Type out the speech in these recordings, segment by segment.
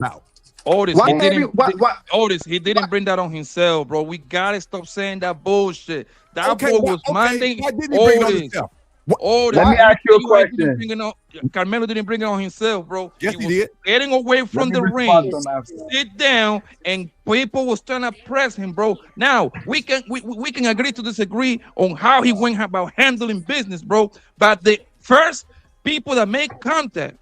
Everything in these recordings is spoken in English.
Now, Otis, Why he every didn't. why Otis, he didn't bring that on himself, bro. We gotta stop saying that bullshit. That okay, boy was okay. minding Why didn't he bring it on Otis. himself? What? Otis, Let me let me ask you tell a you why he didn't question. bring it on. Carmelo didn't bring it on himself, bro. Yes, He he was did. getting away Let from me the respond ring, to him after that. sit down, and people was trying to press him, bro. Now we can agree to disagree on how he went about handling business, bro. But the first people that make contact,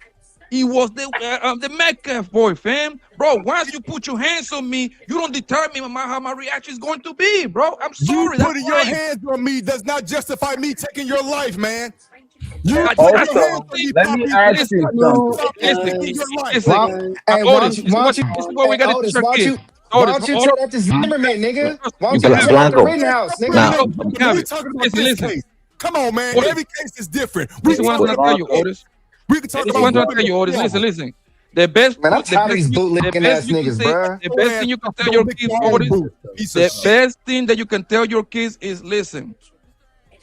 he was the Metcalf boy, fam. Bro, once you put your hands on me, you don't determine how my reaction is going to be, bro. I'm You sorry, that's putting your life. hands on me does not justify me taking your life, man. You But putting that's your the hands whole Also, on thing. me, let me Poppy, ask does Listen, you not something. stop me listen, taking your life. listen. hey, Otis, this is hey, what we got to Otis, teach our kids. why Otis, don't you hold tell on. that to Zimmerman, nigga? Why You don't You you can go have tell it. that to Blanco. Rittenhouse, Stop bringing nigga? Now, up You can Zimmerman. have We it. talking about Listen, this listen. case. Come on, man. Otis, Every case is different. We this is can what I'm talk trying to about tell you, Blanco, Otis. we can talk This is about what I'm trying to tell Zimmerman you, Otis. Listen, forever. listen. The best, Man, I'm tired of these the bootlicking best ass you can niggas, say, bruh. the Your best ass thing you can tell go your lick kids, your own Otis, boot. Piece of the shit. best thing that you can tell your kids is listen.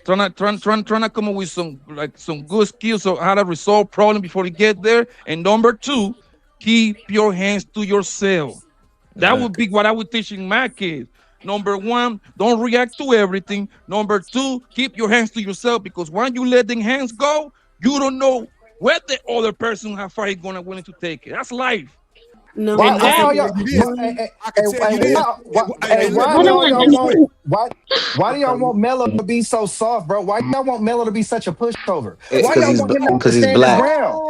Trying to come up with some good skills of how to resolve problems before you get there. And number two, keep your hands to yourself. That would be what I would teach in my kids. Number one, don't react to everything. Number two, keep your hands to yourself because when you let them hands go, you don't know where the other person how far he's gonna willing to take it. That's life. No, Why And I why now all think y'all that's You why this. one. I can tell you this. hey, Hey, let why me Hold do say all this on, y'all real let want quick. me. why do y'all Okay. want Melo to be so soft, bro? Why y'all want Melo to be such a pushover? Why because y'all he's want him not to because he's stand his black. ground?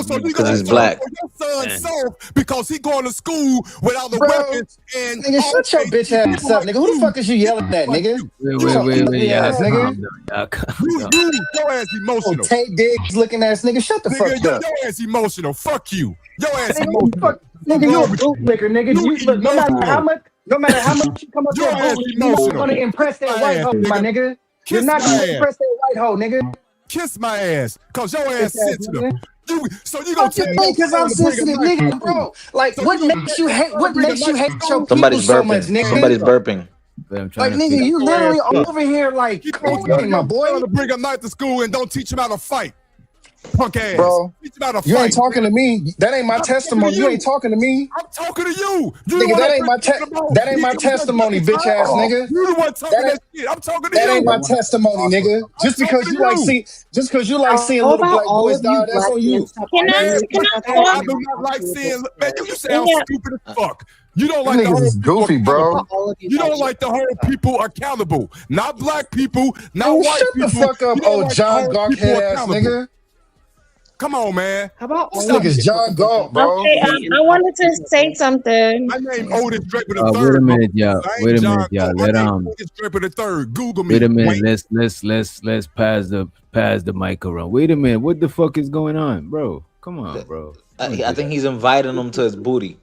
So you Because gonna he's so, black. your son soft because he going to school without the Bro, weapons and nigga, shut your okay, bitch see, ass people up, like nigga. Who the you, fuck is you yelling at, like nigga? you, Get you your ugly Y'all ass, nigga. calm down. Y'all calm you down. you your ass Oh, emotional. Tate Diggs looking ass nigga. Shut the Nigga, fuck up. your ass emotional. Fuck you. Your ass Nigga, you emotional. fuck, What's nigga, you a wrong with you? bootlicker, nigga. You You look, emotional. no matter how much you come up Your there ass bootlicker, you're not emotional. gonna impress Kiss that my white ass, hoe, my nigga. nigga. You're Kiss not my gonna ass. impress that white hoe, nigga. Kiss my ass. Cause your Bitch ass ass sensitive. nigga. So you gonna Fuck tell you your think cause I'm son to bring a sensitive, knife to nigga, school. bro. Like So you gonna tell your son to what bring a makes you knife to hate your school? people Somebody's so much, burping. nigga? Somebody's burping. But I'm Like trying to nigga, figure. you Your ass literally up. over here like You don't tell cocaine, my your boy. son to bring a knife to school and don't teach him how to fight. Punk ass. Bro, Teach him how to you ain't fight. talking to me. That ain't my I'm talking to testimony. You ain't you. talking to me. I'm talking to you. You the Nigga, one that been talking about that ain't he my comes that testimony, double bitch ass time. nigga. You the one That talking ain't that shit. I'm talking to that ain't you. my testimony, nigga. I'm talking to you. Just cause you like seeing How little about black all boys of you die, that's black on men you. stop Can I Man, arguing can and I stop man, I talk? fighting do and not talk like to each seeing, man, other? you sound Yeah. stupid as fuck. You don't Them like the niggas whole is people goofy, How accountable. bro. about all of you You black don't men like the stop whole fighting? people accountable. Not black people, not Man, white shut the people. fuck up, You don't old like the John whole Gawk people head ass accountable. nigga. Come on, man. How about This all of Stop you nigga's it. shut the John fuck Galt, up bro. Okay. and I talk wanted to to each say other? something. My name Otis Draper the Wait a third, minute, y'all. motherfucker. I ain't Wait a John minute, y'all. Galt. My Let name Otis Draper the third. Google wait me. a minute. Wait. Let's pass the mic around. Wait a minute. What the fuck is going on, bro? Come on, bro. Don't I do think that. he's inviting him to his booty.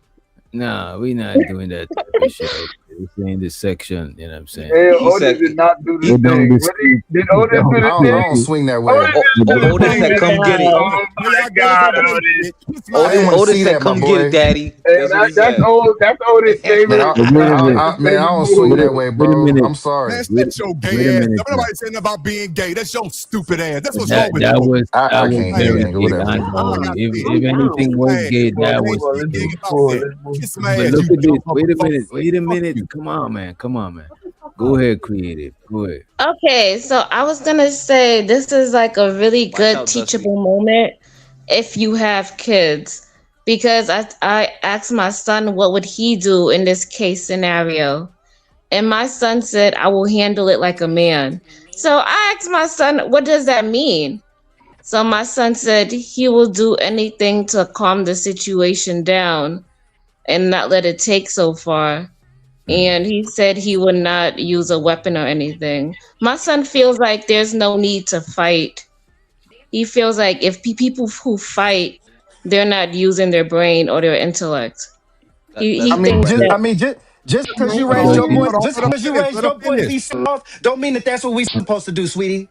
Nah, we not doing that type of shit. We're in this section. You know what I'm saying? Hey, He Otis said did not do he the We don't thing. What dispute. did We Otis do don't the I thing? don't dispute. swing that way. Otis didn't do the Otis Oh thing, said, my did he? "Come get it." god. Oh Now my y'all go God, over there, Otis. bitch. Kiss my I didn't Otis want to ass. Otis see said, that, my "Come get it, boy. daddy." Hey, That's what he that's said. old. That's Otis' Man, favorite. But wait a minute. man, I Favorite don't swing Wait move. that a, way, wait a bro. minute. I'm sorry. Man, Wait, shut your wait gay a ass. minute, y'all. Nobody saying about being gay. That's your stupid ass. That's what's wrong That with that you. was I that was can't hear, very nigga. gay. Whatever. I got If said. Calm Kiss anything down. my was ass. gay, Well, that It move ain't was on. shit Let's gay move about forward. that. Let's move Kiss my But forward. ass, look you at this. dumb Wait a motherfucker. minute. Wait a Fuck minute. you. Come on, man. Come on, man. Shut the fuck Go up. ahead, creative. Go ahead. Okay, so I was gonna say this is like a really Watch good out, Dusty. teachable moment if you have kids. Because I asked my son what would he do in this case scenario. And my son said, I will handle it like a man. So I asked my son, what does that mean? So my son said he will do anything to calm the situation down and not let it take so far. And he said he would not use a weapon or anything. My son feels like there's no need to fight. He feels like if people who fight, they're not using their brain or their intellect. That's He thinks that. Just because you raised Because your Hold boy, on, you, hold on. just Let her because you finish. raised Let her your boy to finish. be soft, don't mean that that's what we supposed to do, sweetie.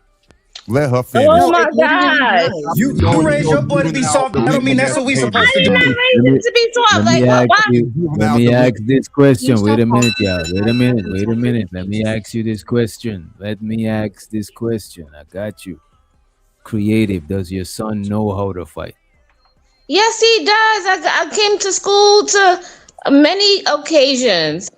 Let her Oh finish. No, my it literally God. does. You Knowing raised your your boy to be juvenile soft. That don't mean that's what we behavior. supposed I to did not do. raise let him me to be taught. let Like, me what? ask Why? Your you. Let juvenile me ask delusion. this Can you question. Wait stop a minute, talking y'all. so Wait I a can minute. actually Wait a talk to minute. you? Let me ask you this question. Let me ask this question. I got you. Creative. Does your son know how to fight? Yes, he does. I came to school to many occasions.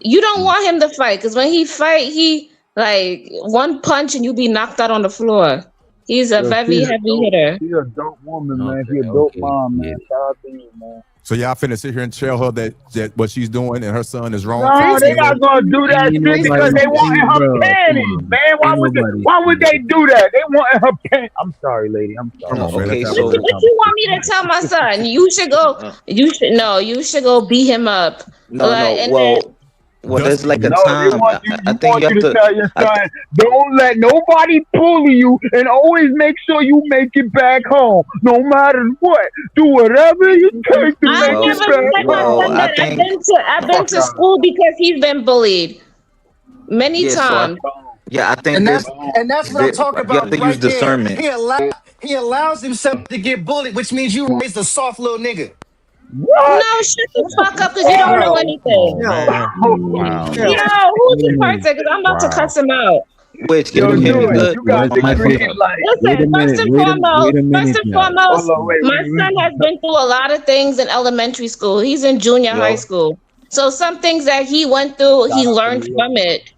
You don't want him to fight because when he fight, he like one punch and you be knocked out on the floor. He's a Yo, very heavy hitter. she a dope woman, man. She a Okay, dope okay. mom, Yeah. man. Shout out to you, man. So y'all finna sit here and tell her that what she's doing and her son is wrong. No, they not gonna do that Ain't shit because nobody, they wanting her bro, come panties, on. man. Why Ain't would they? nobody Why would saying they do that? They wanting her panties. I'm sorry, lady. I'm sorry. Come on, man. Okay, Let's so have a What you want me to tell my son? You should go. You should no. You should go beat him up. no, Like, no. and then Well, there's like a No, they time. want you. I You think want you you have to to. tell your I th- son, don't let nobody bully you, and always make sure you make it back home, no matter what. Do whatever you take to I make well, it never back said my well, son home. I that. I've think. been to I've been Fuck to out. school because he's been bullied many Yeah. So times. yeah, I think And there's. that's what I'm talking You have about to use right there. discernment. He allows himself to get bullied, which means you raised a soft little nigga. What? No, shut the fuck up because you don't know Yo, anything. man. Wow. yo. Yo, who's the person? Because I'm about to Wow. cuss him out. Which can Wait a Yo, you hear do me minute it. now. good You got Let's the on my not phone? just green light. wait a Listen, minute. Wait a minute now. Hold on, my son has been through a lot of things in elementary school. He's in junior high Yo, school. So some things that he went through, Shout he out to learned New York. from it.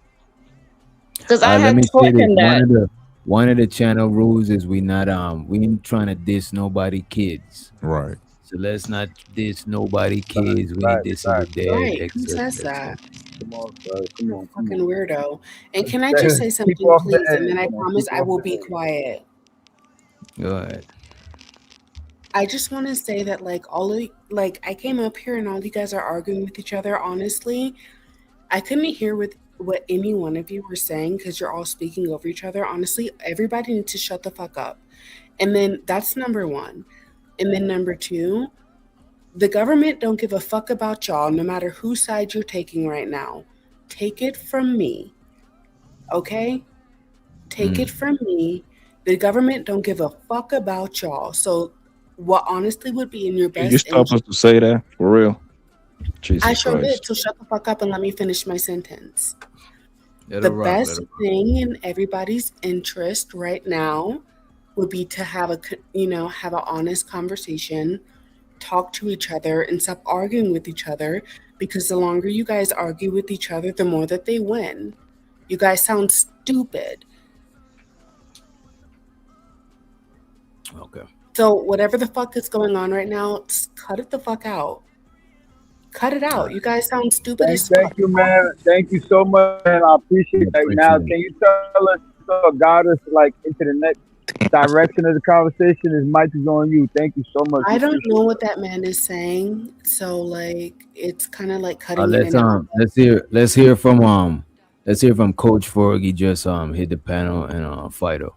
Because I Let had me taught say this. him that. One of the channel rules is we ain't trying to diss nobody kids. Right. So let's not diss nobody kids. We ain't Facts, dissing the facts. dad, Right. Who etc. says that? Come on, sir. Come on, come Fucking on. weirdo. And can I just say Keep something, off the please? And then I edge, man. promise Keep I off will the be edge. quiet. Go ahead. I just want to say that, like, I came up here and all you guys are arguing with each other. Honestly, I couldn't hear with what any one of you were saying because you're all speaking over each other. Honestly, everybody needs to shut the fuck up. And then that's number one. And then number two, the government don't give a fuck about y'all, no matter whose side you're taking right now. Take it from me, okay? Take it from me. The government don't give a fuck about y'all. So, what honestly would be in your Can you best stop us interest? to say that for real? I Jesus sure did. Christ. So shut the fuck up and let me finish my sentence. Let The her rock. Let best her rock. thing in everybody's interest right now would be to have have an honest conversation, talk to each other, and stop arguing with each other. Because the longer you guys argue with each other, the more that they win. You guys sound stupid. Okay. So whatever the fuck is going on right now, just cut it the fuck out. Cut it out. You guys sound stupid as fuck. Thank you, man. Thank you so much, man. I appreciate that. Now, can you tell us, guide us like into the next direction of the conversation? His mic is on you. Thank you so much. I don't know what that man is saying, so like it's kind of like cutting in Let's and out. let's hear from Coach Forgy. Just hit the panel and Fido.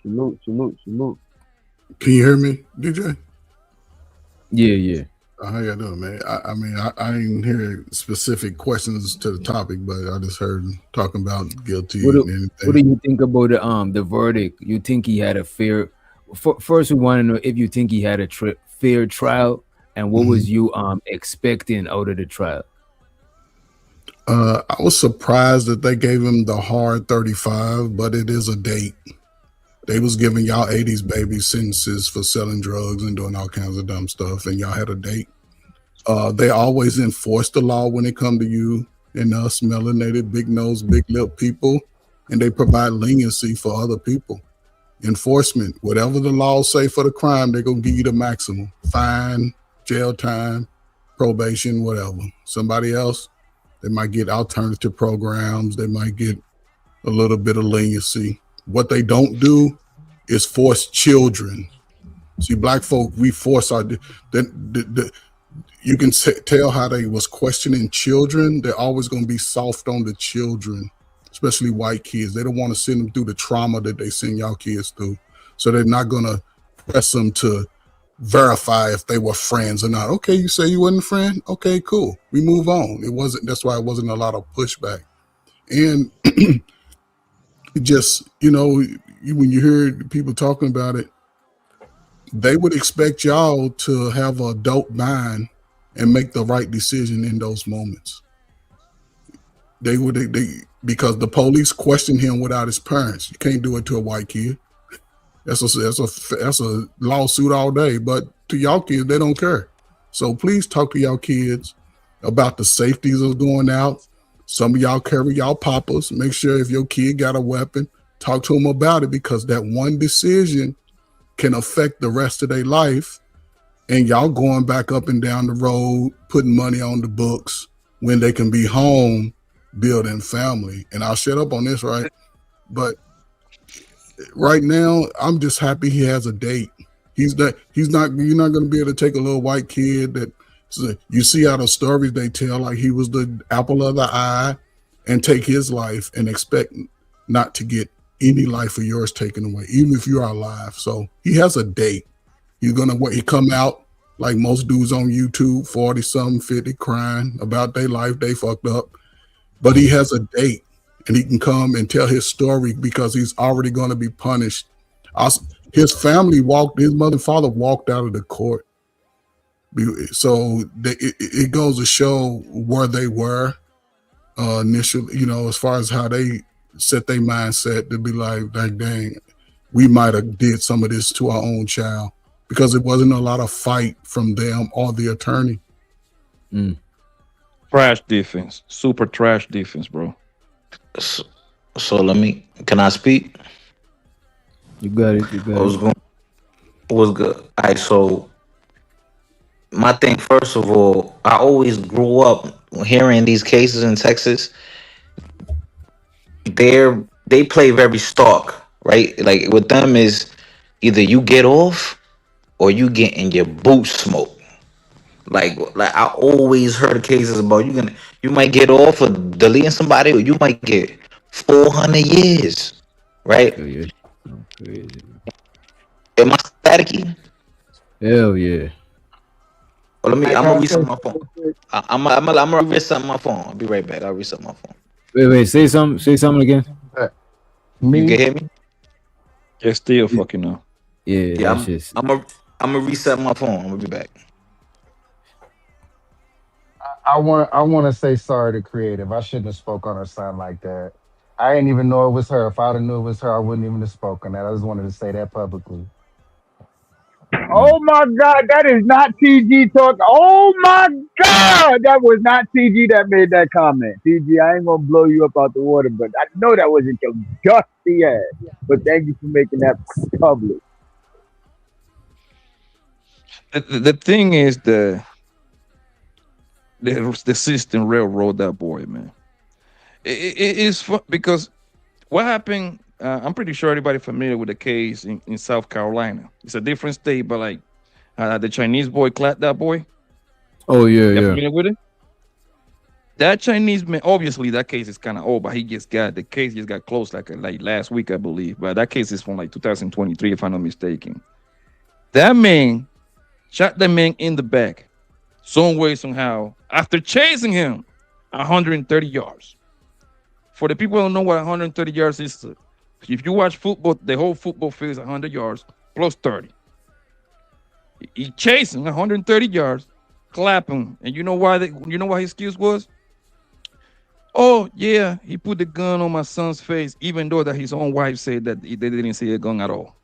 Salute, salute, salute. Can you hear me, DJ? Yeah. How y'all doing, man? I mean, I didn't hear specific questions to the topic, but I just heard talking about guilty What and do anything. you think about the verdict? You think he had a fair? First, we want to know if you think he had a fair trial, and what was you expecting out of the trial? I was surprised that they gave him the hard 35, but it is a date. They was giving y'all 80s babies sentences for selling drugs and doing all kinds of dumb stuff, and y'all had a date. They always enforce the law when it come to you and us melanated, big nose, big lip people, and they provide leniency for other people. Enforcement, whatever the laws say for the crime, they're gonna give you the maximum. Fine, jail time, probation, whatever. Somebody else, they might get alternative programs, they might get a little bit of leniency. What they don't do is force children. See, black folk, we force our. You can tell how they was questioning children. They're always going to be soft on the children, especially white kids. They don't want to send them through the trauma that they send y'all kids through. So they're not going to press them to verify if they were friends or not. Okay, you say you wasn't a friend? Okay, cool. We move on. That's why it wasn't a lot of pushback. And just, when you hear people talking about it, they would expect y'all to have an adult mind and make the right decision in those moments. They because the police questioned him without his parents. You can't do it to a white kid. That's a lawsuit all day. But to y'all kids, they don't care. So please talk to y'all kids about the safeties of going out. Some of y'all carry y'all poppers. Make sure if your kid got a weapon, talk to them about it, because that one decision can affect the rest of their life. And y'all going back up and down the road, putting money on the books when they can be home building family. And I'll shut up on this, right? But right now, I'm just happy he has a date. You're not going to be able to take a little white kid that you see out of stories they tell, like he was the apple of the eye, and take his life and expect not to get any life of yours taken away, even if you are alive. So he has a date. He's going to wait. He come out like most dudes on YouTube, 40 something, 50, crying about their life. They fucked up. But he has a date, and he can come and tell his story because he's already going to be punished. His family his mother and father walked out of the court. So it goes to show where they were initially, as far as how they set their mindset to be like, dang, we might have did some of this to our own child, because it wasn't a lot of fight from them or the attorney. Trash defense, super trash defense, bro. So can I speak? You got it. What's good? All right, so my thing, first of all, I always grew up hearing these cases in Texas. They play very stark, right? Like with them is either you get off or you get in your boot smoke. Like I always heard cases about you might get off for deleting somebody, or you might get 400 years, right? Crazy. Am I staticky? Hell yeah. Well, I'm gonna reset my phone. I'm gonna reset my phone. I'll be right back. I'll reset my phone. Wait. Say something again. You can hear me? It's still fucking up. Yeah. I'm gonna reset my phone. I'm gonna be back. I want to say sorry to Creative. I shouldn't have spoke on her son like that. I didn't even know it was her. If I'd have knew it was her, I wouldn't even have spoken that. I just wanted to say that publicly. Oh my God, that is not TG talk. Oh my God, that was not TG that made that comment. TG, I ain't gonna blow you up out the water, but I know that wasn't your dusty ass. But thank you for making that public. The thing is the system railroad that boy, man. It is because what happened. I'm pretty sure everybody familiar with the case in South Carolina. It's a different state, but like the Chinese boy clapped that boy. Oh yeah. Familiar with it? That Chinese man, obviously that case is kind of old, but the case just got closed like last week, I believe. But that case is from like 2023, if I'm not mistaken. That man shot the man in the back, some way, somehow, after chasing him 130 yards. For the people who don't know what 130 yards is, if you watch football, the whole football field is 100 yards plus 30. He chased him 130 yards, clapping, and you know why his excuse was? Oh yeah, he put the gun on my son's face, even though that his own wife said that they didn't see a gun at all.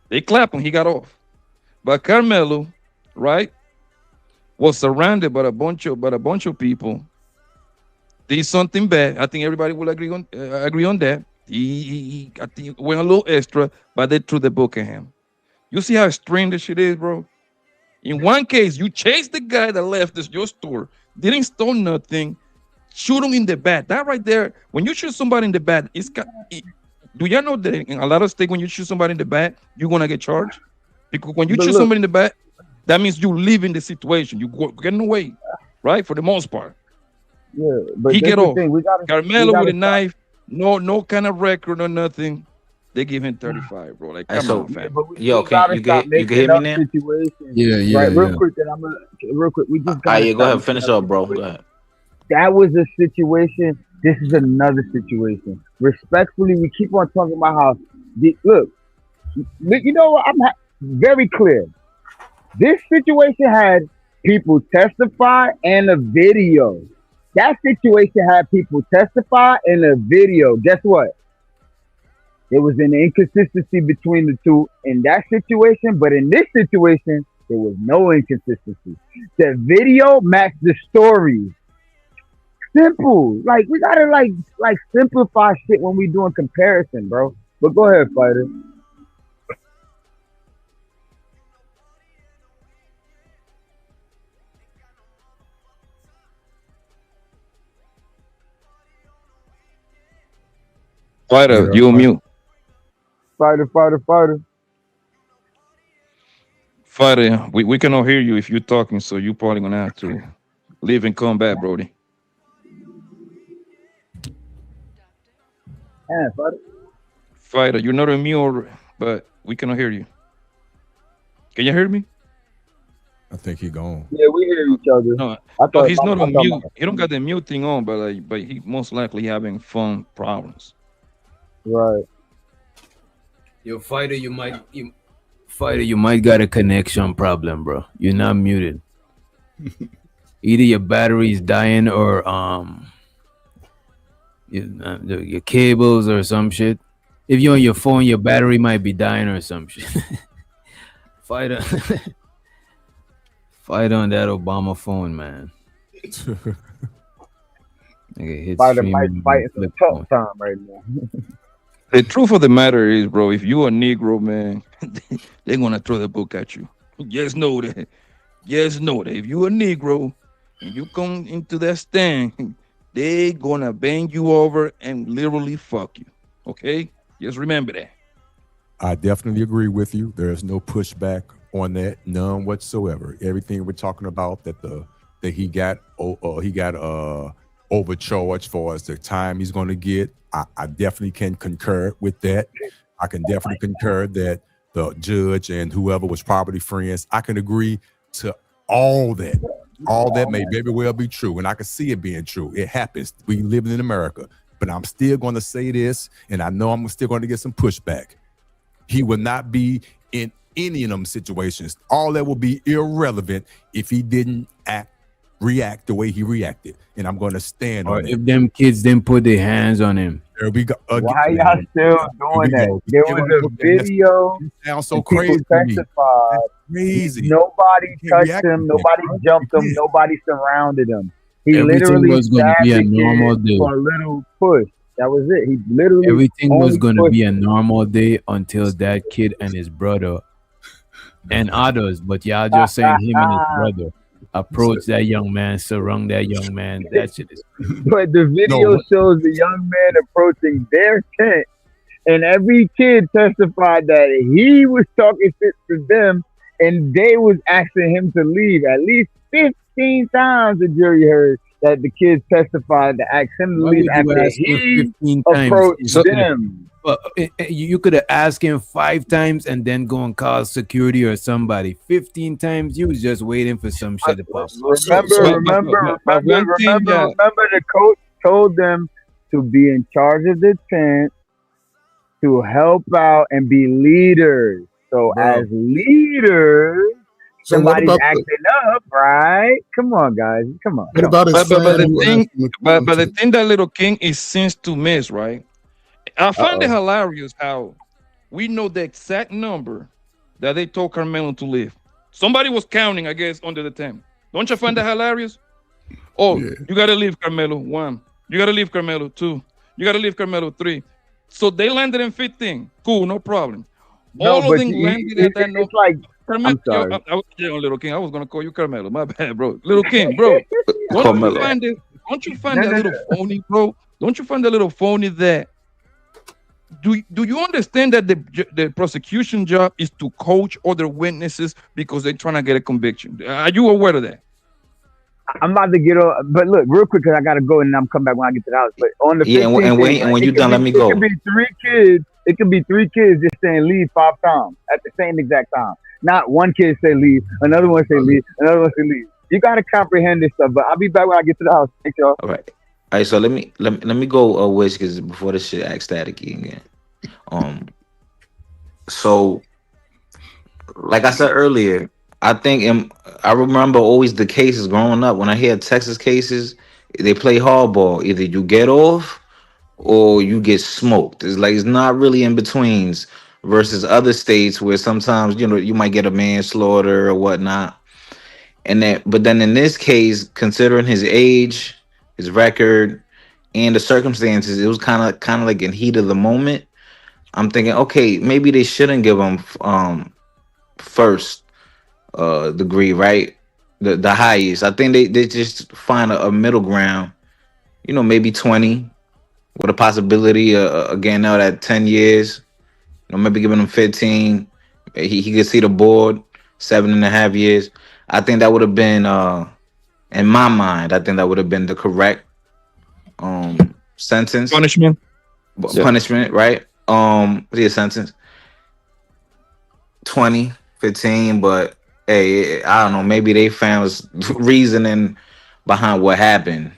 They clapped him, he got off. But Karmelo, right, was surrounded by a bunch of people. Did something bad. I think everybody will agree on that. He I think went a little extra, but they threw the book at him. You see how extreme this shit is, bro? In one case, you chased the guy that left your store, didn't steal nothing, shoot him in the back. That right there, when you shoot somebody in the back, do y'all know that in a lot of states, when you shoot somebody in the back, you're gonna get charged? Because when you shoot somebody in the back, that means you live in the situation. You getting away, right? For the most part. Yeah, but he get off. Karmelo with a knife, no kind of record or nothing. They give him 35, bro. Like, come on, fam. Yo, you can hear me now? Yeah. Right, real quick. We just got. Go ahead, finish up, bro. Go ahead. That was a situation. This is another situation. Respectfully, we keep on talking about how. Look, you know what? I'm very clear. This situation had people testify and a video. That situation had people testify in a video. Guess what? There was an inconsistency between the two in that situation, but in this situation, there was no inconsistency. The video matched the story. Simple. Like we gotta like simplify shit when we doing comparison, bro. But go ahead, fighter. Fighter, Yeah, you on mute. Fighter. Fighter, we cannot hear you if you're talking, so you probably gonna have to leave and come back, Brody. Yeah, fighter. Fighter, you're not on mute, but we cannot hear you. Can you hear me? I think he gone. Yeah, we hear each other. No, I no, thought he's not I on thought mute. He don't got the mute thing on, but he most likely having phone problems. right. Yo, fighter, you might got a connection problem, bro. You're not muted. Either your battery is dying or your cables or some shit. If you're on your phone, your battery might be dying or some shit. Fighter, fight on that Obama phone, man. Okay, hit Fighter stream might and fighting some flip tough phone. time right now. The truth of the matter is, bro, if you a Negro, man, they're gonna throw the book at you. Just know that. Just know that if you a Negro and you come into that stand, they gonna bend you over and literally fuck you. Okay? Just remember that. I definitely agree with you. There's no pushback on that, none whatsoever. Everything we're talking about that he got overcharged for as the time he's going to get. I definitely can concur with that. I can definitely concur that the judge and whoever was probably friends. I can agree to all that. All that may very well be true, and I can see it being true. It happens. We live in America, but I'm still going to say this, and I know I'm still going to get some pushback. He will not be in any of them situations. All that will be irrelevant if he didn't react the way he reacted, and I'm going to stand Or on if it. them kids didn't put their hands on him. There we go. Why y'all still doing that? There was a video It sounds so and people crazy to me. testified. Crazy. Nobody You can't touched react him. to that. Nobody jumped him. Yeah. Nobody surrounded him. He Everything literally was gonna stabbed be a the normal kid day. for a little push. That was it. He literally Everything was only gonna pushed be a him. normal day until that kid and his brother and others, but y'all just saying him and his brother approach that young man, surround that young man. That shit is But the video No, shows the young man approaching their tent, and every kid testified that he was talking shit to them, and they was asking him to leave. At least 15 times the jury heard that the kids testified to ask him to why leave would you after ask him he 15 times? approached So- them. You could have asked him 5 times and then go and call security or somebody. 15 times, you was just waiting for some shit to pop up. Remember, but one thing that- remember the coach told them to be in charge of the tent, to help out and be leaders. So Bro. as leaders, So what somebody's about acting up, right? Come on, guys. Come on. what about his But son the who thing, asked him to but the come thing that little King is seems to miss, right? I find it Uh-oh. hilarious how we know the exact number that they told Carmelo to leave. Somebody was counting, I guess, under the 10. Don't you find that hilarious? Oh, Yeah. you gotta leave Carmelo 1. You gotta leave Carmelo 2. You gotta leave Carmelo 3. So they landed in 15. Cool, no problem. All but of them landed at that number. it's like Carmelo, I'm sorry. Little King. I was gonna call you Carmelo. My bad, bro. Little King, bro. Don't Carmelo. you find it? Don't you find No, that no, little phony, bro? Don't you find that little phony that? Do you understand that the prosecution job is to coach other witnesses because they're trying to get a conviction? Are you aware of that? I'm about to get on, but look, real quick, because I gotta go and I'm come back when I get to the house. But on the 15th, Yeah, and when it you could done, be- let me It go. could be 3 kids. It could be 3 kids just saying leave 5 times at the same exact time. Not one kid say leave, another one say leave, another one say leave. You gotta comprehend this stuff. But I'll be back when I get to the house. Thanks, y'all. All right. So let me go Wiz, because before this shit act staticky again. So like I said earlier, I think I remember always the cases growing up when I hear Texas cases, they play hardball. Either you get off or you get smoked. It's like it's not really in betweens versus other states where sometimes you might get a manslaughter or whatnot. And that, but then in this case, considering his age, his record, and the circumstances, it was kind of like in heat of the moment. I'm thinking, okay, maybe they shouldn't give him first degree, right? The highest. I think they just find a middle ground. Maybe 20 with a possibility again now that 10 years. Maybe giving him 15. He could see the board 7.5 years. I think that would have been in my mind. I think that would have been the correct sentence Punishment. Yeah. punishment, right? The sentence 20, 15, but hey, I don't know. Maybe they found reasoning behind what happened.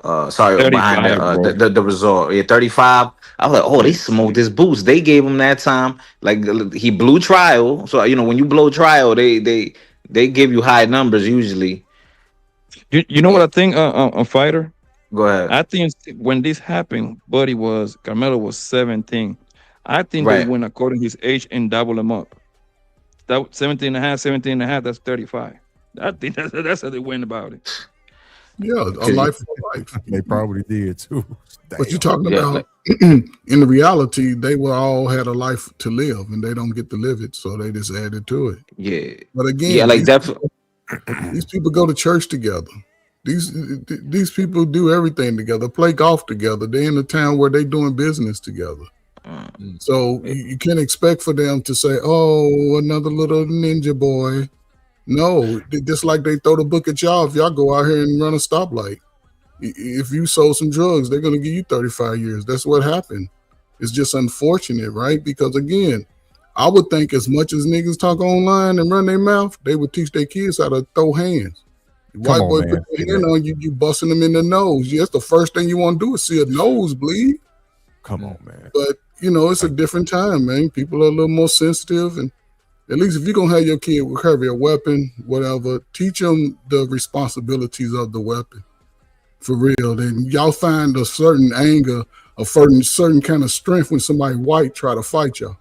Sorry, behind 35, bro. the result. Yeah, 35. I was like, oh, they smoked this boost. They gave him that time. Like he blew trial. So when you blow trial, they give you high numbers usually. You know what I think, a fighter? Go ahead. I think when this happened, Carmelo was 17. I think they Right. went according to his age and double him up. That 17 and a half, 17 and a half, that's 35. I think that's how they went about it. Yeah, a 'Cause life for life. They probably did too. But you're Damn. talking Yeah, about in the reality, they were all had a life to live and they don't get to live it, so they just added to it. yeah, But again, yeah. Like definitely. these people go to church together. These people do everything together, play golf together. They're in a town where they doing business together. So you can't expect for them to say, "Oh, another little ninja boy." No, just like they throw the book at y'all if y'all go out here and run a stoplight. If you sold some drugs, they're gonna give you 35 years. That's what happened. It's just unfortunate, right? Because again, I would think as much as niggas talk online and run their mouth, they would teach their kids how to throw hands. White on, boy man. put their hand on you, you busting them in the nose. Yes, the first thing you want to do is see a nose bleed. Come on, man. But it's a different time, man. People are a little more sensitive, and at least if you're gonna have your kid carry a weapon, whatever, teach them the responsibilities of the weapon. For real. Then y'all find a certain anger, a certain kind of strength when somebody white try to fight y'all.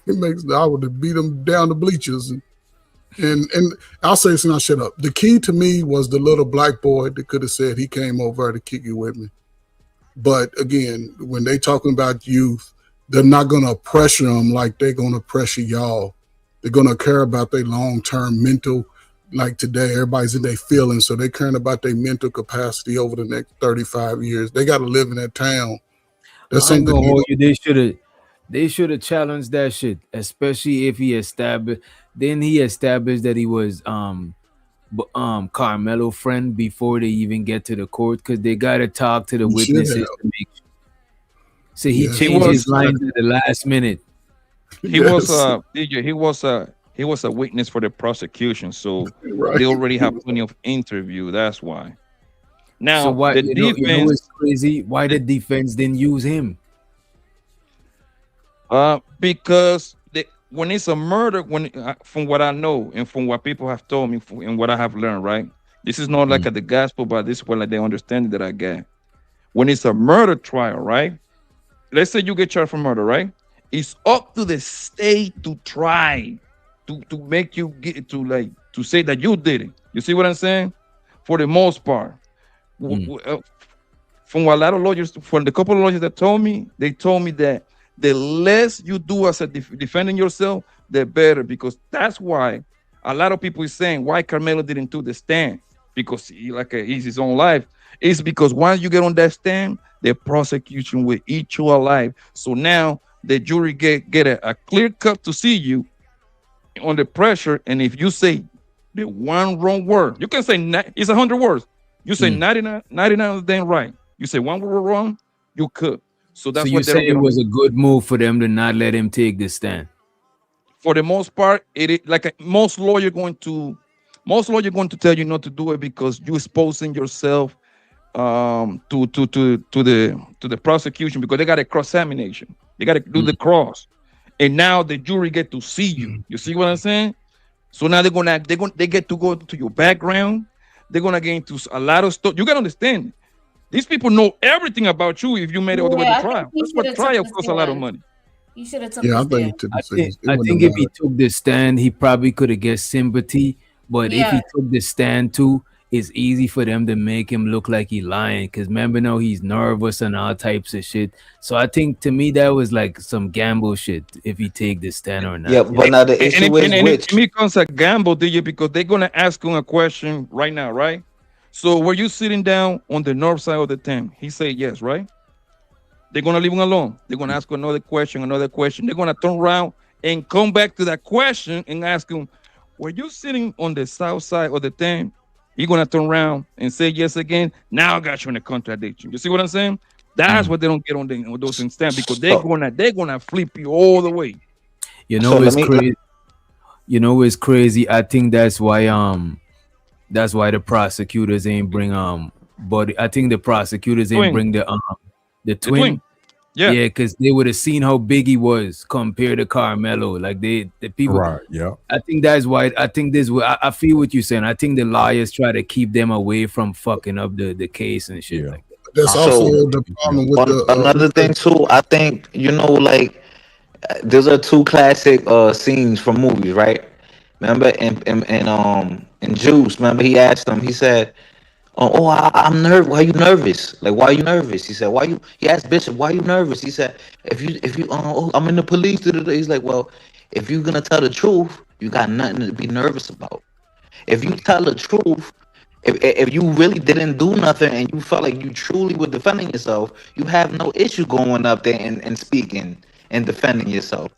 It makes I would beat them down the bleachers. And I'll say this and I'll shut up. The key to me was the little black boy that could have said he came over to kick you with me. But again, when they talking about youth, they're not gonna pressure them like they're gonna pressure y'all. They're gonna care about their long-term mental. Like today, everybody's in their feelings, so they're caring about their mental capacity over the next 35 years. They got to live in that town. That's I ain't something gonna hold you. They should have challenged that shit, especially if he established. Then he established that he was Carmelo friend before they even get to the court, because they gotta talk to the You should witnesses have. to make sure. So he Yes. changed was- his lines at the last minute. He was Yes. DJ, he was a witness for the prosecution, so Right. they already have plenty of interview. That's why. Now So why the you know defense, what's crazy? Why the defense didn't use him? because when it's a murder, from what I know and from what people have told me and what I have learned, right? This is not like at the gospel, but this is what like the understanding that I get. When it's a murder trial, right? Let's say you get charged for murder, right? It's up to the state to try to make you get to say that you did it. You see what I'm saying? For the most part, from what a lot of lawyers, from the couple of lawyers that told me, they told me that the less you do as a defending yourself, the better, because that's why a lot of people is saying why Carmelo didn't do the stand, because he's his own life. It's because once you get on that stand, the prosecution will eat you alive. So now the jury get a clear cut to see you under pressure, and if you say the one wrong word, you can say it's 100 words. You say 99 of them right. You say one word wrong, you could. So that's So what you they don't say get it on. was a good move for them to not let him take the stand. For the most part, it is like most lawyer going to tell you not to do it, because you're exposing yourself to the prosecution, because they got a cross examination. They got to do the cross, and now the jury get to see you. You see what I'm saying? So now they get to go to your background. They're gonna get into a lot of stuff. You gotta understand. These people know everything about you if you made it all the way to Yeah, I think trial. he That's should what have took trial the costs a lot of stand. money. He should have took Yeah, the I think stand. he took the I think serious. It I wouldn't think have if he mattered. took the stand, he probably could have get sympathy. But if he Yeah. took the stand too, it's easy for them to make him look like he lying. Cause remember now he's nervous and all types of shit. So I think to me that was like some gamble shit if he take the stand or Yeah, not. You but know? now the And issue it, is and it which. becomes a gamble, DJ, because they're gonna ask him a question right now, right? So were you sitting down on the north side of the tent? He said yes, right? They're gonna leave him alone. They're gonna ask him another question, another question. They're gonna turn around and come back to that question and ask him, "Were you sitting on the south side of the tent?" He's gonna turn around and say yes again. Now I got you in a contradiction. You see what I'm saying? That's Mm. what they don't get on those instances because So they're gonna flip you all the way. You so know let it's me. crazy. You know it's crazy. I think that's why the prosecutors ain't bring but I think the prosecutors ain't Twin, bring the the twin. twin. Yeah. Yeah, because they would have seen how big he was compared to Carmelo. Like the people. Right. Yeah. I think that's why. I think this. I feel what you're saying. I think the lawyers try to keep them away from fucking up the case and shit Yeah. like that. But that's also So the Yeah. problem with another thing too, I think like those are two classic scenes from movies, right? Remember in Juice, remember he asked him, he said, I'm nervous. Why you nervous? Like, why you nervous? He said, why you? He asked Bishop, why you nervous? He said, if you, I'm in the police. He's like, well, if you're gonna tell the truth, you got nothing to be nervous about. If you tell the truth, if you really didn't do nothing and you felt like you truly were defending yourself, you have no issue going up there and speaking and defending yourself.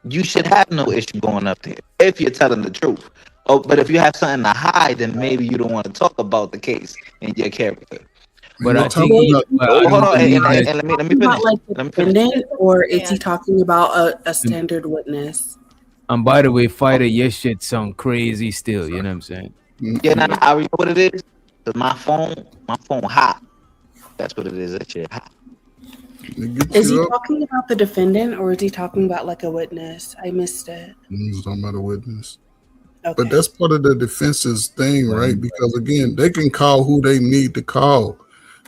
You should have no issue going up there if you're telling the truth. Oh, but if you have something to hide, then maybe you don't want to talk about the case and your character. and But we're I talking think, Wait, about but I Oh, hold don't on, believe and, that. and let me talking about finish. like the Let me finish. defendant, or is he Yeah. talking about a standard witness? And by the way, fighter, your shit sound crazy still. You know what I'm saying? Yeah, now I already know what it is. 'Cause my phone hot. That's what it is. That shit hot. it gets Is he you up. talking about the defendant, or is he talking about like a witness? I missed it. He's talking about a witness. But Okay. that's part of the defense's thing, right? Because again, they can call who they need to call.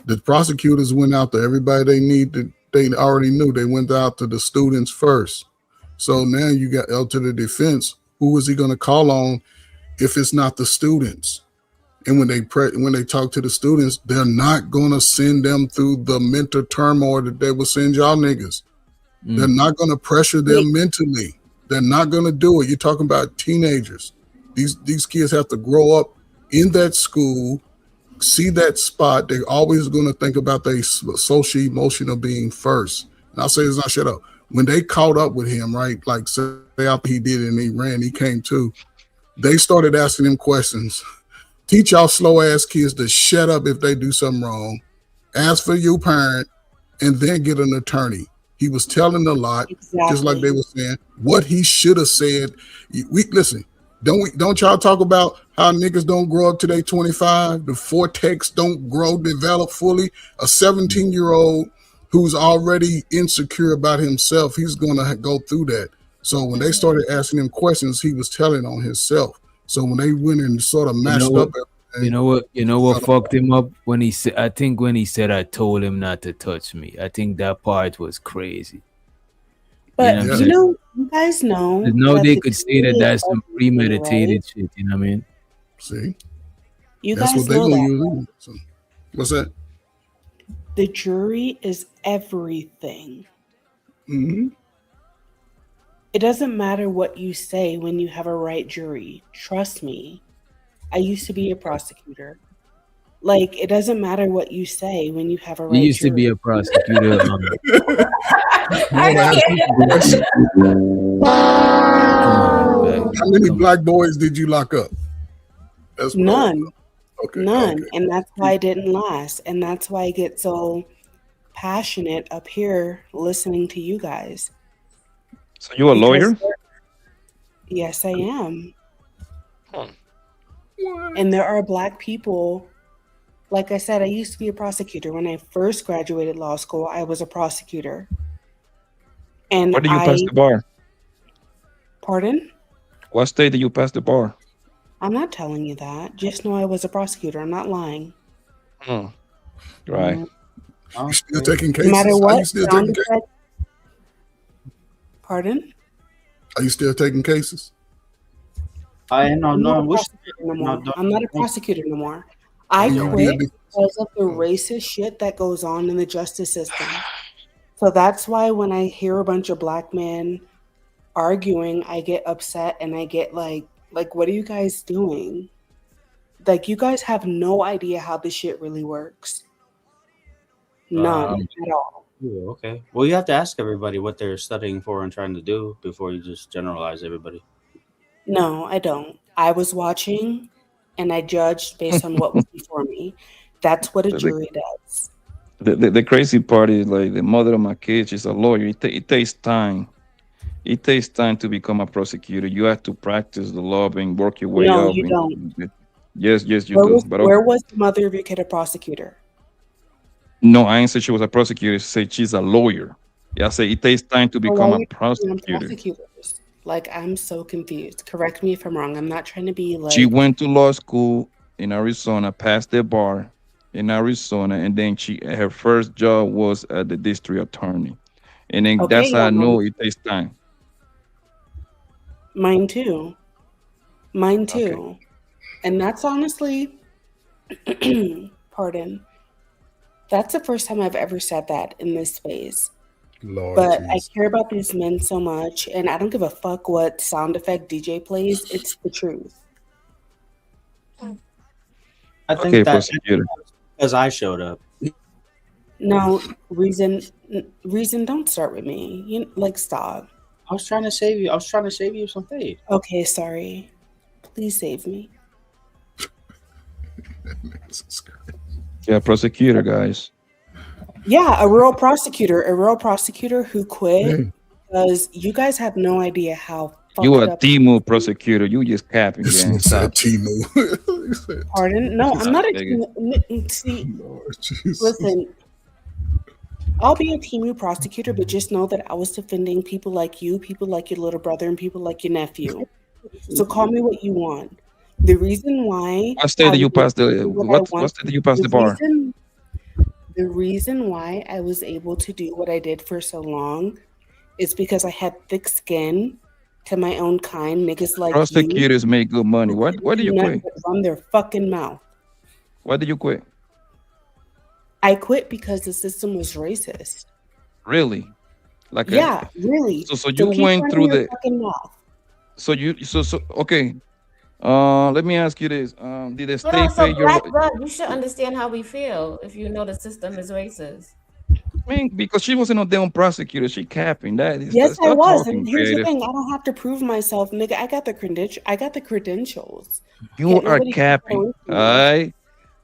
The prosecutors went out to everybody they need to. They already knew they went out to the students first. So now you got out to the defense. Who is he going to call on if it's not the students? And when they talk to the students, they're not going to send them through the mental turmoil that they will send y'all niggas. They're not going to pressure them mentally. They're not going to do it. You're talking about teenagers. These kids have to grow up in that school, see that spot. They're always going to think about their social emotional being first. And I'll say this, I shut up. When they caught up with him, right, like say after he did it and he ran, he came to, they started asking him questions. Teach y'all slow ass kids to shut up if they do something wrong. Ask for your parent and then get an attorney. He was telling a lot, just like Exactly. they were saying what he should have said. We listen. Don't y'all talk about how niggas don't grow up till they 25? The cortex don't develop fully. A 17-year-old who's already insecure about himself, he's gonna go through that. So when they started asking him questions, he was telling on himself. So when they went and sort of You know mashed what? up You everything, know what? You know what fucked him up when he said. I think when he said, "I told him not to touch me." I think that part was crazy. You know But what I'm yeah, you saying? know, you guys know 'Cause now that they the could say that jury is that's some everything, right? premeditated shit. You know what I mean? see, You that's what guys they know gonna that. use. So, what's that? The jury is everything. Mm-hmm. It doesn't matter what you say when you have a right jury. Trust me. I used to be a prosecutor. Like, it doesn't matter what you say when you have a You right used to be jury. a prosecutor. I want to ask you a question. Come on, back. How many Come on. black boys did you lock up? That's what I want to None. know. Okay, None. okay. And that's why it didn't last. And that's why I get so passionate up here listening to you guys. So you a Because lawyer? yes, I am. Huh. And there are black people. Like I said, I used to be a prosecutor. When I first graduated law school, I was a prosecutor. And Where did you pass the bar? pardon? What state did you pass the bar? I'm not telling you that. Just know I was a prosecutor. I'm not lying. Hmm. Right. You still Okay. taking No matter cases? Are you what still sound taking cases? effect. Pardon? Are you still taking cases? I no I'm not a no. Wish prosecutor no no. more. I'm not a Don't. prosecutor no more. I You Yeah. did quit this. because of the racist shit that goes on in the justice system. So that's why when I hear a bunch of black men arguing, I get upset and I get like, what are you guys doing? Like, you guys have no idea how this shit really works. None at all. Yeah, okay. Well, you have to ask everybody what they're studying for and trying to do before you just generalize everybody. No, I don't. I was watching and I judged based on what was before me. That's what a The, the, jury does. the crazy part is like the mother of my kids. She's a lawyer. It takes time. It takes time to become a prosecutor. You have to practice the law and work your way No, up. you don't. Yes, you do. But Where was the mother of your kid a prosecutor? no, I ain't said she was a prosecutor. She said she's a lawyer. Yeah, I say it takes time to Or why become are a you picking on prosecutor. prosecutors? Like, I'm so confused. Correct me if I'm wrong. I'm not trying to be She like, went to law school in Arizona, passed the bar in Arizona, and then her first job was at the district attorney. And then okay, that's how I know mine, it takes time. mine too. Mine Okay. too. And that's honestly, pardon, that's the first time I've ever said that in this space. Lord But I Jesus. care about these men so much, and I don't give a fuck what sound effect DJ plays. It's the truth. I think Okay, that prosecutor. because I showed up. No, reason, don't start with me. Stop. I was trying to save you. I was trying to save you some faith. Okay, sorry. Please save me. Yeah, prosecutor, guys. Yeah, a rural prosecutor who quit Hey, because you guys have no idea how You fucked a up. Timu prosecutor. You just capping, this gang. nigga said Stop. Timu. He said Pardon? No, I'm not a Nigga. see. Lord Jesus. Listen, I'll be a Timu prosecutor, but just know that I was defending people like you, people like your little brother, and people like your nephew. So call me what you want. The reason why What state I did you was able pass to the do what I what want, state did you pass the the bar? reason why I was able to do what I did for so long is because I had thick skin to my own kind, niggas like you, Prosecutors make good money. who Why couldn't did do you nothing quit? but run their fucking mouth. Why did you quit? I quit because the system was racist. Really? Like Yeah, really. so So you keep went running through your the fucking mouth. so okay. Let me ask you this. Did the But state also, pay your Black Bud, you should understand how we feel if you know the system is racist. I mean, because she wasn't a damn prosecutor, she capping. Yes, I Stop was. talking And here's the creative. thing, I don't have to prove myself, nigga. I got the credentials. You Can't are nobody take that capping. away from All me. right.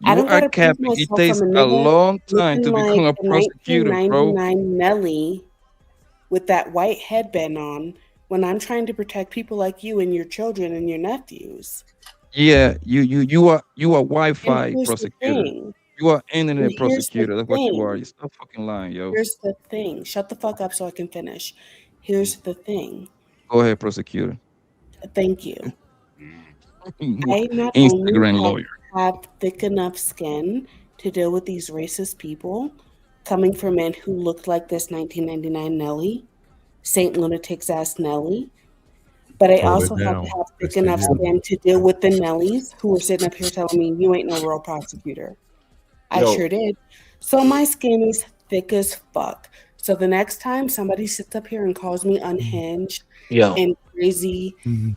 I You don't are gotta prove capping. It myself takes from a a nigga long time looking to like become a a prosecutor, bro. 1999 Nelly with that white headband on when I'm trying to protect people like you and your children and your nephews. Yeah, you are And Wi-Fi here's the prosecutor. thing. You are And internet here's the prosecutor. That's what you are. thing. You stop fucking lying, yo. Here's the thing. Shut the fuck up so I can finish. Here's the thing. Go ahead, prosecutor. Thank you. I not only Instagram lawyer. have thick enough skin to deal with these racist people coming from men who looked like this 1999 Nelly, Saint Lunatic's ass Nelly, but I Hold it also have to down. have thick Yes, they enough do. skin to deal with the Nellies who were sitting up here telling me you ain't no real prosecutor. I Yo, sure did. So my skin is thick as fuck. So the next time somebody sits up here and calls me unhinged yo, and crazy,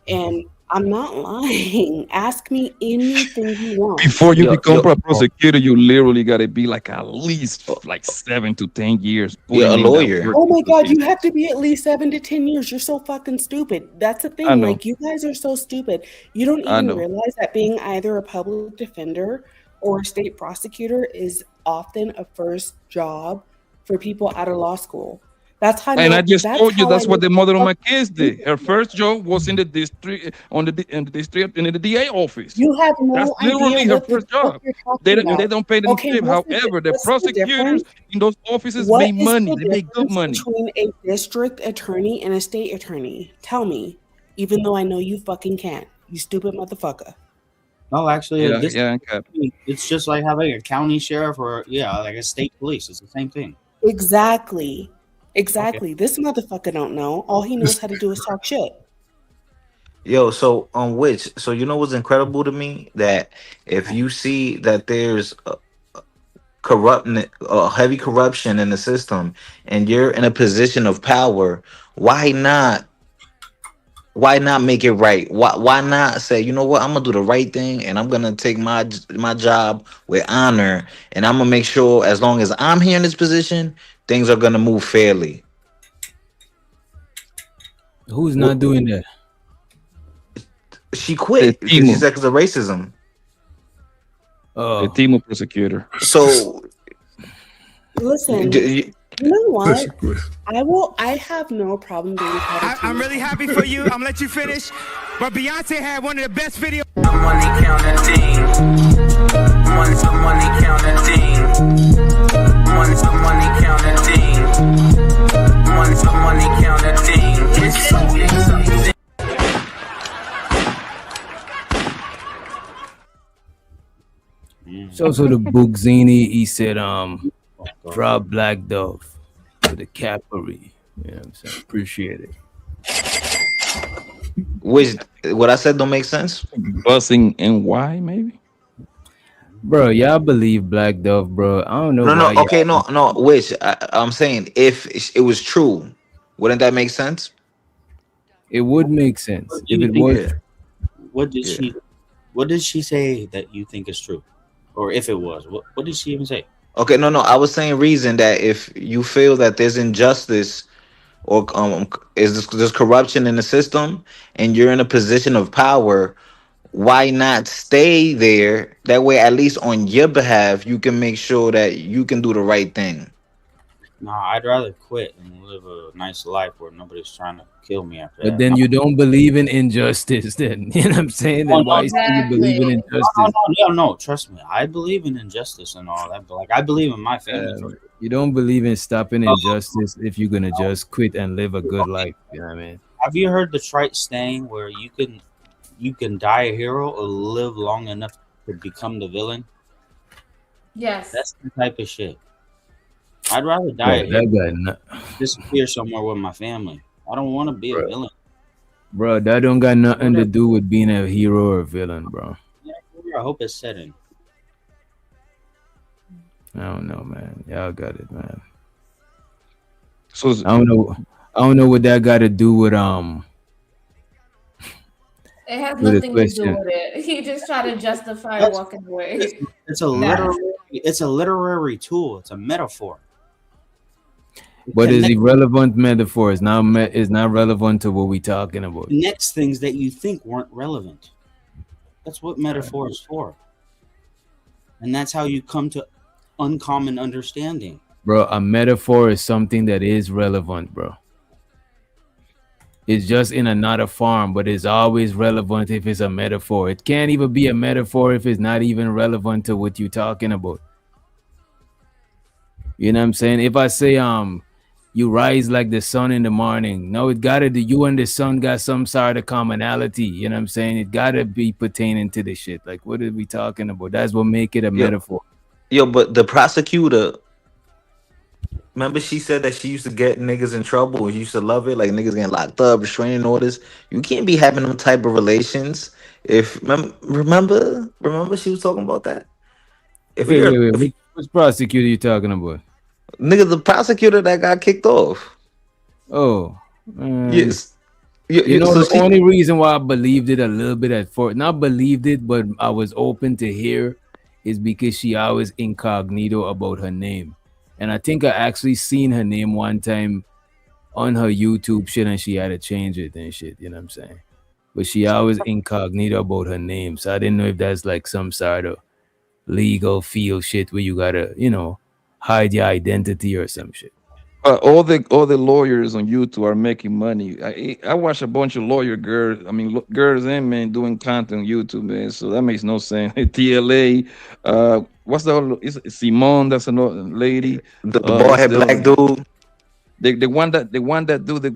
and I'm not lying. Ask me anything you want. Before you become yo, a prosecutor, you literally gotta be like at least like 7 to 10 years you're a putting in that lawyer. work Oh my into God, things. you have to be at least 7 to 10 years. You're so fucking stupid. That's the I thing. know, Like, you guys are so stupid. You don't I even know. realize that being either a public defender or a state prosecutor is often a first job for people out of law school. That's how I And I know. just That's told you how I that's know what the you're mother of my fucking kids did. Her stupid. first job was in the district in the district in the DA office. You have That's no idea literally her what the first fuck job. you're talking They about. don't pay them Okay, tip. However, the what's the prosecutors difference? in those offices What make is money. the They make good difference money. between a district attorney and a state attorney? Tell me, even though I know you fucking can't. You stupid motherfucker. No, actually, Yeah, this yeah, Cap. it's just like having a county sheriff or like a state police. It's the same thing. Exactly. Okay. Exactly. This motherfucker don't know. All he knows how to do is talk shit. Yo, so on which, so you know what's incredible to me, that if you see that there's heavy corruption in the system, and you're in a position of power, why not? Why not make it right? Why not say, you know what, I'm gonna do the right thing, and I'm gonna take my job with honor, and I'm gonna make sure as long as I'm here in this position, things are gonna move fairly. Who's What, not doing that? she The quit because she Timo, said because of racism. the Oh, Timo prosecutor. So Listen, d- you know what? She quit. I have no problem being called a I'm teen. really happy for you. I'm gonna let you finish. But Beyonce had one of the best videos. Money counting thing. Money counting thing. Money counting thing. Money counting thing. It's something. so the Bugzini, he said, drop Black Dove to the cavalry. You know what I'm saying? Appreciate it. which what I said don't make sense. Busing NY, maybe? Bro, y'all believe Black Dove, bro. I don't know No, no, why okay, y'all. no. Which I'm saying, if it was true, wouldn't that make sense? It would make sense What do if you it think? was. Yeah, What did yeah. she? What did she say that you think is true, or if it was? What did she even say? Okay, no, no. I was saying reason that if you feel that there's injustice or is there's corruption in the system, and you're in a position of power, why not stay there? That way, at least on your behalf, you can make sure that you can do the right thing. Nah, I'd rather quit and live a nice life where nobody's trying to kill me after But that. then you don't believe in injustice, then you know what I'm saying? No, Then no, why still you believe in Exactly. injustice? no. Trust me, I believe in injustice and all that. But like, I believe in my family first. You don't believe in stopping No, injustice if you're gonna just quit and live a good life. You know what I mean? have you heard the trite saying where you can die a hero or live long enough to become the villain? Yes. That's the type of shit. I'd rather die a Bro, hero, that guy, disappear somewhere with my family. I don't want to be a bro, villain. bro, that don't got nothing to Whatever. do with being a hero or a villain, bro. Yeah, I hope it's set in. I don't know, man. Y'all got it, man. So I don't know. I don't know what that got to do with It has with the nothing to do question. with it. He just tried to justify That's- walking away. It's a That- literary tool. It's a metaphor. It But it's connects, irrelevant metaphor. It's not relevant to what we talking about. connects things that you think weren't relevant. That's what metaphor is for. And that's how you come to uncommon understanding. Bro, a metaphor is something that is relevant, bro. It's just in another form, but it's always relevant if it's a metaphor. It can't even be a metaphor if it's not even relevant to what you're talking about. You know what I'm saying? If I say you rise like the sun in the morning, no, it gotta do you and the sun got some sort of commonality. You know what I'm saying? It gotta be pertaining to the shit. Like, what are we talking about? That's what make it a Yo, metaphor. yo, but the prosecutor, remember she said that she used to get niggas in trouble and she used to love it, like niggas getting locked up, restraining orders. You can't be having them type of relations. If remember she was talking about that. If Wait, you're wait, wait. if Which prosecutor you talking about? nigga, the prosecutor that got kicked off. Oh, Yes. you know, So the she, only reason why I believed it a little bit at first, not believed it, but I was open to hear, is because she always incognito about her name. And I think I actually seen her name one time on her YouTube shit and she had to change it and shit, you know what I'm saying? But she always incognito about her name. So I didn't know if that's like some sort of legal field shit where you gotta, hide your identity or some shit. all the lawyers on YouTube are making money. I watch a bunch of lawyer girls. I mean, girls and men doing content on YouTube, man. So that makes no sense. TLA, what's the other? Is it Simone? That's another lady. the bald What's head the other black one? dude. The one that do the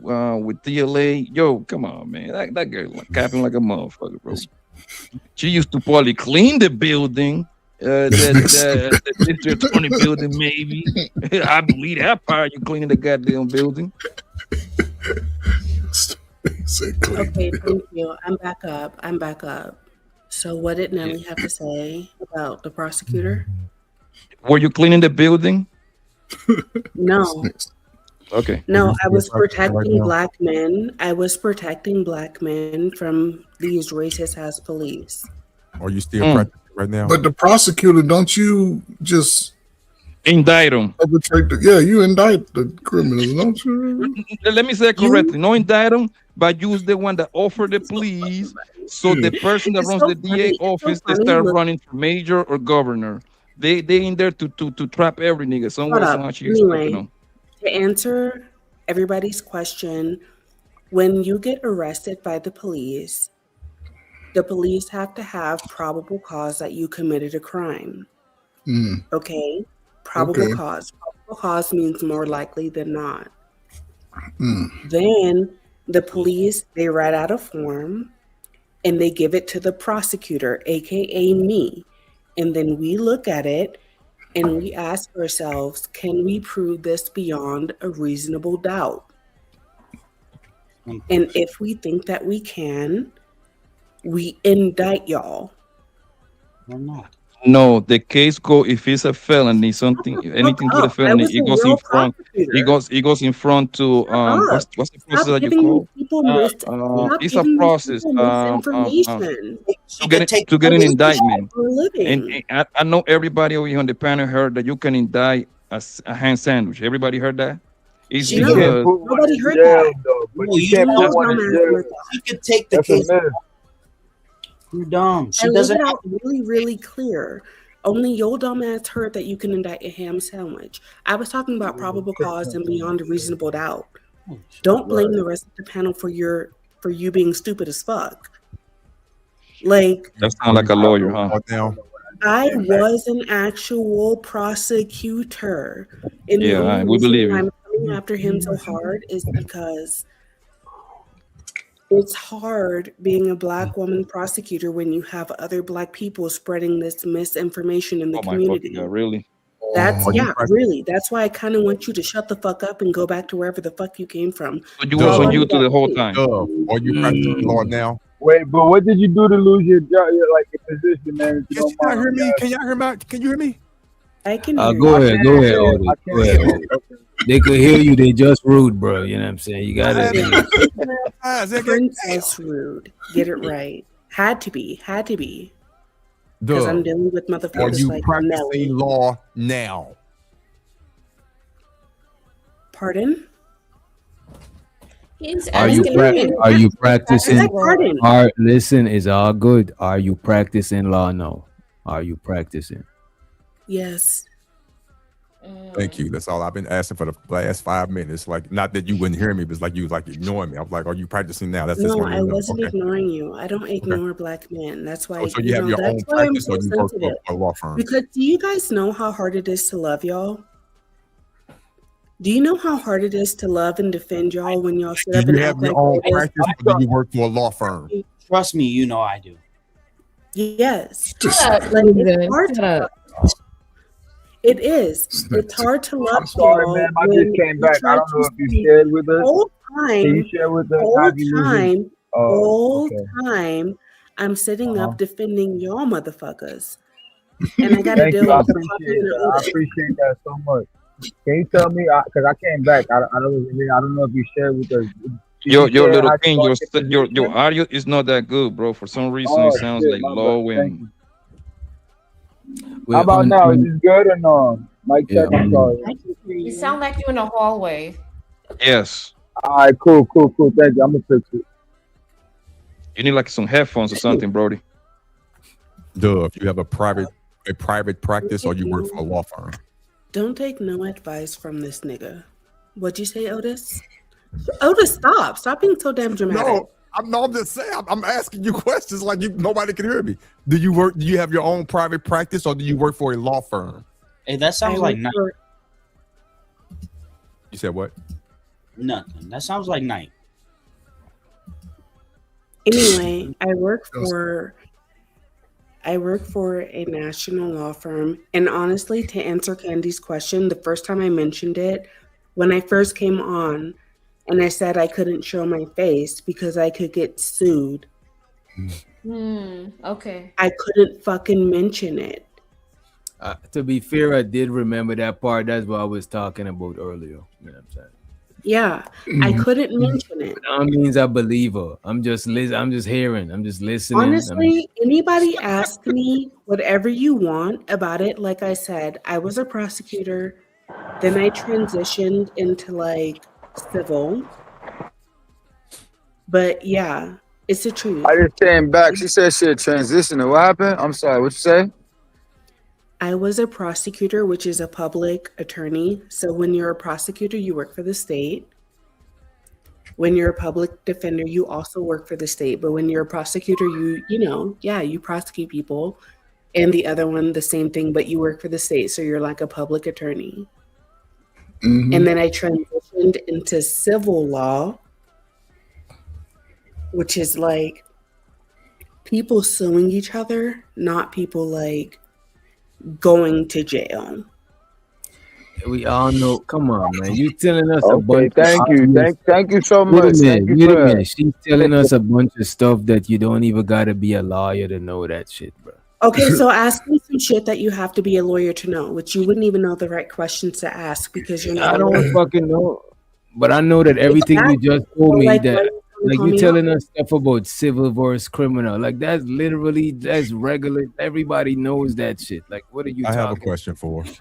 with TLA. Yo, come on, man. That girl like capping like a motherfucker, bro. She used to probably clean the building. The district attorney building, maybe. I believe that part. You cleaning the goddamn building. Okay, thank you. I'm back up. So, what did Nelly have to say about the prosecutor? Were you cleaning the building? No. Okay. No, I was protecting black men. I was protecting black men from these racist ass police. Are you still practicing right now? But the prosecutor, don't you just indict them? Yeah, you indict the criminals, don't you? Let me say it correctly. No indict them, but use the one that offered the police. So the person that runs the DA office, they start running for mayor or governor. They in there to trap every nigga somewhere. Anyway, to answer everybody's question, when you get arrested by the police have to have probable cause that you committed a crime. Okay? Probable cause. Probable cause means more likely than not. Then the police, they write out a form and they give it to the prosecutor, aka me. And then we look at it and we ask ourselves, can we prove this beyond a reasonable doubt? And if we think that we can, we indict y'all. Or not. No, the case if it's a felony, anything with a felony, it goes in front. It goes in front to what's the process that you call? It's a process to get an indictment. And I know everybody over here on the panel heard that you can indict a ham sandwich. Everybody heard that? It's because nobody heard that. You could take the case. You're dumb. She doesn't out really, really clear. Only your dumb ass heard that you can indict a ham sandwich. I was talking about probable cause and beyond a reasonable doubt. Don't blame the rest of the panel for you being stupid as fuck. Like that sounds like a lawyer, huh? I was an actual prosecutor. And we believe you. I'm coming after him so hard is because it's hard being a black woman prosecutor when you have other black people spreading this misinformation in the community. God, really? Really. That's why I kind of want you to shut the fuck up and go back to wherever the fuck you came from. So you was on YouTube the whole time. Are you practicing law now? Wait, but what did you do to lose your job, your position, man? Can you hear me? Can you hear me? I can. Go ahead, Otis. Go ahead. They could hear you. They just rude, bro. You know what I'm saying? You got it. Princess rude. Get it right. Had to be. Because I'm dealing with motherfuckers Are you like practicing Nelly. law now? Pardon? Are you practicing? Listen, it's all good. Are you practicing law now? Are you practicing? Yes. Thank you. That's all I've been asking for the last 5 minutes. Like, not that you wouldn't hear me, but it's like you was like ignoring me. I was like, "Are you practicing now?" That's just I wasn't ignoring you. I don't ignore black men. That's why. So you have your own practice, or you work for a law firm? Because do you guys know how hard it is to love y'all? Do you know how hard it is to love and defend y'all when y'all sit up and act like your own practice, or do you work for a law firm? Trust me, you know I do. Yes. Shut up. It is. It's hard to love. I'm sorry, man. I just came back. I don't know if you shared with us. Can you share with us? Whole time, I'm sitting up defending y'all motherfuckers, and I gotta deal with I appreciate that so much. Can you tell me? Because I came back. I don't know if you shared with us. Your little thing, your audio is not that good, bro. For some reason, it sounds like low and. How about now? Is this good or no? Mike, check. I'm sorry. You sound like you're in a hallway. Yes. All right, cool. Thank you. I'm gonna fix it. You need like some headphones or something, Brody. If you have a private practice, or you work for a law firm. Don't take no advice from this nigga. What'd you say, Otis? Otis, stop being so damn dramatic. I'm just saying. I'm asking you questions like nobody can hear me. Do you have your own private practice, or do you work for a law firm? Hey, that sounds like night. You said what? Nothing. That sounds like night. Anyway, I work for I work for a national law firm. And honestly, to answer Candy's question, the first time I mentioned it, when I first came on, and I said I couldn't show my face because I could get sued, Okay. I couldn't fucking mention it. To be fair, I did remember that part. That's what I was talking about earlier. You know what I'm saying? Yeah, I couldn't mention it. That means I believe her. I'm just I'm just hearing. I'm just listening. Honestly, anybody ask me whatever you want about it. Like I said, I was a prosecutor. Then I transitioned into like civil. But yeah, it's the truth. I just came back. She said she had transitioned. What happened? I'm sorry. What you say? I was a prosecutor, which is a public attorney. So when you're a prosecutor, you work for the state. When you're a public defender, you also work for the state. But when you're a prosecutor, you prosecute people. And the other one, the same thing, but you work for the state. So you're like a public attorney. Mm-hmm. And then I transitioned into civil law, which is like people suing each other, not people like going to jail. We all know. Come on, man. You telling us a Okay, bunch. thank you. Thank you so Wait a much. minute. Thank you Wait a for minute. that. She's telling us a bunch of stuff that you don't even gotta be a lawyer to know that shit, bro. Okay, so ask me some shit that you have to be a lawyer to know, which you wouldn't even know the right questions to ask because you're not I a don't lawyer. fucking know, but I know that everything you just told me that, like you telling us stuff about civil versus criminal, like that's regular. Everybody knows that shit. Like, what are you I talking? have a question for her.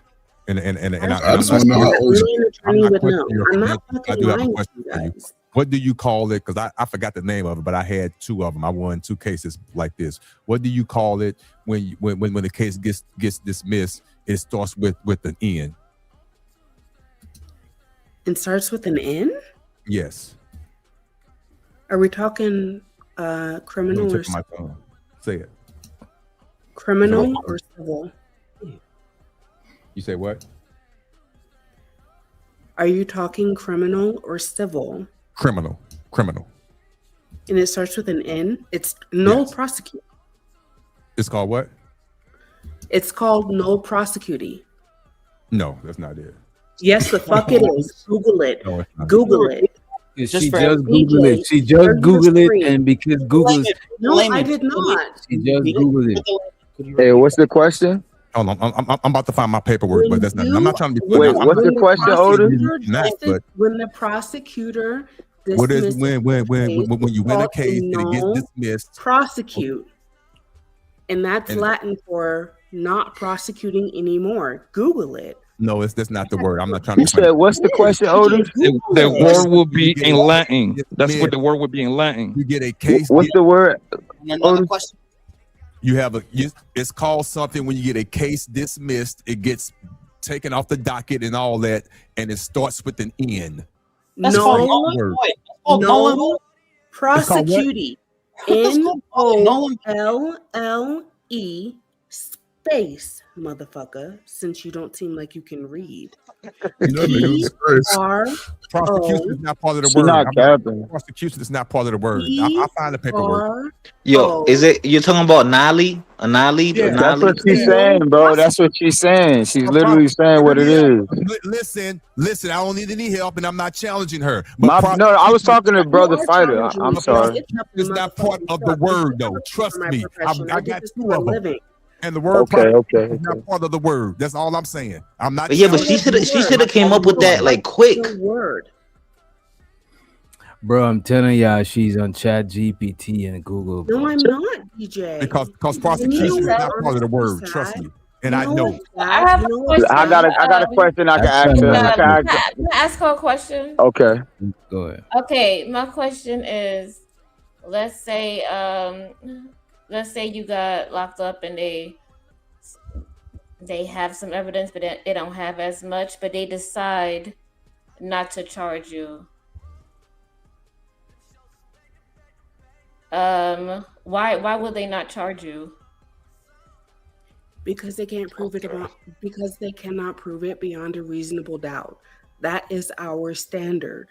And I just want to know how old I'm not questioning your I'm not credentials. I fucking do have a lying to question you for you. guys. What do you call it? Because I forgot the name of it, but I had two of them. I won two cases like this. What do you call it when the case gets dismissed? It starts with an N. It starts with an N? Yes. Are we talking criminal or my tongue. Say it. criminal or civil? You say what? Are you talking criminal or civil? Criminal. And it starts with an N? It's no prosecute. It's called what? It's called no prosecuting. No, that's not it. Yes, the fuck it is. Google it. No, it's not. Google it. She just Googled it. She just Googled it, and because Google's No, I did not. she just Googled it. Hey, what's the question? Hold on, I'm about to find my paperwork, but that's not. I'm not trying to be. Wait, what's the question, Otis? When the prosecutor what is when you win a case and it gets dismissed? Prosecute, and that's Latin for not prosecuting anymore. Google it. No, that's not the word. I'm not trying to. You said, what's the question, Otis? The word will be in Latin. That's what the word would be in Latin. You get a case. What's the word? Another question. You have it's called something when you get a case dismissed. It gets taken off the docket and all that, and it starts with an N. That's No, called null and void. That's called null and void. prosecuting. NOLLE space, motherfucker. Since you don't seem like you can read. Prosecution is not part of the She's word. not capping. Prosecution is not part of the word. I'll find the paperwork. Yo, is it you're talking about Nali? Anali? Yeah, That's what she's saying, bro. That's what she's saying. She's literally saying what it is. Listen. I don't need any help, and I'm not challenging her. No, I was talking to Brother Fighter. I'm sorry. It's not part of the word, though. Trust me. I got two of them. And the word okay. is not part of the word. That's all I'm saying. I'm not. But yeah, but she should have came up with that like quick. Word. Bro, I'm telling y'all, she's on Chat GPT and Google. No, I'm not, DJ. Because prosecution is not part of the word. Trust me. And I know. I have a question. I got a question I can ask her. Can I ask her a question? Okay. Go ahead. Okay, my question is, let's say you got locked up and they have some evidence, but they don't have as much, but they decide not to charge you. Why would they not charge you? Because they can't prove it because they cannot prove it beyond a reasonable doubt. That is our standard.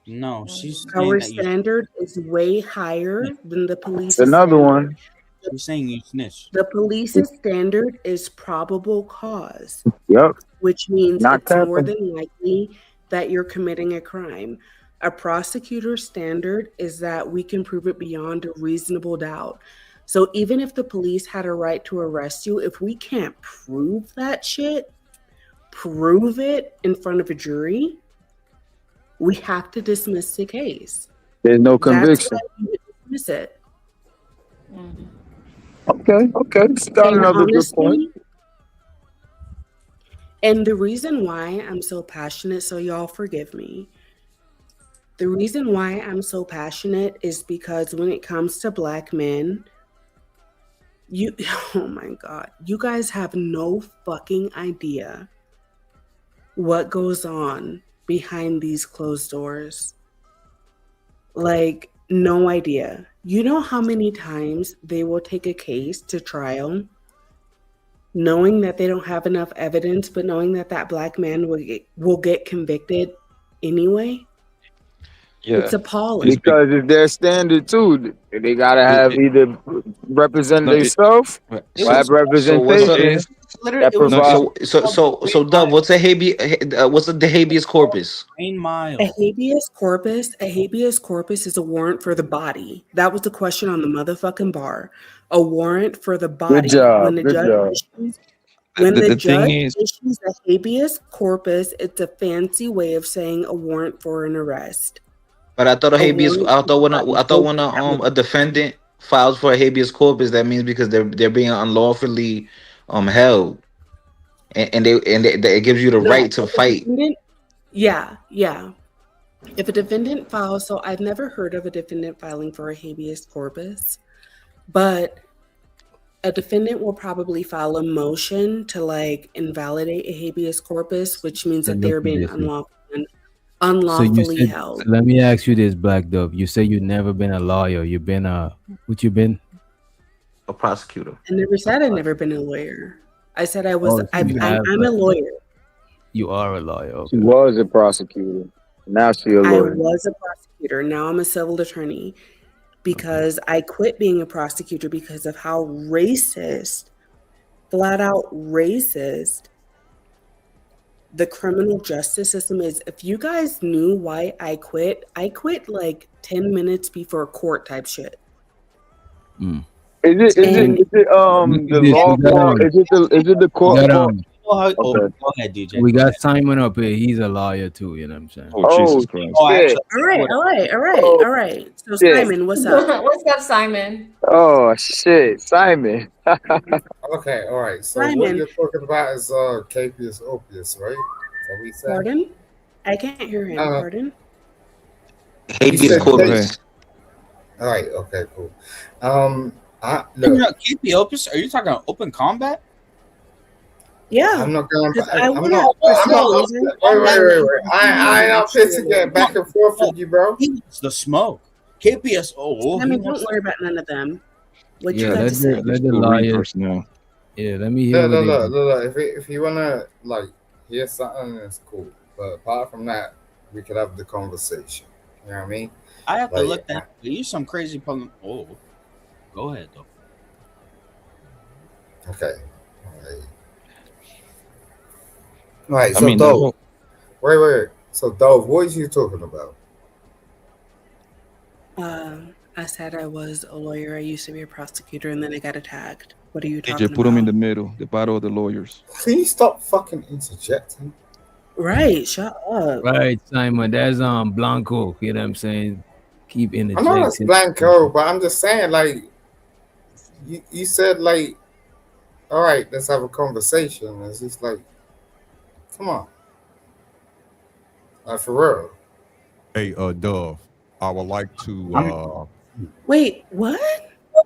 No, she's our standard is way higher than the police. Another one. She's saying you snitched. The police's standard is probable cause, Yep. which means Not it's more capping. than likely that you're committing a crime. A prosecutor's standard is that we can prove it beyond a reasonable doubt. So even if the police had a right to arrest you, if we can't prove that shit, prove it in front of a jury, we have to dismiss the case. There's no That's conviction. why we dismiss it. Okay. Still And another good point. honestly, and the reason why I'm so passionate, so y'all forgive me. The reason why I'm so passionate is because when it comes to Black men, oh my God, you guys have no fucking idea what goes on behind these closed doors. Like, no idea. You know how many times they will take a case to trial knowing that they don't have enough evidence, but knowing that that Black man will get convicted anyway? Yeah. It's appalling. Because it's their standard too. They gotta have either represent No, it- themselves or have So what's up? representation that It was provides. So Dove, what's the habeas corpus? A habeas corpus is a warrant for the body. That was the question on the motherfucking bar. A warrant for the body. When the Good judge job. issues, when The the thing judge is, issues a habeas corpus, it's a fancy way of saying a warrant for an arrest. But I thought a A habeas. warrant I for thought the body. when a defendant files for a habeas corpus, that means because they're being unlawfully held, and it gives you the No, right to if a fight. defendant, yeah. If a defendant files, so I've never heard of a defendant filing for a habeas corpus, but a defendant will probably file a motion to like invalidate a habeas corpus, which means that they're being unlawfully So held. let me ask you this, Black Dove. You say you've never been a lawyer. You've been what you been? A prosecutor. I never said I've never been a lawyer. I said I was. Oh, so you have I'm a lawyer. You are a lawyer. Okay. She was a prosecutor. Now she's a I lawyer. was a prosecutor. Now I'm a civil attorney because I quit being a prosecutor because of how racist, flat out racist, the criminal justice system is. If you guys knew why I quit like 10 minutes before court type shit. Is it the law firm? Is it the court? Okay. Go ahead, DJ. We got Simon up here. He's a lawyer too. You know what I'm saying? Oh, Jesus Christ. All right. So Shit. Simon, what's up? What's up, Simon? Oh shit, Simon. Okay, all right. So what Simon. you're talking about is capias opus, right? So we said. Pardon? I can't hear him. Pardon? Habeas corpus. All right. Okay. Cool. KP Opus? Are you talking about open combat? Yeah. I'm not going. Wait. I ain't up here to get back and forth with you, bro. It's the smoke. KPS. I mean, don't worry about none of them. What you Yeah, got to say? let the lawyer. Yeah, let me hear. Look. If you wanna like hear something, it's cool. But apart from that, we could have the conversation. You know what I mean? I have to Like, look that. You some crazy punk. Oh, go ahead though. Okay. All right. So Dove. Wait. So Dove, what is you talking about? I said I was a lawyer. I used to be a prosecutor, and then I got attacked. What are you talking DJ, put about? him in the middle, the battle of the lawyers. Can you stop fucking interjecting? Right. Shut up. Right, Simon. That's Blanco. You know what I'm saying? Keep I know that's interjecting. Blanco, but I'm just saying, like, you said, like, all right, let's have a conversation. It's just like, come on. Like, for real. Hey, Dove, I would like to. Wait, what?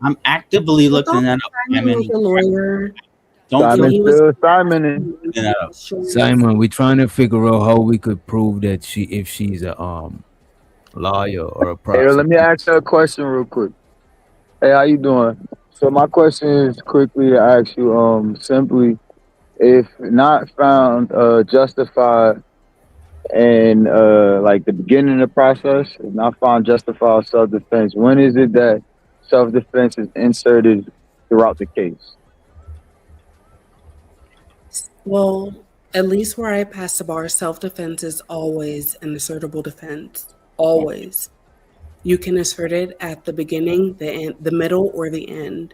I'm actively looking that up. Simon was a lawyer. Simon, we're trying to figure out how we could prove that if she's a lawyer or a Hey, prosecutor. let me ask you a question real quick. Hey, how you doing? So my question is quickly to ask you, simply, if not found justified in like the beginning of the process, if not found justified self-defense, when is it that self-defense is inserted throughout the case? Well, at least where I pass the bar, self-defense is always an assertable defense. Always. You can assert it at the beginning, the end, the middle, or the end.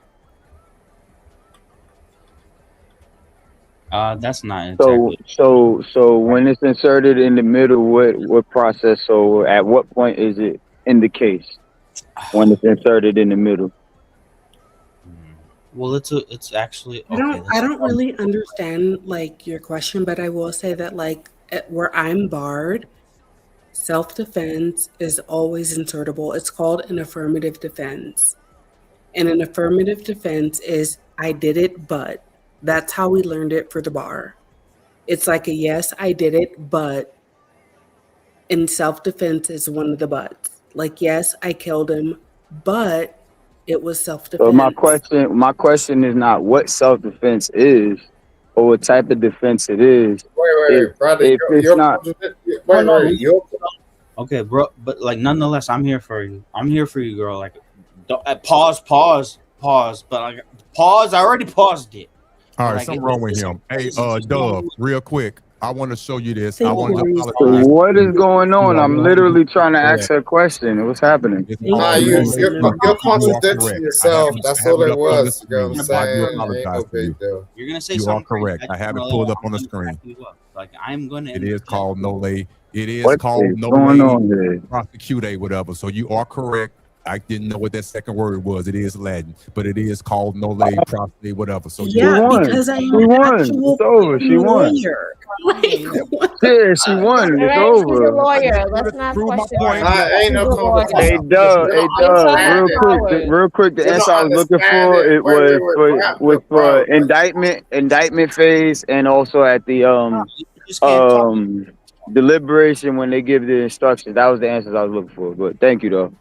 That's not exactly. So when it's inserted in the middle, what process? So at what point is it in the case when it's inserted in the middle? Well, it's actually I okay. don't really understand like your question, but I will say that like where I'm barred, self-defense is always insertable. It's called an affirmative defense. And an affirmative defense is I did it, but that's how we learned it for the bar. It's like a yes, I did it, but in self-defense is one of the buts. Like yes, I killed him, but it was So self-defense. my question is not what self-defense is or what type of defense it is. Wait, brother. If it's not, Okay, bro, but like nonetheless, I'm here for you. I'm here for you, girl. Like, pause. But like, pause. I already paused it. All right, Like, something wrong with him. Hey, Dove, real quick. I want to show you this. I Thank want to you. apologize. what is going on? I'm literally trying to ask her a question. What's happening? Nah, you're contradicting yourself. That's all it was. You know what I'm saying? Ain't no big deal. You're gonna say You are something crazy. correct. I have it pulled up on the screen. Like, I'm gonna. It is called no lay. It is What called is no going lay on here? prosecute, whatever. So you are correct. I didn't know what that second word was. It is Latin, but it is called no lay prosecute, whatever. So Yeah, because I'm an actual It's over. She won. lawyer. Like, what Yeah, she won. It's Right, she's a over. lawyer. Let's not question her. Ain't no She's a lawyer. conversation. Hey, Doug. You Hey, don't Doug. understand Real it. quick. The You answer don't I was looking understand for it. it Wait, was bro. for indictment phase and also at the deliberation when they give the instructions. That was the answers I was looking for. But thank you though.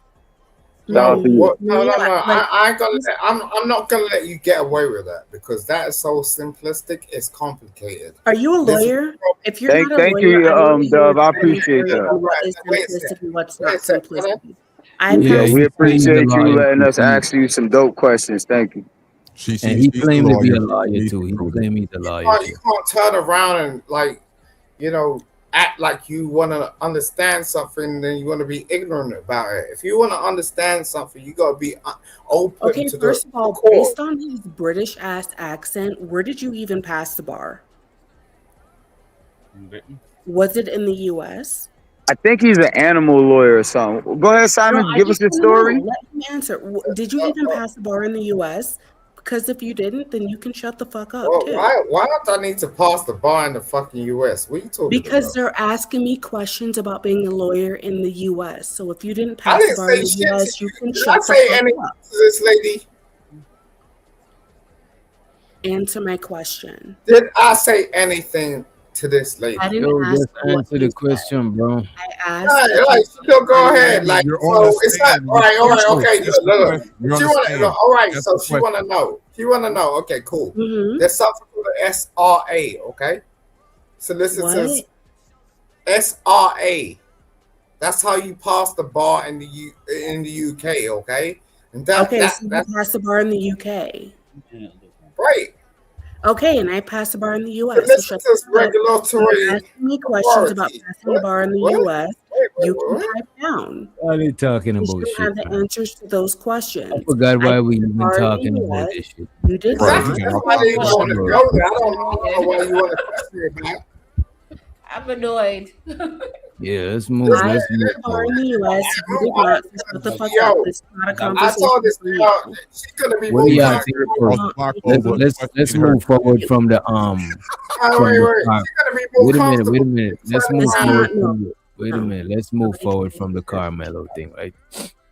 No, No, no. like, I ain't gonna. I'm not gonna let you get away with that because that is so simplistic. It's complicated. are you a This is- lawyer? If you're Thank not a lawyer, you, I don't know Dove. I your appreciate commentary that. on what is Wait a simplistic second. and what's Wait not a second. simplistic. I Yeah, passed We he claimed to be a appreciate you lawyer letting us too. ask you some dope questions. Thank you. And he she's claimed to be a lawyer. lawyer She's too. He approved. claimed he's a lawyer You too. can't turn around and act like you want to understand something, and then you want to be ignorant about it. If you want to understand something, you got to be open Okay, to first the of all, core. based on his British ass accent, where did you even pass the bar? Was it in the US? I think he's an animal lawyer or something. Go ahead, Simon. No, I Give us just your want to story. know. Let me answer. Did you even pass the bar in the US? Because if you didn't, then you can shut the fuck up Well, too. why don't I need to pass the bar in the fucking US? What are you talking Because about? they're asking me questions about being a lawyer in the US. So if you didn't I pass the didn't bar in say the shit US, to you you. can Did I shut the say fuck anything up. to this lady? Answer my question. Did I say anything to this lady? I didn't Yo, ask just what answer you the said. question, bro. I asked. Like, still go ahead. Like, You're so on the it's not stand. all right. Okay, That's the look. question. You're She on the want to stand. know. All right, That's so the she want to question. know. She want to know. Okay, cool. Mm-hmm. There's something called the SRA. Okay, solicitors. SRA. That's how you pass the bar in the UK. Okay, and So you that's passed the bar in the UK. right. Okay, and I passed the bar in the US. So shut Solicitors the fuck up. regulatory You're asking me questions about authority. passing the bar in the US. You can pipe down. What are you talking You about should shit, have the man? answers to those questions. I forgot why we passed the even bar in the talking about US. this shit. You did Exactly. not. That's why they don't want to go there. I don't know why you want to question about. I'm annoyed. Yeah, let's move. I Let's passed move the bar in forward. the US. You did not. So shut the fuck Yo, up. This is not a I conversation told this for girl you. she's gonna be What more do y'all comfortable. think? Let's move forward from the from Wait. the car. She's gonna be more Wait a comfortable. minute. Let's turning move around. forward from the, wait a minute. Let's move forward from the Carmelo thing, right?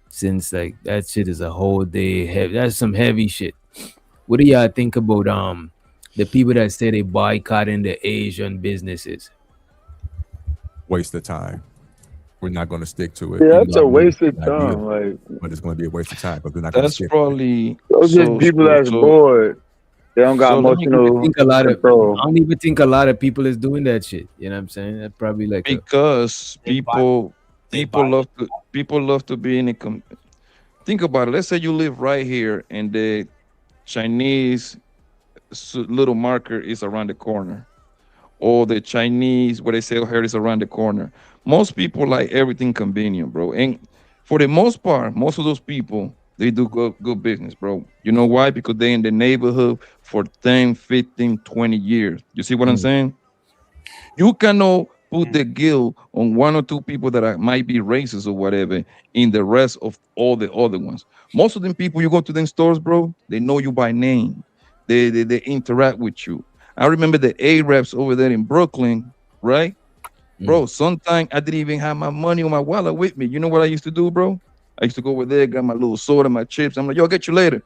Since like that shit is a whole day heavy. That's some heavy shit. What do y'all think about the people that say they boycotting the Asian businesses? Waste of time. We're not going to stick to it. Yeah, even that's though I a believe waste of it's an idea, time. Like, but it's going to be a waste of time because we're not going to That's stick. probably those just people that's bored. They don't got so let me- emotional I think a lot of control. I don't even think a lot of people is doing that shit. You know what I'm saying? That probably like because people love to be in a think about it. Let's say you live right here and Chinese little market is around the corner, or the Chinese where they sell hair is around the corner. Most people like everything convenient, bro. And for the most part, most of those people they do good business, bro. You know why? Because they in the neighborhood for 10, 15, 20 years. You see what I'm Mm. saying? You cannot put the guilt on one or two people that might be racist or whatever in the rest of all the other ones. Most of them people you go to them stores, bro, they know you by name. They interact with you. I remember the Arabs over there in Brooklyn, right? Bro, sometimes I didn't even have my money on my wallet with me. You know what I used to do, bro? I used to go over there, got my little soda, my chips. I'm like, yo, I'll get you later.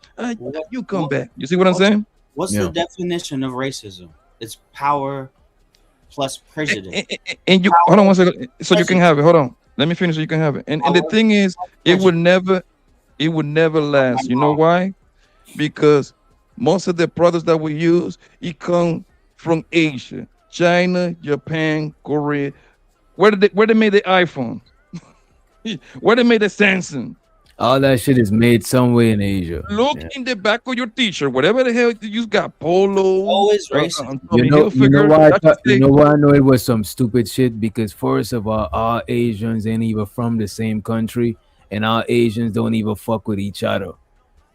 You come back. You see what I'm saying? What's the definition of racism? It's power plus prejudice. And you hold on one second, so you can have it. Hold on, let me finish so you can have it. And the thing is, it would never last. You know why? Because most of the products that we use, it come from Asia, China, Japan, Korea. Where they made the iPhone? Where they made the Samsung? All that shit is made somewhere in Asia. Look in the back of your t-shirt, whatever the hell you got, polo. Always racist. You know why? You know why I know it was some stupid shit? Because first of all Asians ain't even from the same country, and all Asians don't even fuck with each other.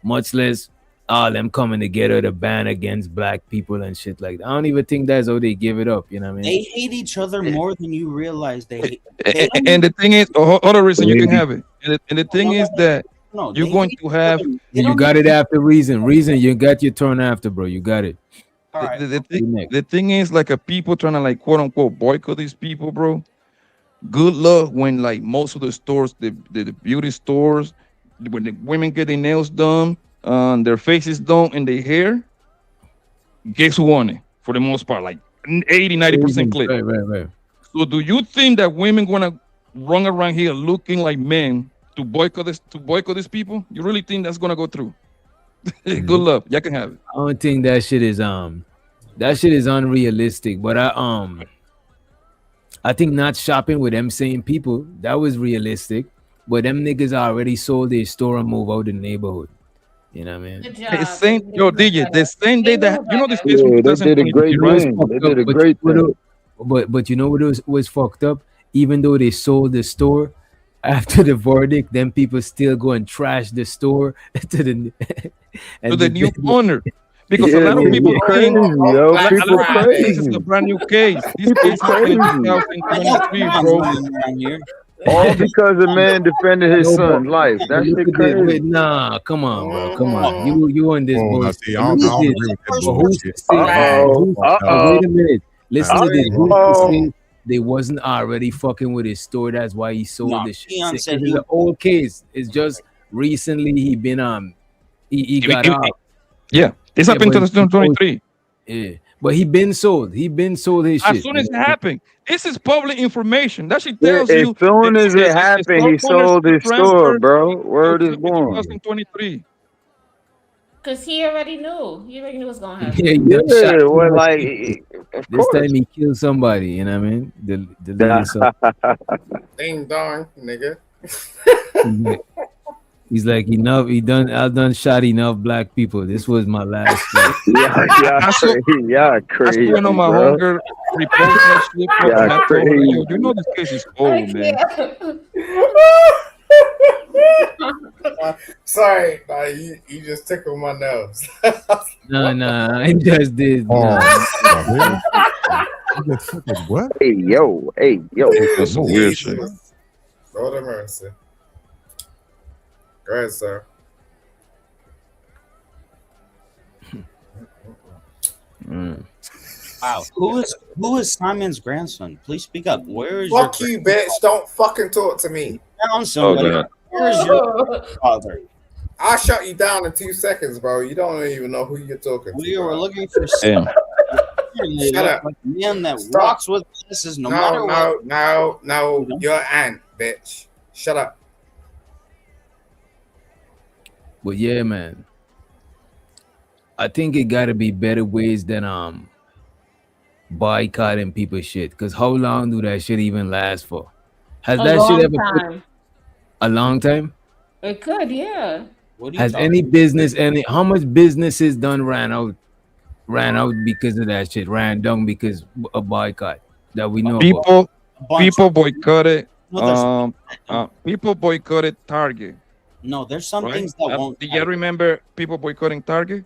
Much less all them coming together to ban against black people and shit like that. I don't even think that's how they give it up. You know what I mean? They hate each other more than you realize. They hate. And the thing is, other reason you can have it. And the thing is that you're going to have. You got it after reason. Reason, you got your turn after, bro. You got it. The thing is, like a people trying to like quote unquote boycott these people, bro. Good luck when like most of the stores, the beauty stores, when the women get their nails done, their faces done, and their hair. Guess who won it for the most part? Like 80-90% click. Right. So do you think that women gonna run around here looking like men to boycott these people? You really think that's gonna go through? Good luck. Y'all can have it. I don't think that shit is unrealistic. But I think not shopping with them same people, that was realistic. But them niggas already sold their store and move out the neighborhood. You know what I mean? Good job. DJ, the same day that you know this case Yeah, from they did a 2020. great thing. They did a great thing. But you know what was fucked up? Even though they sold the store, after the verdict, then people still go and trash the store to the new owner. Because a lot of people think people crazy. This is a brand new case. This case happened in 2023, bro. All because a man defended his son's life. That shit crazy. Nah, come on, bro. Come on. You on this bullshit. See, I don't agree with that bullshit. Wait a minute. Listen to this. Who's to say they wasn't already fucking with his store? That's why he sold this shit. It's an old case. It's just recently he been he got out. Yeah, this happened in 2023. Yeah, but he been sold. He been sold his shit. As soon as it happened, this is public information. That shit tells you. As soon as it happened, he sold his store, bro. Word is born. 2023. Because he already knew. He already knew what's going to happen. Yeah, well, like, of this course. time he killed somebody. You know what I mean? Ding dong, nigga. He's like, enough. I done shot enough black people. This was my last shot. Yeah, crazy. I went on my hunger, reposted that shit. And I told her, yo, you know this case is old, man. Sorry, you just tickled my nose. No, I just did. What? Hey, yo. That's some weird shit. Lord have mercy. Go ahead, sir. Wow. Who is Simon's grandson? Please speak up. Where is Fuck you, bitch. Don't fucking talk to me. Found somebody. Where is your father? I'll shut you down in 2 seconds, bro. You don't even know who you're talking to. We were looking for Damn. Shut up. like a man that walks with glasses no matter what. No, your aunt, bitch. Shut up. But yeah, man. I think it gotta be better ways than boycotting people's shit. Cause how long do that shit even last for? Has that shit ever time. a long time? It could, yeah. What are you Has talking any business, how much businesses done ran out because of that shit, ran down because a boycott that we know about? People A bunch. people boycotted No, there's don't. people boycotted Target, No, there's some right? things that won't. Do you remember people boycotting Target?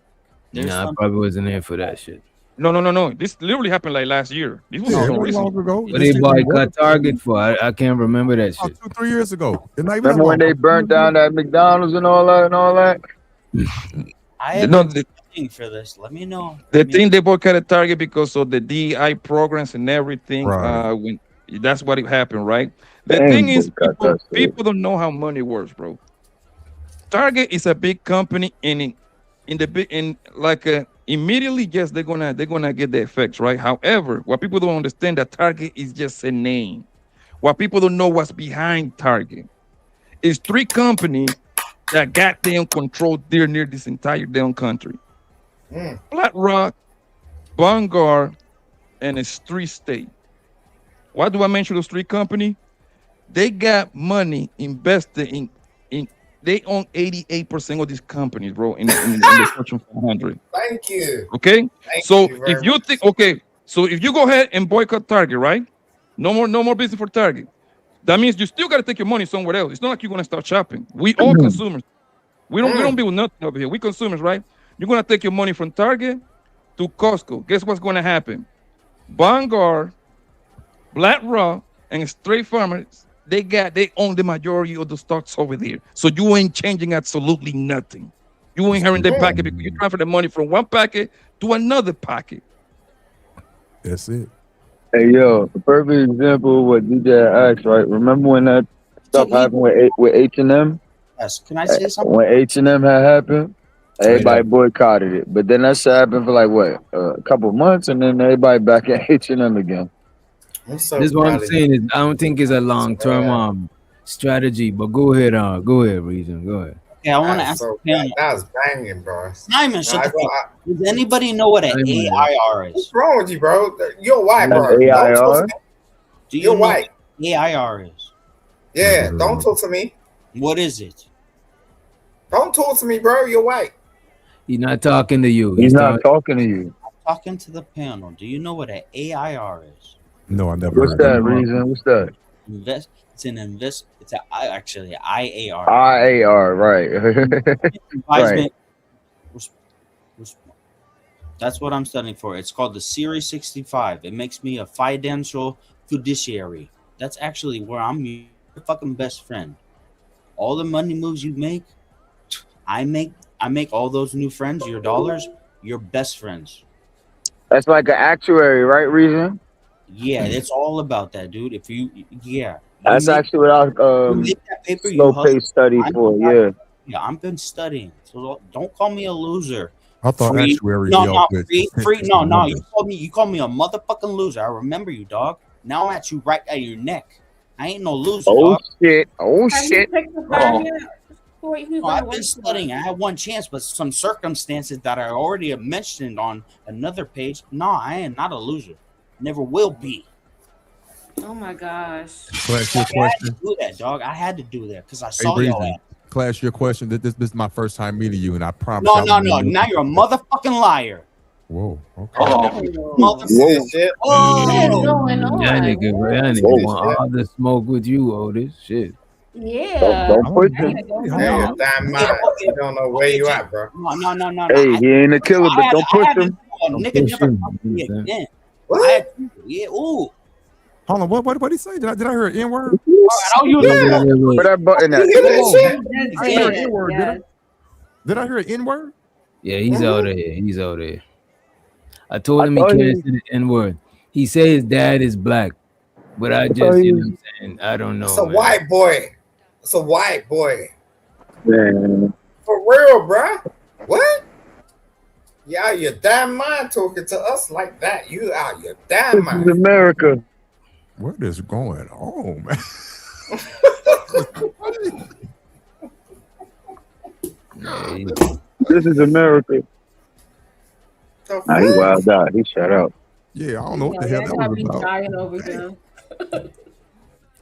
There's Nah, I some. probably wasn't there for that shit. No. This literally happened like last year. This was Yeah, it no wasn't recent. long ago. What This they shit boycott Target for? I can't remember that about shit. 2-3 years ago. It's not even that Remember when long. they burnt down that McDonald's and all that? I have No, been looking for this. Let me know. the thing they boycotted Target because of the DEI programs and everything. Right. When that's what it happened, right? The They thing ain't is, boycott that shit. people don't know how money works, bro. Target is a big company, and in the big in like immediately, yes, they're gonna get the effects, right? However, what people don't understand that Target is just a name. What people don't know what's behind Target is three companies that got them control near this entire damn country. Black Rock, Vanguard, and a Street State. Why do I mention those three companies? They got money invested in they own 88% of these companies, bro, in the Fortune 500. Thank you. Okay, Thank so you very if you much. think, okay, so if you go ahead and boycott Target, right? No more business for Target. That means you still got to take your money somewhere else. It's not like you're gonna start shopping. We all consumers. We don't deal with nothing over here. We consumers, right? You're gonna take your money from Target to Costco. Guess what's gonna happen? Vanguard, Black Rock, and Straight Farmers, they own the majority of the stocks over there. So you ain't changing absolutely nothing. You ain't having that packet because you transfer the money from one packet to another packet. That's it. Hey yo, the perfect example of what DJ asked, right? Remember when that stuff happened with H&M? Yes. Can I say something? When H&M had happened, everybody boycotted it. But then that shit happened for like what, a couple months, and then everybody back at H&M again. This is what I'm saying is I don't think it's a long-term strategy. But go ahead, Reason. Go ahead. Okay, I want to ask. That was banging, bro. Simon, shut the fuck up. Does anybody know what an AIR is? What's wrong with you, bro? You're white, An bro. Don't AIR? talk to me. Do you You're know white. what AIR is? Yeah, don't talk to me. What is it? Don't talk to me, bro. You're white. He's not talking to you. He's not talking to you. I'm talking to the panel. Do you know what an AIR is? No, I never What's heard that, of it. Reason? What's that? It's actually IAR. IAR, right. Advisement. That's what I'm studying for. It's called the Series 65. It makes me a financial fiduciary. That's actually where I'm your fucking best friend. All the money moves you make, I make all those new friends, your dollars, your best friends. That's like an actuary, right, Reason? Yeah, it's all about that, dude. If you That's actually what I that paper, slow pace study for, yeah. Yeah, I've been studying. So don't call me a loser. I thought actuary No, dealt with free. No. numbers. You called me a motherfucking loser. I remember you, dog. Now I'm at you right at your neck. I ain't no loser, Oh dog. shit. Oh Have you shit. picked the Oh. card yet? Who are you No, I've gonna been wait studying. I had one chance, but some circumstances that I already have mentioned on another page. No, I am not a loser. Never will be. for? Oh my gosh. Class, your I had to question. do that, dog. I had to do that because I Hey, saw y'all. Reason. Class, your question. This is my first time meeting you, and I promise. No. I won't Now even- you're a motherfucking liar. Whoa. Okay. Motherfucker. What is going on? That nigga want all the smoke with you, Otis. Shit. Yeah. Don't push him. Yeah, you're damn mind. You don't know where you at, bro. No. Hey, he ain't a killer, but don't push him. Nigga never talked to me again. Yeah, ooh. Hold on. What did he say? Did I hear an N word? I don't use the Where that button at? I ain't heard an Yeah, N word. yeah. Did I hear an N word? Yeah, he's out there. He's out there. I told him he thought can't say the N word. He say his dad is black, but I just, you know what I'm saying? I don't know. It's a man. white boy. It's a white boy. Man. For real, bruh. What? You out your damn mind talking to us like that. You out your damn This mind. is America. What is going on, man? This is America. Nah, he wild out. He shut out. Yeah, I don't know what the Yeah, hell that y'all was be about. dying over here.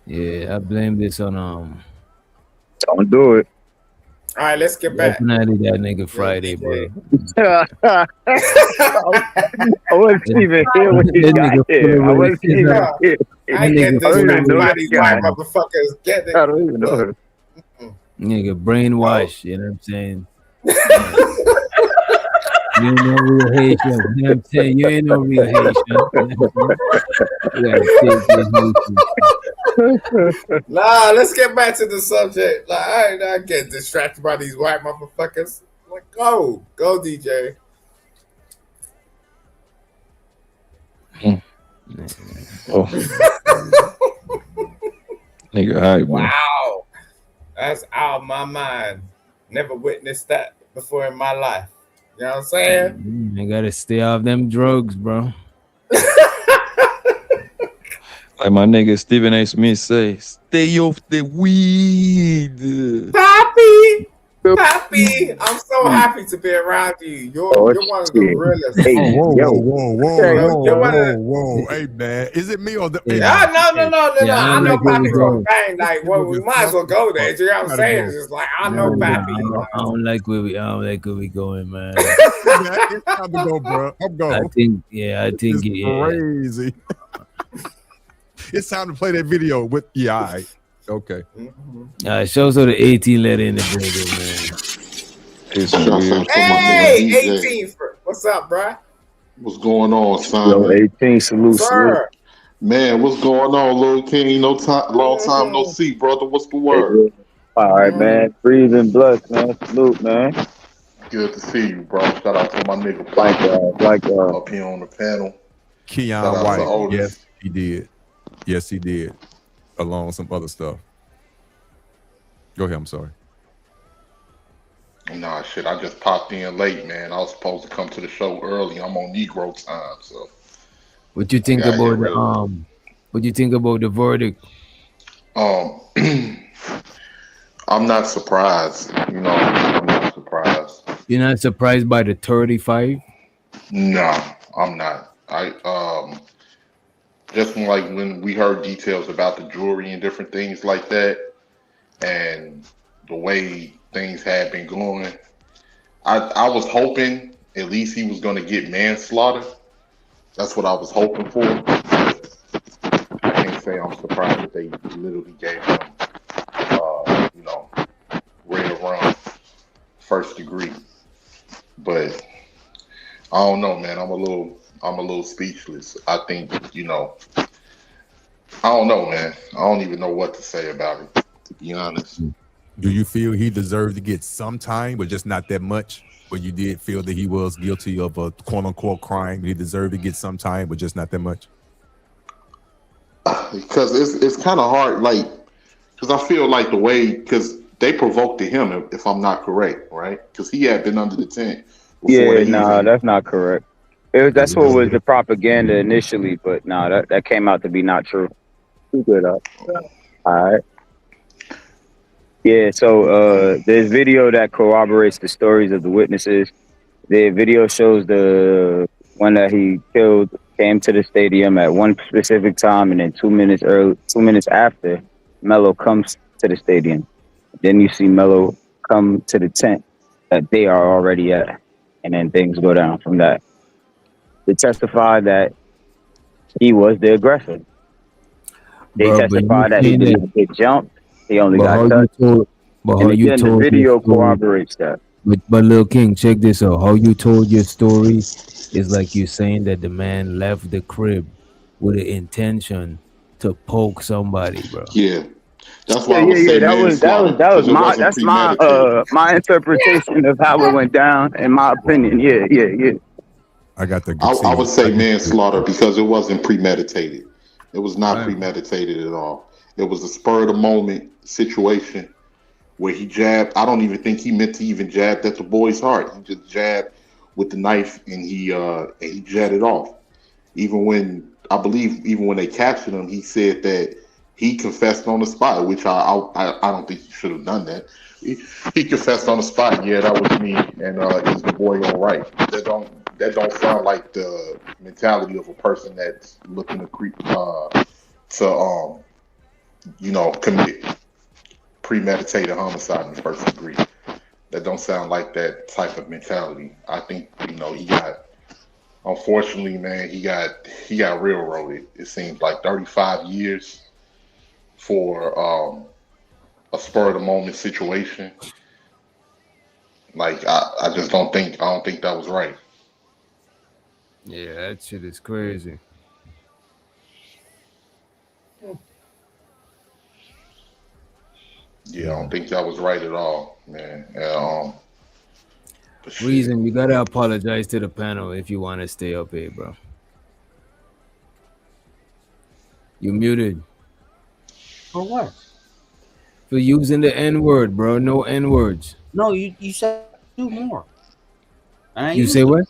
Yeah, I blame this on Don't do it. All right, let's get back. Definitely that nigga Friday, bro. I wasn't even here when you That got nigga full here. of I wasn't even Yeah, here. I ain't That getting nigga full of even distracted know by that these guy. white motherfuckers. Get it? I don't even know Look, her. nigga no. brainwash. You know what I'm saying? You ain't no real Haitian. You know what I'm saying? You ain't no real Haitian. You know what I'm saying? You gotta take your Haitian. Nah, let's get back to the subject. Like, I ain't not getting distracted by these white motherfuckers. Like, go, DJ. Oh, nigga, all right, man. Wow, that's out of my mind. Never witnessed that before in my life. You know what I'm saying? You gotta stay off them drugs, bro. Like my nigga Stephen A. Smith say, stay off the weed. Pappy, I'm so happy to be around you. Oh, You're one of the shit. realest. Hey, Oh, yo. You're one of the. whoa. Hey, man. Is it me or the. Hey, Yeah, no. Yeah, I I don't know like where we Pappy from going. Bang. Like, well, we might as well go there. You know what I'm saying? It's just like I know Pappy. I don't like where we going, man. It's time to go, bro. I'm going. I think It's crazy. It's time to play that video with. Yeah, all right. Okay. Show so the 18 letter in the building, man. It's some weird. Hey, 18. What's up, bro? What's going on, son? Yo, 18, salute. Sir. Man, what's going on, Lil King? Long time no see, brother. What's the word? All right, man. Breathe and bless, man. Salute, man. Good to see you, bro. Shout out to my nigga Like up here on the panel. Keon Shout out to White. Otis. Yes, he did. Yes, he did. Along with some other stuff. Go ahead. I'm sorry. Nah, shit. I just popped in late, man. I was supposed to come to the show early. I'm on Negro time, so. What you think about the What you think about the verdict? I'm not surprised. You know, I'm not surprised. You're not surprised by the 35? No, I'm not. Just when we heard details about the jury and different things like that, and the way things had been going, I was hoping at least he was going to get manslaughter. That's what I was hoping for. I can't say I'm surprised that they literally gave him, red rum, first degree. But I don't know, man. I'm a little speechless. I think, I don't know, man. I don't even know what to say about it, to be honest. Do you feel he deserved to get some time, but just not that much? But you did feel that he was guilty of a quote unquote crime. He deserved to get some time, but just not that much? Because it's kind of hard, because I feel like because they provoked him, if I'm not correct, right? Because he had been under the tent before. Yeah, that's not correct. That's what was the propaganda initially, but that came out to be not true. Good up. All right. Yeah, so there's video that corroborates the stories of the witnesses. The video shows the one that he killed came to the stadium at one specific time, and then 2 minutes after, Melo comes to the stadium. Then you see Melo come to the tent that they are already at, and then things go down from that. They testified that he was the aggressor. They testified that he didn't get jumped. He only got touched. The video corroborates that. But Lil King, check this out. How you told your story is like you saying that the man left the crib with an intention to poke somebody, bro. Yeah. That's why I was saying that's my interpretation of how it went down, in my opinion. Yeah. I would say manslaughter because it wasn't premeditated. It was not premeditated at all. It was a spur of the moment situation where he jabbed. I don't even think he meant to even jab at the boy's heart. He just jabbed with the knife and he jabbed it off. Even when they captured him, he said that he confessed on the spot, which I don't think he should have done that. He confessed on the spot. Yeah, that was me, and is the boy all right? That don't sound like the mentality of a person that's looking to commit premeditated homicide in the first degree. That don't sound like that type of mentality. I think he got. Unfortunately, man, he got railroaded. It seems like 35 years for a spur of the moment situation. Like I just don't think that was right. Yeah, that shit is crazy. Yeah, I don't think that was right at all, man. But shit. Reason, you gotta apologize to the panel if you want to stay up here, bro. You muted For what? for using the N word, bro. No N words. No, you said 2 more. And I You used say them. what?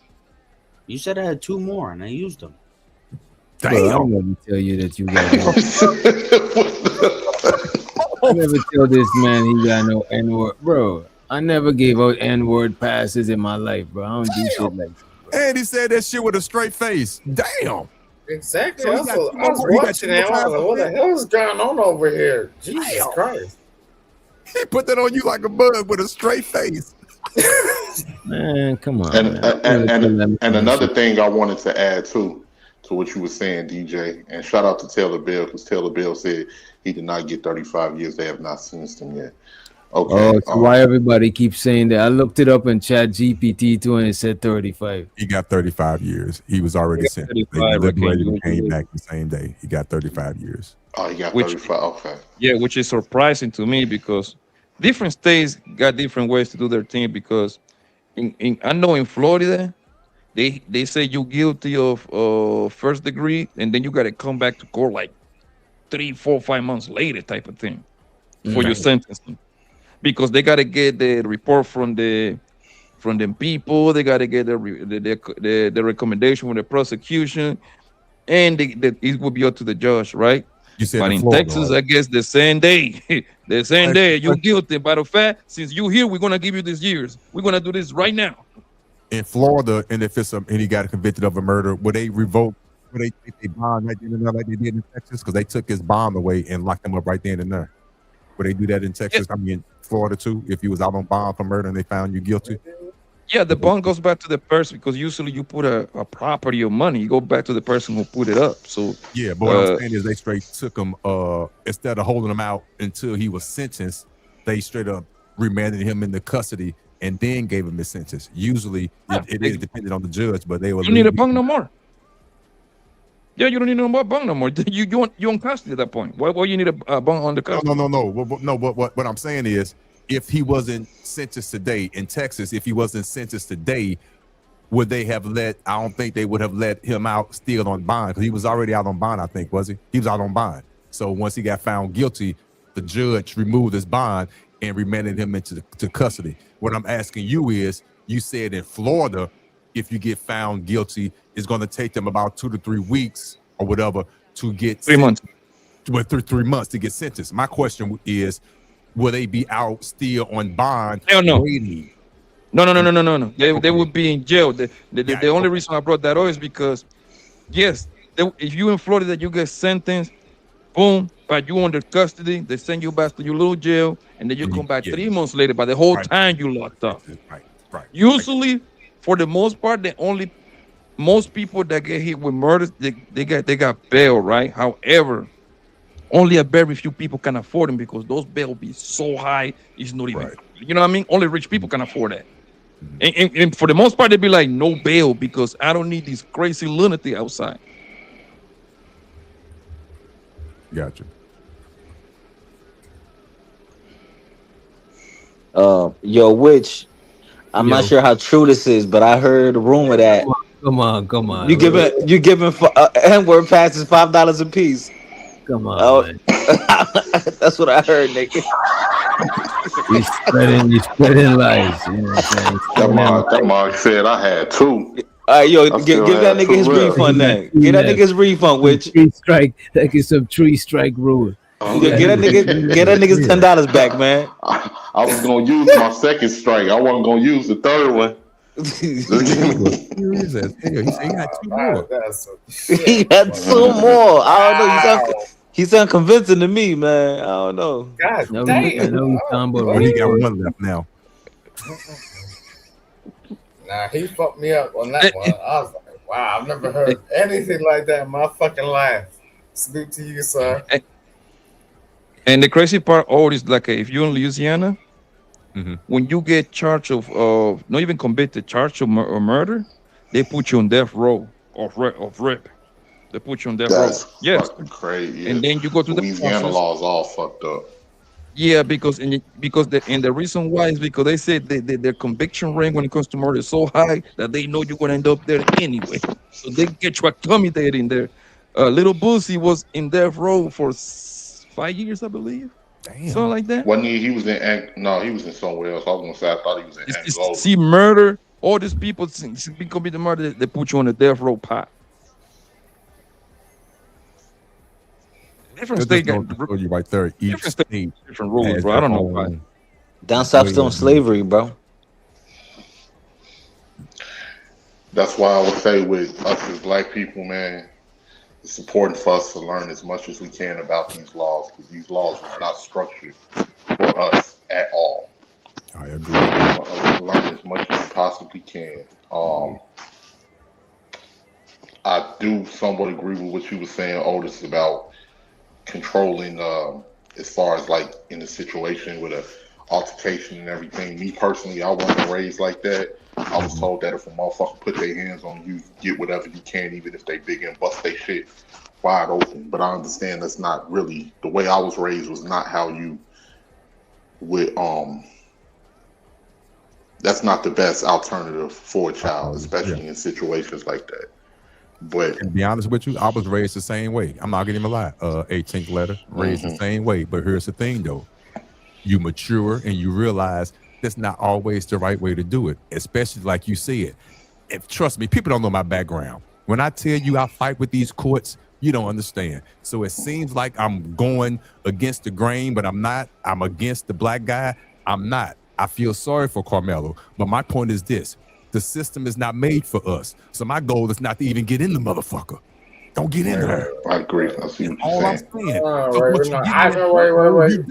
You said I had 2 more, and I used them. Bro, I Damn. never tell you that you got no. I never tell this man he got no N word, bro. I never gave out N word passes in my life, bro. I don't do shit like that. And he said that shit with a straight face. Damn. Exactly. So he That's got what two I was more- he got watching two more that. I was like, what the times. hell is going on over here? Jesus Damn. Christ. He put that on you like a bug with a straight face. Man, come on, And man. I never tell that man and that another shit. thing I wanted to add too to what you were saying, DJ, and shout out to Taylor Bill because Taylor Bill said he did not get 35 years. They have not sentenced him yet. Okay. Oh, so why everybody keeps saying that? I looked it up in Chat GPT too, and it said 35. He got 35 years. He was already got sentenced. They 35, deliberated Rakim. and came back the same day. He got 35 years. Oh, he got Which- 35. Okay. Yeah, which is surprising to me because different states got different ways to do their thing. Because I know in Florida, they say you guilty of first degree, and then you got to come back to court like 3, 4, 5 months later, type of thing, for your sentencing, because they got to get the report from them people. They got to get the recommendation from the prosecution, and it will be up to the judge, right? You said But in in Florida, Texas, right? I guess the same day, the same day, you guilty. By the fact, since you here, we're gonna give you these years. We're gonna do this right now. In Florida, and if it's and he got convicted of a murder, would they revoke? Would they take their bond right then and there like they did in Texas? Because they took his bond away and locked him up right then and there. Would they do that in Texas? I mean, Florida too. If you was out on bond for murder and they found you guilty, Yeah, the bond goes back to the person because usually you put a property or money, you go back to the person who put it up. So yeah. But what I'm saying is, they straight took him. Instead of holding him out until he was sentenced, they straight up remanded him into custody and then gave him his sentence. Usually, it is dependent on the judge, but they will. you don't need a bond no more. Yeah, you don't need no more bond no more. You on custody at that point. Why you need a bond on the custody? No. What I'm saying is, if he wasn't sentenced today in Texas, if he wasn't sentenced today, would they have let? I don't think they would have let him out still on bond because he was already out on bond. I think was he? He was out on bond. So once he got found guilty, the judge removed his bond and remanded him into custody. What I'm asking you is, you said in Florida, if you get found guilty, it's going to take them about 2 to 3 weeks or whatever to get 3 months. Well, 3 months to get sentenced. My question is, will they be out still on bond? Hell no. Waiting? No. They would be in jail. The only reason I brought that up is because, yes, if you in Florida, you get sentenced, boom, but you under custody, they send you back to your little jail, and then you come back 3 months later. But the whole time you locked up. Right. Usually, for the most part, most people that get hit with murders, they got bail, right? However, only a very few people can afford them because those bail be so high, it's not even, you know what I mean? Only rich people can afford that. And for the most part, they'd be like, no bail because I don't need this crazy lunatic outside. Gotcha. Yo, which I'm not sure how true this is, but I heard a rumor that Come on. you giving N-word passes $5 a piece. Come on, man. That's what I heard, nigga. He's spreading lies. You know what I'm saying? That Mark said I had 2. All right, yo, I give still that had nigga 2 his left. refund then. Get that nigga his refund, which Three strike, like it's some 3 strike rule. get that nigga's $10 back, man. I was gonna use my second strike. I wasn't gonna use the third one. He said he had 2 more. He had 2 more. I don't know. He sound convincing to me, man. I don't know. God No, damn. I know he's talking about He got 1 left now. Nah, he fucked me up on that one. I was like, wow, I've never heard anything like that in my fucking life. Salute to you, sir. And the crazy part, oh, is like if you're in Louisiana, when you get charged of not even convicted, charged of or murder, they put you on death row of rip. They put you on death row. That's Yes, fucking crazy. and then you go through the Louisiana process. law is all fucked up. Yeah, because the reason why is because they said their conviction rate when it comes to murder is so high that they know you're gonna end up there anyway. So they get you accommodated in there. Little Boosie was in death row for 5 years, I believe. Damn. Something like that. Wasn't he? He was in. No, he was in somewhere else. I was gonna say I thought he was in Angola. See, murder. All these people commit the murder. They put you on a death row pot. Different state got you right there. Each different state different rules, has bro. I their don't know why. own Down south way still in of- slavery, bro. That's why I would say with us as black people, man, it's important for us to learn as much as we can about these laws because these laws are not structured for us at all. I agree. Learn as much as we possibly can. I do somewhat agree with what you were saying, Otis, about controlling as far as like in a situation with a altercation and everything. Me personally, I wasn't raised like that. I was told that if a motherfucker put their hands on you, get whatever you can, even if they big and bust their shit wide open. But I understand that's not really the way I was raised. Was not how you would that's not the best alternative for a child, especially in situations like that. But to be honest with you, I was raised the same way. I'm not gonna even lie. 18th letter, raised the same way. But here's the thing, though: you mature and you realize that's not always the right way to do it. Especially like you said. If trust me, people don't know my background. When I tell you I fight with these courts, you don't understand. So it seems like I'm going against the grain, but I'm not. I'm against the black guy. I'm not. I feel sorry for Karmelo, but my point is this. The system is not made for us. So my goal is not to even get in the motherfucker. Don't get in there. I agree. I see what All you're I'm saying. saying.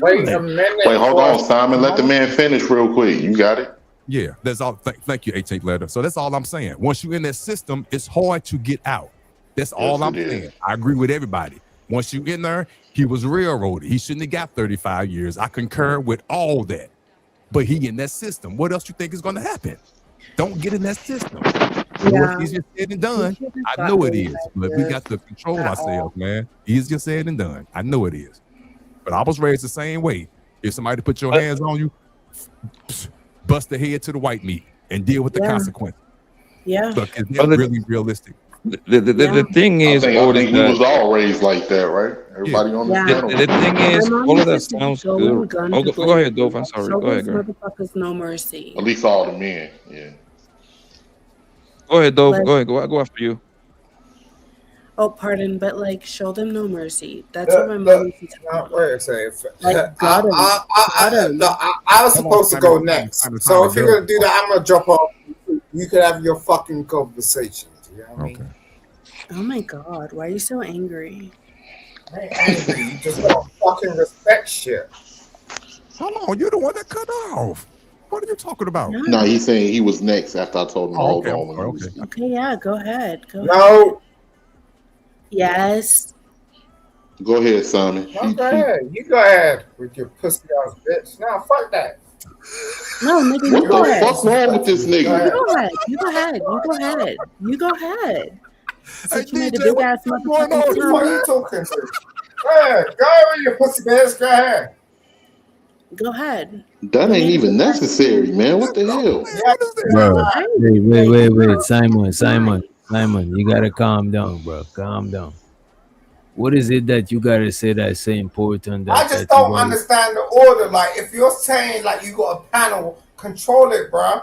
Wait a minute. Wait, hold on, Simon. Let the man finish real quick. You got it. Yeah, that's all. Thank you, 18th letter. So that's all I'm saying. Once you're in that system, it's hard to get out. That's all I'm saying. I agree with everybody. Once you in there, he was railroaded. He shouldn't have got 35 years. I concur with all that. But he in that system. What else you think is going to happen? Don't get in that system. It's easier said than done. I know it is, but we got to control ourselves, man. Easier said than done. I know it is. But I was raised the same way. If somebody put your hands on you, bust the head to the white meat and deal with the consequences. Yeah. Look, is that really realistic? The thing is, I think we was all raised like that, right? Everybody on this panel. The thing is, all of that sounds good. Oh, go ahead, Dove. I'm sorry. Show Go ahead, those girl. motherfuckers no mercy. At least all the men, yeah. Go ahead, Dove. Like- Go ahead. Go after you. Oh, pardon, but like, show them no mercy. That's what my mom used to tell me. Wait a second. Like, got him. I was supposed to go next. So if you're gonna do that, I'm gonna drop off. You could have your fucking conversations. You know what I mean? Oh my God, why are you so angry? I ain't angry. You just don't fucking respect shit. Hold on, you're the one that cut off. What are you talking about? No, he's saying he was next after I told him to hold okay, on. When he was- Okay, yeah, go ahead. Go No. ahead. Yes. Go ahead, Simon. No, go ahead. You go ahead with your pussy ass bitch. Nah, fuck that. No, nigga, you What go the ahead. fuck's wrong with this You nigga? go ahead. You go ahead. You go ahead. You go ahead. Since you made a big ass Who motherfucking the fuck you comment, talking to? Go ahead. Go ahead with your pussy bitch. Go ahead. go ahead. That ain't even necessary, man. What the hell? Bro, wait. Simon, you gotta calm down, bro. Calm down. What is it that you gotta say that's so important? That, I just that don't you wanna- understand the order. Like, if you're saying like you got a panel, control it, bro.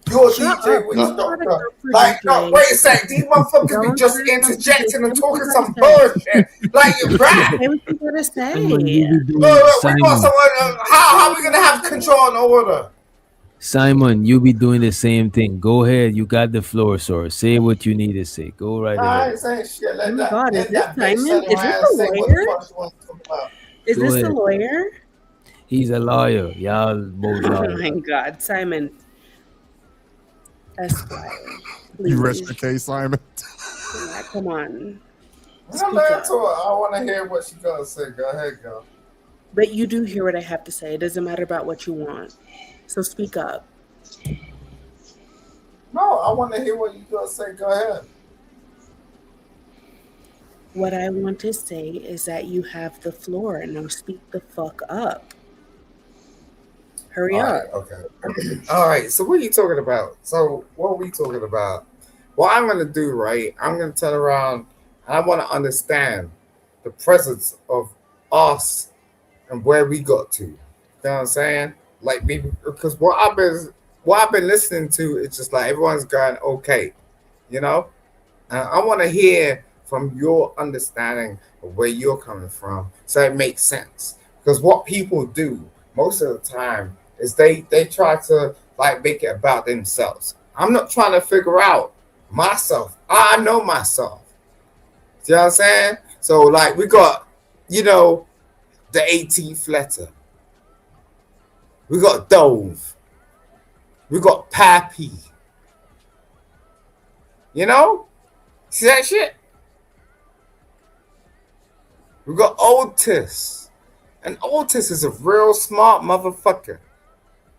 You're Shut DJ up. with You the gotta doctor. go for Like, no, DJ. wait a sec. These motherfuckers be just interjecting and talking some bullshit. Like, you're right. Say what you gotta say. Simon, you be doing, Look, we Simon, got someone. How are we gonna have control and order? Simon, you be doing the same thing. Go ahead, you got the floor, sir. Say what you need to say. Go right I ahead. ain't saying shit. Oh Let my that. God, is Let this that bitch Simon? turn Is around and this say the what the lawyer? fuck she wants to talk about. Is Go this the ahead. lawyer? He's a lawyer. Y'all both Oh lawyers. my God, Simon. Esquire. You rest Please. your case, Simon. Come on. No, Speak let her up. to her. I want to hear what she gonna say. Go ahead, girl. But you do hear what I have to say. It doesn't matter about what you want. So speak up. No, I want to hear what you gonna say. Go ahead. What I want to say is that you have the floor and now speak the fuck up. Hurry All up. right, okay. All right, so what are you talking about? So what are we talking about? What I'm gonna do, right? I'm gonna turn around and I want to understand the presence of us and where we got to. You know what I'm saying? Like maybe because what I've been listening to is just like everyone's going okay, you know? And I want to hear from your understanding of where you're coming from so it makes sense. Because what people do most of the time is they try to like make it about themselves. I'm not trying to figure out myself. I know myself. See what I'm saying? So like we got, you know, the 18th letter. We got Dove. We got Pappy. You know? See that shit? We got Otis. And Otis is a real smart motherfucker.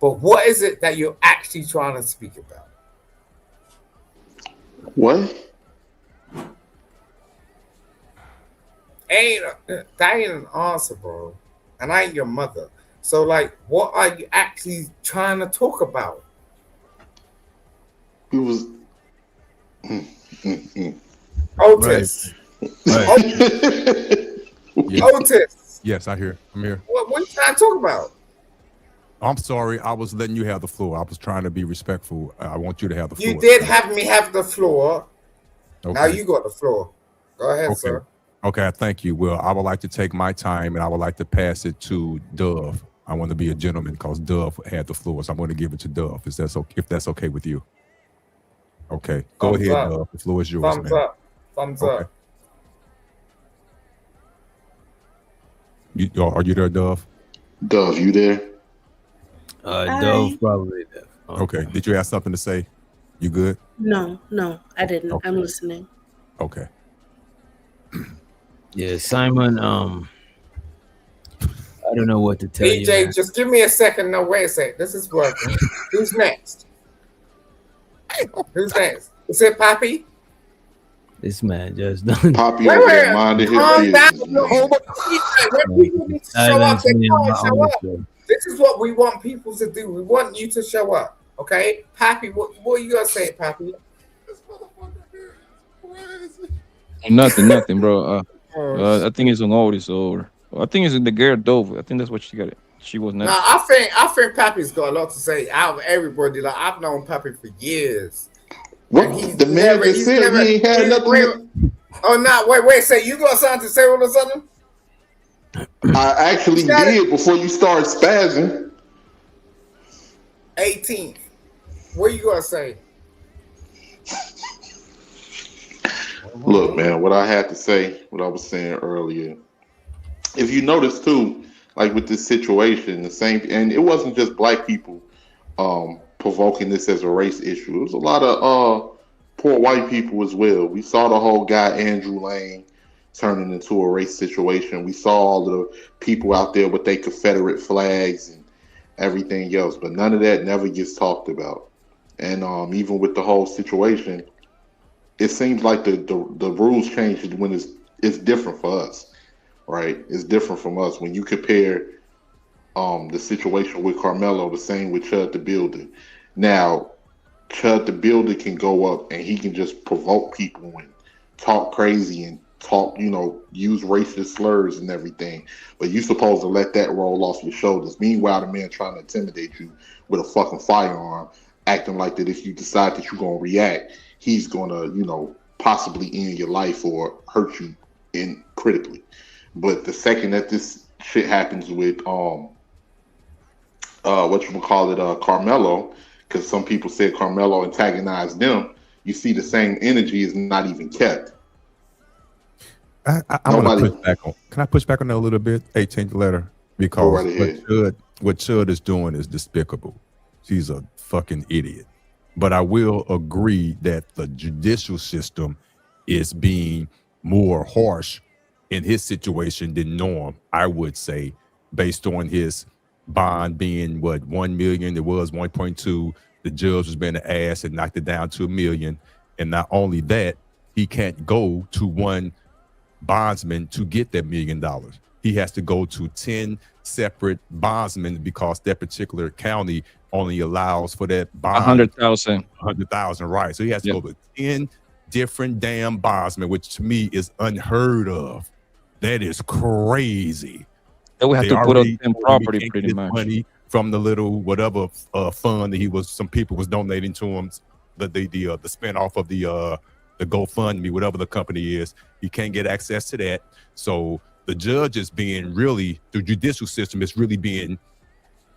But what is it that you're actually trying to speak about? What? That ain't an answer, bro. And I ain't your mother. So, like, what are you actually trying to talk about? It was. Otis. Right. Otis. Yes, I hear. I'm here. What are you trying to talk about? I'm sorry. I was letting you have the floor. I was trying to be respectful. I want you to have the floor. You did have me have the floor. Okay. Now you got the floor. Go ahead, Okay. sir. Okay, thank you. Well, I would like to take my time and I would like to pass it to Dove. I want to be a gentleman because Dove had the floor, so I'm going to give it to Dove. If that's okay with you? Okay, go Thumbs ahead, up. Dove. The floor is yours, Thumbs man. up. Thumbs up. Are you there, Dove? Dove, you there? Dove probably there. Okay. Did you have something to say? You good? No, I didn't. Okay. I'm listening. Okay. Yeah, Simon. I don't know what to tell you. DJ, Man. just give me a second. No, wait a second. This is working. Who's next? Who's next? Is it Poppy? This man just done. Poppy over there minding his Calm down. business. When people need to show up, they can't show up. This is what we want people to do. We want you to show up. Okay? Poppy, what are you going to say, Poppy? Nothing, bro. I think it's on Otis or I think it's the girl Dove. I think that's what she got. She was No, not. I think Pappy's got a lot to say out of everybody. Like I've known Pappy for years. What? The man just said he ain't had nothing. Oh no! Wait. Say you got something to say all of a sudden? I actually did before you started spazzing. 18th. What you gonna say? Look, man, what I had to say, what I was saying earlier. If you notice too, like with this situation, the same, and it wasn't just black people provoking this as a race issue. It was a lot of poor white people as well. We saw the whole guy Andrew Lane turning into a race situation. We saw all the people out there with their Confederate flags and everything else, but none of that never gets talked about. And even with the whole situation, it seems like the rules changed when it's different for us, right? It's different from us when you compare the situation with Karmelo, the same with Chud the Builder. Now, Chud the Builder can go up and he can just provoke people and talk crazy and talk, use racist slurs and everything. But you're supposed to let that roll off your shoulders. Meanwhile, the man trying to intimidate you with a fucking firearm, acting like that if you decide that you're going to react, he's going to, possibly end your life or hurt you critically. But the second that this shit happens with Karmelo, because some people said Karmelo antagonized them, you see the same energy is not even kept. I want to push back on. Can I push back on that a little bit? 18th letter, because right what Chud is doing is despicable. She's a fucking idiot. But I will agree that the judicial system is being more harsh in his situation than Norm, I would say, based on his bond being what 1 million, it was 1.2. The judge was being an ass and knocked it down to $1 million. And not only that, he can't go to one bondsman to get that $1 million. He has to go to 10 separate bondsmen because that particular county only allows for that bond 100,000. 100,000, right? So he has to go to 10 different damn bondsmen, which to me is unheard of. That is crazy. Then we have They to put up already in told him he property can't pretty get much. money from the little whatever fund that some people was donating to him, the spinoff of the GoFundMe, whatever the company is. He can't get access to that. So the judge is being the judicial system is really being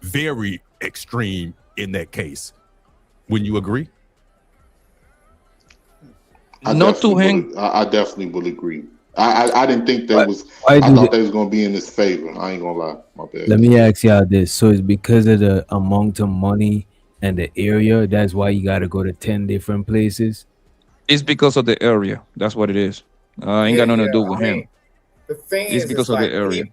very extreme in that case. Wouldn't you agree? I definitely will agree. I didn't think that was. Why I do thought they- that was gonna be in his favor. I ain't gonna lie. My bad. Let me ask y'all this. So it's because of the amount of money and the area, that's why you got to go to 10 different places? It's because of the area. That's what it is. Ain't got nothing to do with him. The thing It's is, because it's of the like area.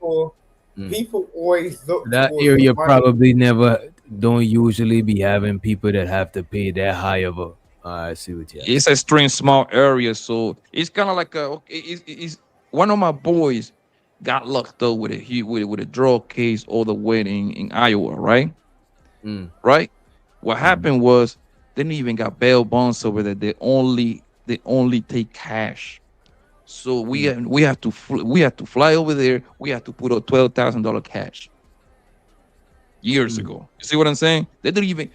people always look That towards area the money. probably never don't usually be having people that have to pay that high of a. I see what you. It's a extreme small area, so it's kind of like it's one of my boys got locked up with with a drug case all the way in Iowa, right? Right. What happened was they didn't even got bail bonds over there. They only take cash. So we have to fly over there. We have to put up $12,000 cash years ago. You see what I'm saying? They didn't even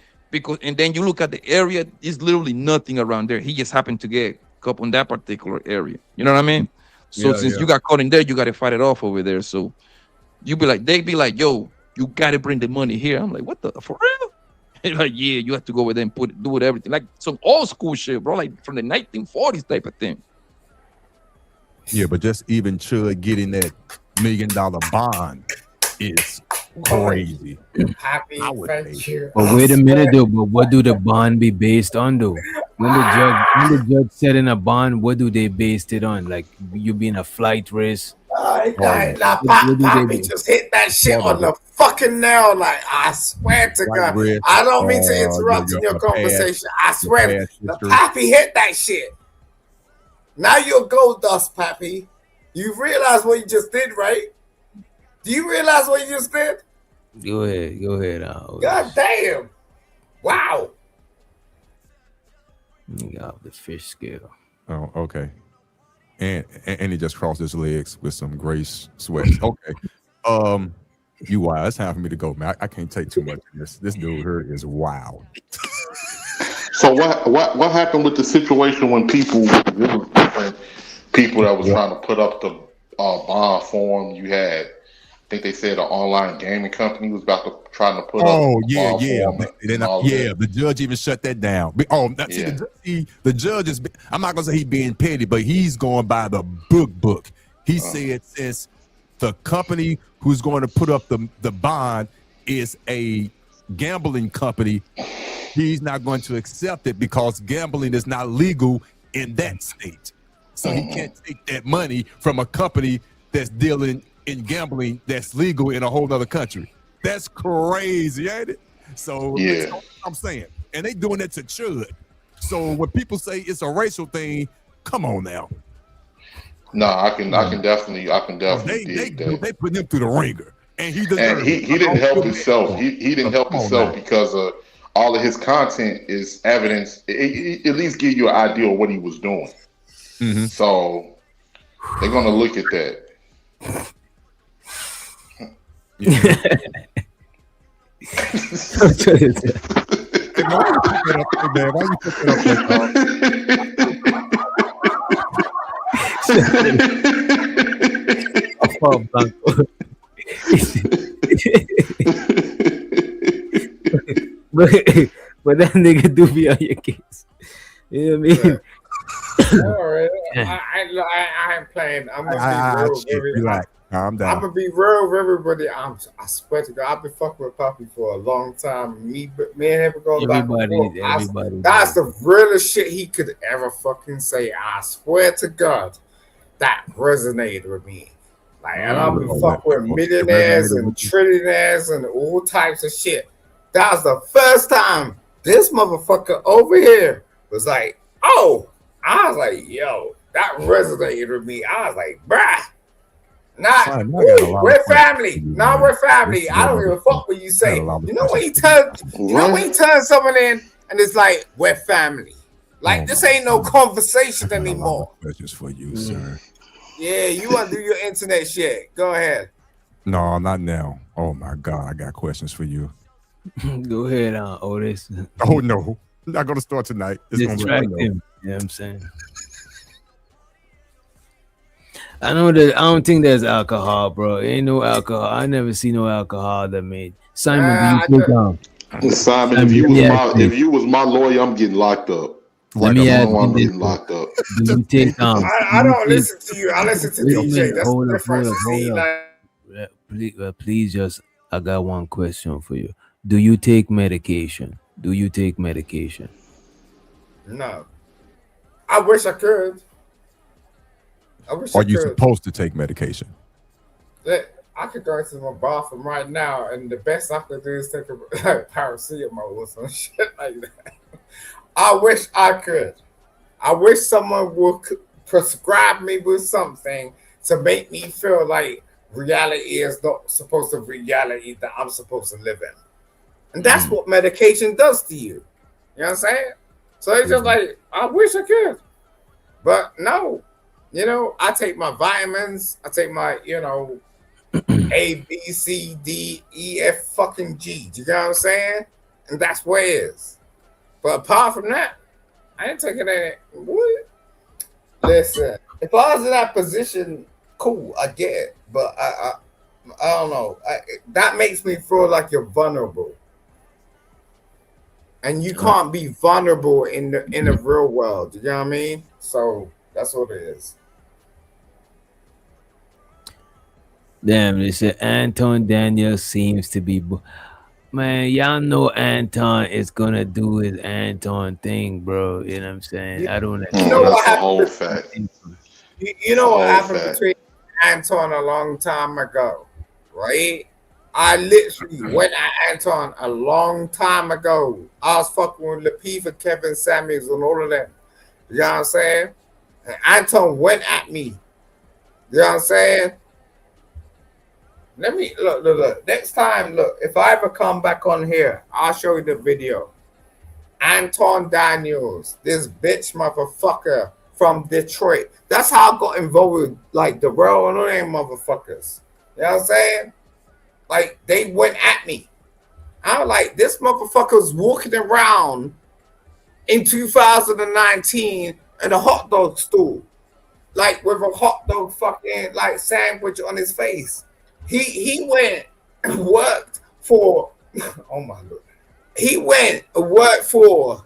and then you look at the area. There's literally nothing around there. He just happened to get caught on that particular area. You know what I mean? So since you got caught in there, you got to fight it off over there. So they'd be like, yo, you got to bring the money here. I'm like, what the for real? And like, yeah, you have to go over there and do it everything like some old school shit, bro, like from the 1940s type of thing. Yeah, but just even Chud getting that $1 million bond is crazy. Happy, thank you. But wait a minute though. But what do the bond be based on though? When the judge setting a bond, what do they based it on? Like you being a flight risk? Pappy just hit that shit on the fucking nail. Like, I swear to God. I don't mean to interrupt in your conversation. I swear. The Pappy hit that shit. Now you're gold dust, Pappy. You realize what you just did, right? Do you realize what you just did? Go ahead. God damn. Wow. You got the fish scale. Oh, okay. And he just crossed his legs with some gray sweats. Okay. You wild. It's time for me to go, man. I can't take too much of this. This dude here is wild. So what happened with the situation when people that was trying to put up the bond form? You had, I think they said an online gaming company was about to trying to put up. Oh the yeah. form The judge even shut that down. The judge is. I'm not gonna say he's being petty, but he's going by the book. He said since the company who's going to put up the bond is a gambling company, he's not going to accept it because gambling is not legal in that state. So he can't take that money from a company that's dealing in gambling that's legal in a whole other country. That's crazy, ain't it? So that's what I'm saying. And they doing that to Chud. So when people say it's a racial thing, come on now. No, I can definitely dig that. They put him through the ringer. And he didn't help himself. He didn't help himself because all of his content is evidence. It at least give you an idea of what he was doing. Mm-hmm. So they're gonna look at that. Why you put that but that nigga do be on your case. You know what I mean? All right. I ain't playing. I'm gonna be real. Calm I'm down. gonna be real with everybody. I swear to God, I've been fucking with Poppy for a long time. Me and him going back and forth. Everybody. That's the realest shit he could ever fucking say. I swear to God, that resonated with me. Like, and I'll be fucking with millionaires and trillionaires and all types of shit. That was the first time this motherfucker over here was like, oh, I was like, yo, that resonated with me. I was like, bruh. Not we're family. No, we're family. I don't give a fuck what you say. You know when you turn someone in and it's like we're family. Like this ain't no conversation anymore. Questions for you, sir. Yeah, you want to do your internet shit? Go ahead. No, not now. Oh my God, I got questions for you. Go ahead, Otis. Oh no, not gonna start tonight. It's Distract him. You know what I'm saying? I know that. I don't think there's alcohol, bro. Ain't no alcohol. I never see no alcohol that made. Simon, do you take Simon, if you was my lawyer, I'm getting locked up. Let me ask I'm you getting locked up. Do you take I don't listen to you. I listen to DJ. That's the difference. Please, just I got one question for you. Do you take medication? No. I wish I could. Are you supposed to take medication? I could go into my bathroom right now, and the best I could do is take a paracetamol or some shit like that. I wish I could. I wish someone would prescribe me with something to make me feel like reality is not supposed to be reality that I'm supposed to live in. And that's what medication does to you. You know what I'm saying? So it's just like, I wish I could. But no. You know, I take my vitamins. I take my, A, B, C, D, E, F, fucking G. You know what I'm saying? And that's where it is. But apart from that, I ain't taking any. What? Listen, if I was in that position, cool, I get it. But I don't know. That makes me feel like you're vulnerable. And you can't be vulnerable in the real world. You know what I mean? So that's what it is. Damn, they said Anton Daniel seems to be. Man, y'all know Anton is gonna do his Anton thing, bro. You know what I'm saying? I don't. You know what happened? You know what happened between Anton a long time ago, right? I literally went at Anton a long time ago. I was fucking with Lapiva, Kevin Samuels, and all of them. You know what I'm saying? And Anton went at me. You know what I'm saying? Let me look. Next time, look, if I ever come back on here, I'll show you the video. Anton Daniels, this bitch motherfucker from Detroit. That's how I got involved with like the world and all them motherfuckers. You know what I'm saying? Like they went at me. I was like, this motherfucker's walking around in 2019 in a hot dog stool, like with a hot dog fucking like sandwich on his face. He went and worked for oh my lord. He went and worked for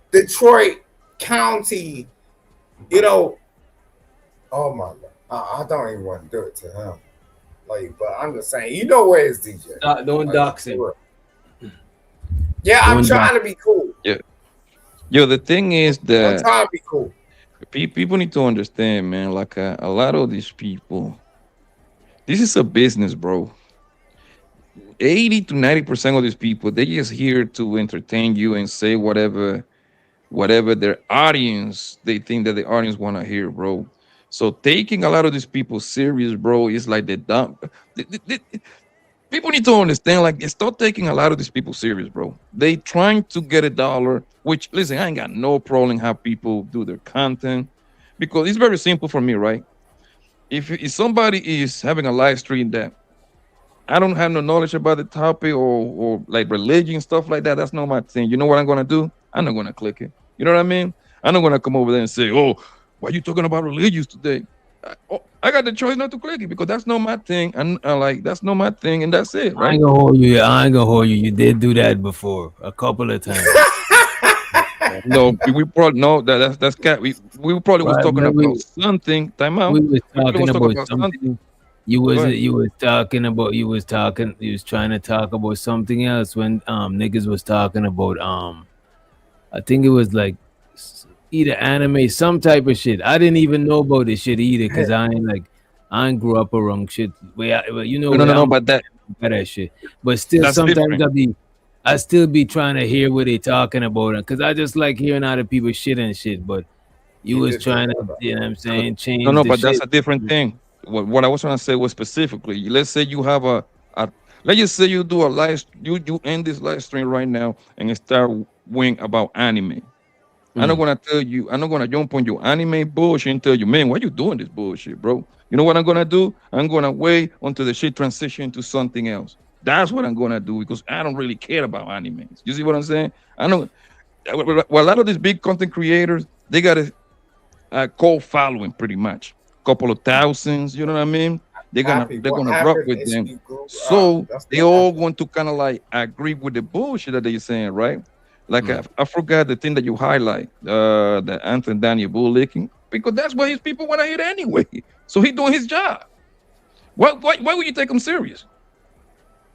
Detroit County, Oh my lord. I don't even want to do it to him. Like, but I'm just saying, where is DJ? Don't dox him. Yeah, I'm trying to be cool. Yeah. Yo, the thing is that I'm trying to be cool. People need to understand, man. Like a lot of these people, this is a business, bro. 80 to 90% of these people, they just here to entertain you and say whatever their audience, they think that the audience want to hear, bro. So taking a lot of these people serious, bro, is like the dumb. People need to understand, like, stop taking a lot of these people serious, bro. They trying to get $1, which, listen, I ain't got no problem how people do their content, because it's very simple for me, right? If somebody is having a live stream that I don't have no knowledge about the topic or like religion, stuff like that, that's not my thing. You know what I'm going to do? I'm not going to click it. You know what I mean? I'm not going to come over there and say, oh, why are you talking about religions today? I got the choice not to click it because that's not my thing. And that's not my thing. And that's it. Right? I ain't gonna hold you. You did do that before a couple of times. No, we probably that's cat. We probably was talking about something. Time out. We was talking about something. You Go was ahead. trying to talk about something else when niggas was talking about I think it was like either anime, some type of shit. I didn't even know about this shit either because I ain't grew up around shit. Well, you know No, no, where no, no. I'm But at that shit. But still, that's sometimes different. I still be trying to hear what they talking about because I just like hearing other people shit and shit. But you You was did that, trying to, brother. you know what I'm No, saying, no, change no, the but that's shit. a different thing. What I was trying to say was specifically, let's say you have a let's just say you do a you end this live stream right now and start wing about anime. I'm not Mm. gonna tell you, I'm not gonna jump on your anime bullshit and tell you, man, why you doing this bullshit, bro? You know what I'm gonna do? I'm gonna wait until the shit transition to something else. That's what I'm gonna do because I don't really care about animes. You see what I'm saying? I know well, a lot of these big content creators, they got a cult following pretty much. Couple of thousands, you know what I mean? Happy. They're What gonna rock happened with is them. you grew up. So That's they what all happened. want to kind of like agree with the bullshit that they're saying, right? Like Mm. I forgot the thing that you highlight, the Anthony Daniel bull licking, because that's what his people want to hear anyway. So he doing his job. Why would you take him serious?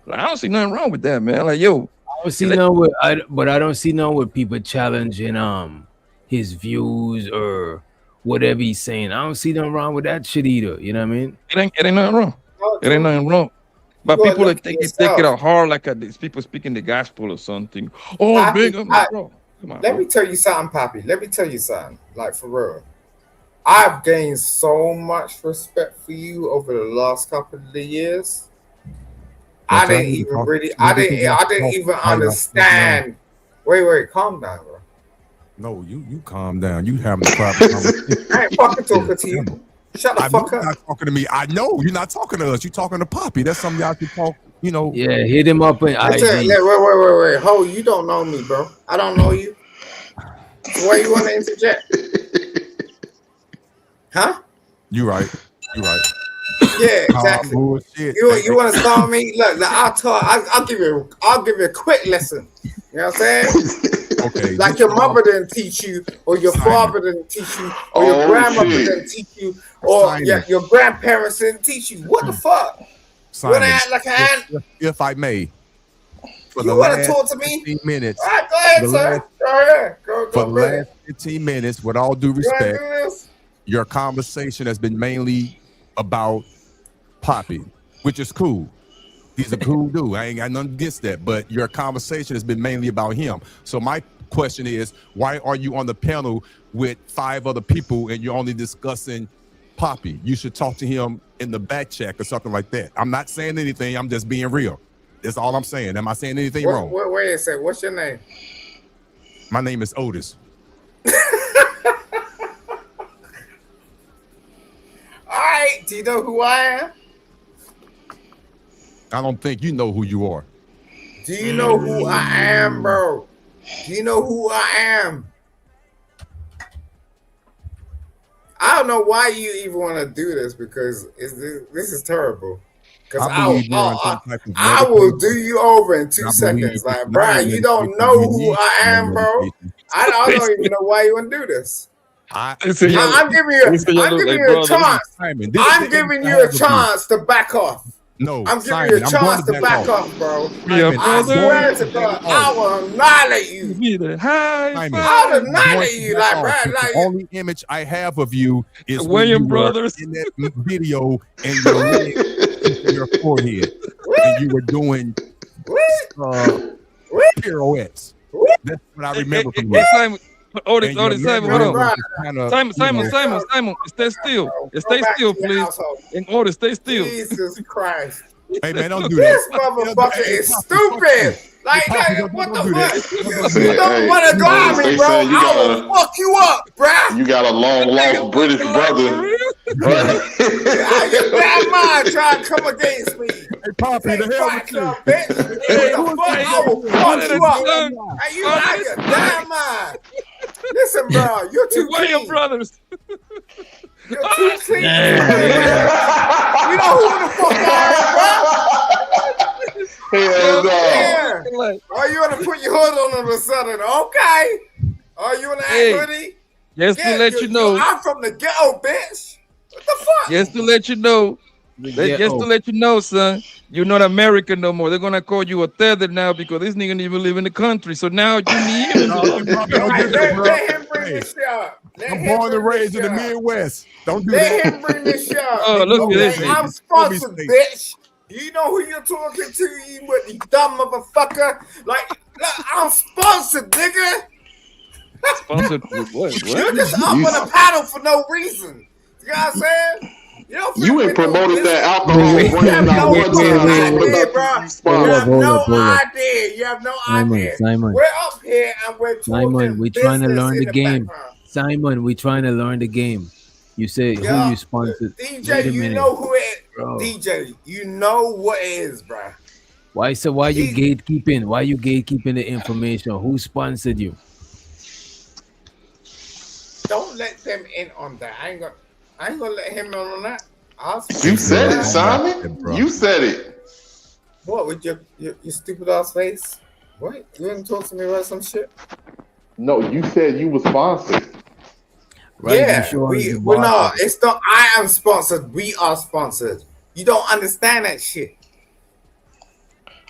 Like, I don't see nothing wrong with that, man. Like, yo, I don't see let, no with but I don't see no with people challenging his views or whatever he's saying. I don't see nothing wrong with that shit either. You know what I mean? it ain't nothing wrong. No, It ain't Drew, nothing wrong. you But gotta people look that at take it yourself. out hard, like these people speaking the gospel or something. Oh, big, Pappy, I'm like, bro, come on, let bro. me tell you something, Pappy. Let me tell you something. Like for real. I've gained so much respect for you over the last couple of years. Don't tell me to talk. I didn't even understand. Wait, calm down, bro. No, you calm down. You having a private conversation. I ain't fucking Yeah, talking to you. remember. Shut the I know fuck you're up. not talking to me. I know you're not talking to us. You're talking to Poppy. That's something y'all should talk. Yeah, hit him up in IG. Wait. Ho, you don't know me, bro. I don't know you. So why you want to interject? Huh? You right. You right. Yeah, exactly. Bullshit. You want to start me? Look, I'll give you a quick lesson. You know what I'm saying? Okay. Like your mother didn't teach you, or your father didn't teach you, or your grandmother didn't teach you, or your grandparents didn't teach you. What the fuck? You want to Simon, act like an ant? if I may, for the You want to last talk to me? 15 minutes, All right, go ahead, sir. Go ahead. for Go the bring last it. 15 minutes, with all due You want to respect, do this? your conversation has been mainly about Poppy, which is cool. He's a cool dude. I ain't got nothing against that. But your conversation has been mainly about him. So my question is, why are you on the panel with 5 other people and you're only discussing Poppy? You should talk to him in the back check or something like that. I'm not saying anything. I'm just being real. That's all I'm saying. Am I saying anything wrong? Wait a second. What's your name? My name is Otis. All right. Do you know who I am? I don't think you know who you are. Do you know who I am, bro? Do you know who I am? I don't know why you even want to do this because this is terrible. Because I believe you're on some type of I will medication. do you over in 2 I believe seconds. it's Like, not Brian, on you don't medication. know You who need I to be on am, bro. medication. I don't even know why you want to do this. I'm Listen, giving you a chance. Simon, I'm giving you a chance to back off. No, I'm giving Simon, you a I'm going chance to back off, bro. Simon, I I'm going swear to to back God, I off. will annihilate you. Simon, I'll I'm going annihilate to you, back like, off. bro. But the only image I have of you is when William you were Brothers. in that video and your leg kissing your forehead and you were doing pirouettes. That's what I remember from you. Simon, Otis, And your Simon, hold memory on. is kinda, Simon, stay still. Stay still, please. And Otis, stay still. Jesus Christ. Hey man, don't do This that. motherfucker Hey, is Poppy, fuck stupid. you. Like, Hey, Poppy, what don't the do that. fuck? Don't do You that. don't want to go at me, They bro. said you I got will fuck you up, bruh. you got a long lost British brother. Right? Your bad mind trying to come against me. Hey, Poppy, the hell with you. Bitch. Hey, What the fuck? I will fuck you up. Hey, you out of your damn mind. Listen, bro, you're too clean. Brothers. You're too clean. You know who the fuck I am, bro? Hell no. Yeah. Oh, you want to put your hood on all of a sudden? Okay. Oh, you want to act hoodie? Just to let you know. I'm from the ghetto, bitch. What the fuck? Just to let you know, Just to let you know, son, you're not American no more. They're gonna call you a tether now because this nigga didn't even live in the country. So now you need him. No, don't do that, bro. Let him bring this shit up. I'm born and raised in the Midwest. Don't do Let that. him bring this shit up. Oh, look at this I'm nigga. sponsored, bitch. You know who you're talking to, you with the dumb motherfucker. Like, look, I'm sponsored, nigga. Sponsored with what? You're just up on a paddle for no reason. You know what I'm saying? You ain't promoted that alcohol brand out one time. You have no idea. You have no idea. Simon. We're up here and we're talking Simon, we're trying to business learn in the game. background. Simon, we're trying to learn the game. You say who you sponsored. Wait DJ, a you minute. know who it is. Bro. DJ, you know what it is, bro. Why you gatekeeping? Why you gatekeeping the information? Who sponsored you? Don't let them in on that. I ain't gonna let him in on that. You said it, Simon. You said it. What with your stupid ass face? What? You didn't talk to me about some shit? No, you said you were sponsored. Right, yeah, we're not. It's not. I am sponsored. We are sponsored. You don't understand that shit.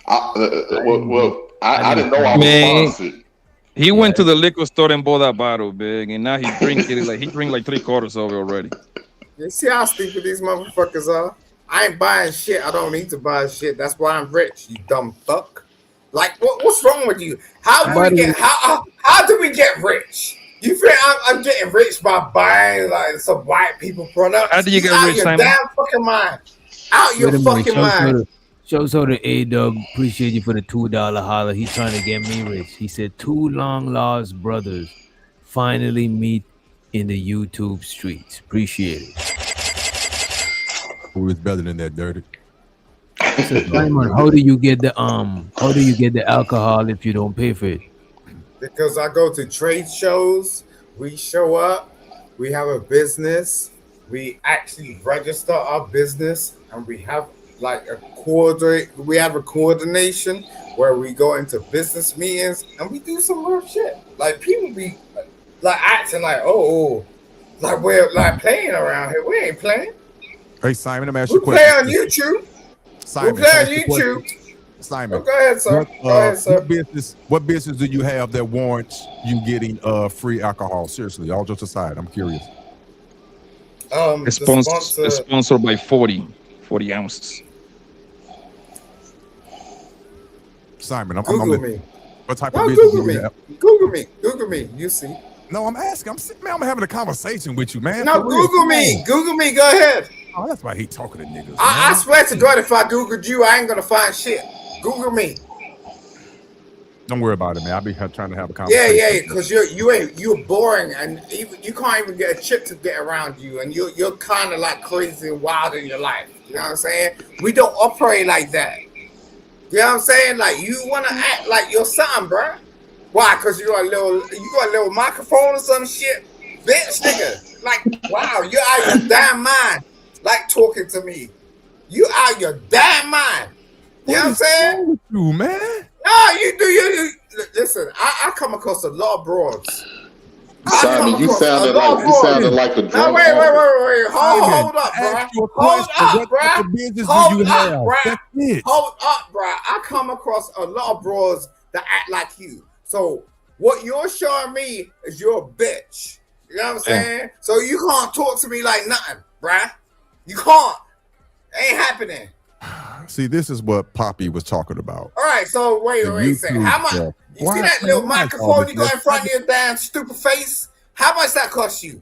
I didn't know I was sponsored. He went to the liquor store and bought that bottle, big, and now he drink like 3/4 of it already. You see how stupid these motherfuckers are? I ain't buying shit. I don't need to buy shit. That's why I'm rich, you dumb fuck. Like, what's wrong with you? How do we get rich? You think I'm getting rich by buying like some white people products? How do you get rich, your Simon? damn fucking mind. Out your fucking mind. Shows her the A-Dub. Appreciate you for the $2 holler. He's trying to get me rich. He said, 2 long-lost brothers finally meet in the YouTube streets. Appreciate it. Who is better than that, Dirty? So, Simon, how do you get the alcohol if you don't pay for it? Because I go to trade shows, we show up, we have a business, we actually register our business, and we have like a coordination where we go into business meetings and we do some real shit. Like people be like acting like, like we're like playing around here. We ain't playing. Hey Simon, I'm asking We you a play question. on YouTube. Simon, we play on ask you a YouTube. question. Simon, go ahead, sir. Go ahead, sir. What business do you have that warrants you getting free alcohol? Seriously, all jokes aside, I'm curious. It's sponsored by 40 ounces. Simon, I'm Google me. What type No, of business Google do you me. have? Google me. You see. No, I'm asking. I'm having a conversation with you, man. No, For real. Google me. Google me. Go ahead. Oh, that's why he talking to niggas. I swear to God, if I Googled you, I ain't gonna find shit. Google me. Don't worry about it, man. I'll be trying to have a conversation. Yeah, because you're boring and you can't even get a chick to get around you, and you're kind of like crazy and wild in your life. You know what I'm saying? We don't operate like that. You know what I'm saying? Like you wanna act like you're something, bro. Why? Because you got a little microphone or some shit, bitch, nigga. Like, wow, you're out your damn mind. Like talking to me, you out your damn mind. You know what I'm saying? With you, man. No, you do. You listen. I come across a lot of broads. Simon, you sounded like a drunk. No, wait. Hold up, bro. I come across a lot of broads that act like you. So what you're showing me is you're a bitch. You know what I'm saying? So you can't talk to me like nothing, bruh. You can't. It ain't happening. See, this is what Poppy was talking about. All right, so wait a second. How much? You see that little microphone you got in front of your damn stupid face? How much that cost you?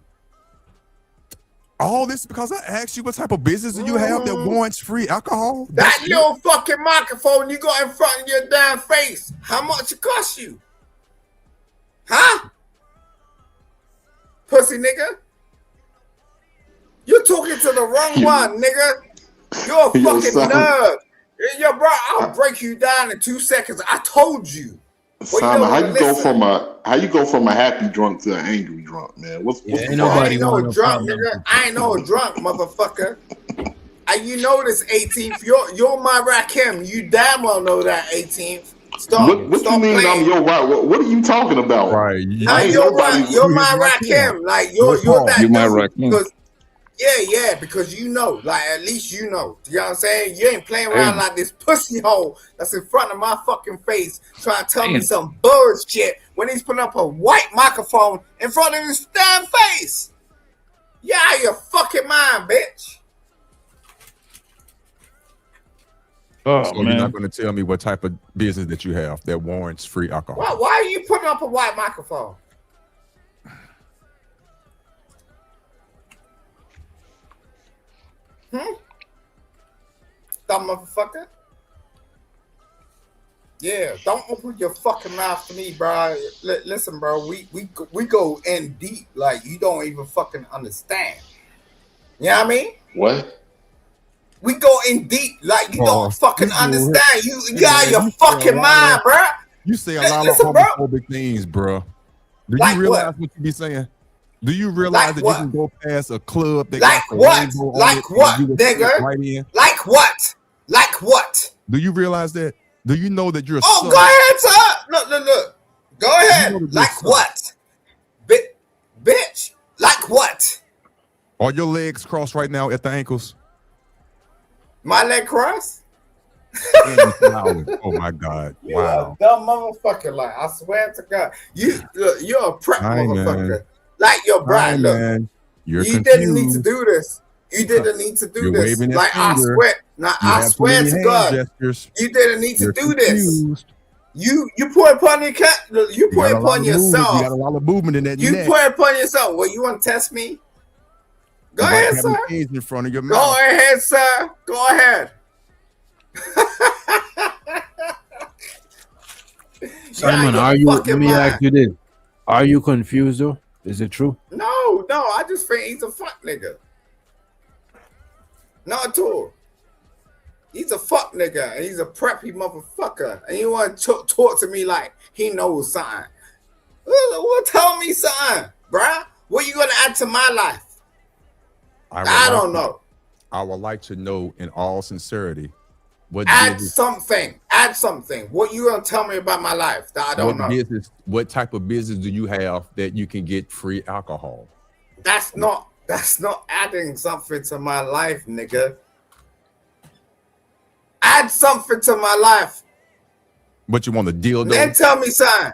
All this because I asked you what type of business do you have that warrants free alcohol? That little fucking microphone you got in front of your damn face. How much it cost you? Huh? Pussy nigga? You're talking to the wrong one, nigga. You're a fucking nerd. Yo, bro, I'll break you down in 2 seconds. I told you. Simon, how you go from a happy drunk to an angry drunk, man? What's I ain't no drunk, nigga. I ain't no drunk, motherfucker. And you know this 18th. You're my Rakim. You damn well know that 18th. Stop. What you mean I'm your right? What are you talking about? Right. You're my Rakim. Like you're that my dude. Rakim. Yeah, because you know, like at least you know. You know what I'm saying? You ain't playing around like this pussy hole that's in front of my fucking face trying to tell me some bullshit when he's putting up a white microphone in front of his damn face. Yeah, out of your fucking mind, bitch. So you're not going to tell me what type of business that you have that warrants free alcohol? Why are you putting up a white microphone? Dumb motherfucker. Yeah, don't open your fucking mouth to me, bro. Listen, bro, we go in deep like you don't even fucking understand. You know what I mean? What? We go in deep like you don't fucking understand. You got your fucking mind, bro. You say a lot of homophobic things, bro. Do you realize what you be saying? Do you realize that you can go past a club that got the rainbow on it? Like what, nigga? Right in? Like what? Like what? Do you realize that? Do you know that you're a go ahead, sir. Look. Go ahead. Like what? Bitch. Like what? Are your legs crossed right now at the ankles? My leg crossed? Oh my God! Wow. You a dumb motherfucker. Like I swear to God, you're a prep motherfucker. Man. Like your bride. Look, man. You didn't need to do this. You didn't need to do this. Like I swear. Now I swear to God, you didn't need to do this. You put upon your cat. You put upon yourself. You got a lot of movement in that. You put upon yourself. Well, you want to test me? Go ahead, sir. In front of your mouth. Go ahead, sir. Go ahead. Simon, are you? Let me ask you this: are you confused though? Is it true? No. I just think he's a fuck nigga. Not at all. He's a fuck nigga, and he's a preppy motherfucker, and you want to talk to me like he knows something. Well, tell me something, bruh. What you gonna add to my life? I don't know. I would like to know, in all sincerity, add something. What you gonna tell me about my life that I don't know? What type of business do you have that you can get free alcohol? That's not adding something to my life, nigga. Add something to my life. What you want to deal? Then tell me something.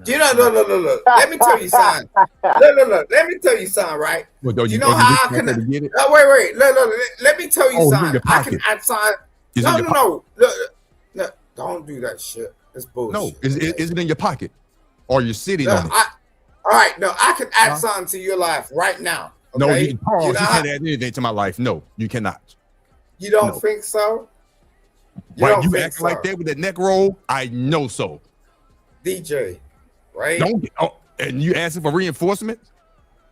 You know, look. Let me tell you something. Look. Let me tell you something, right? Well, you know how I can? Wait. Look. Let me tell you something. I can add something. No. Look, don't do that shit. It's bullshit. No, is it in your pocket, or you're sitting on it? All right, no, I can add something to your life right now. Okay? No, you can't add anything to my life. No, you cannot. You don't think so? You acting like that with that neck roll? I know so. DJ, right? And you asking for reinforcement?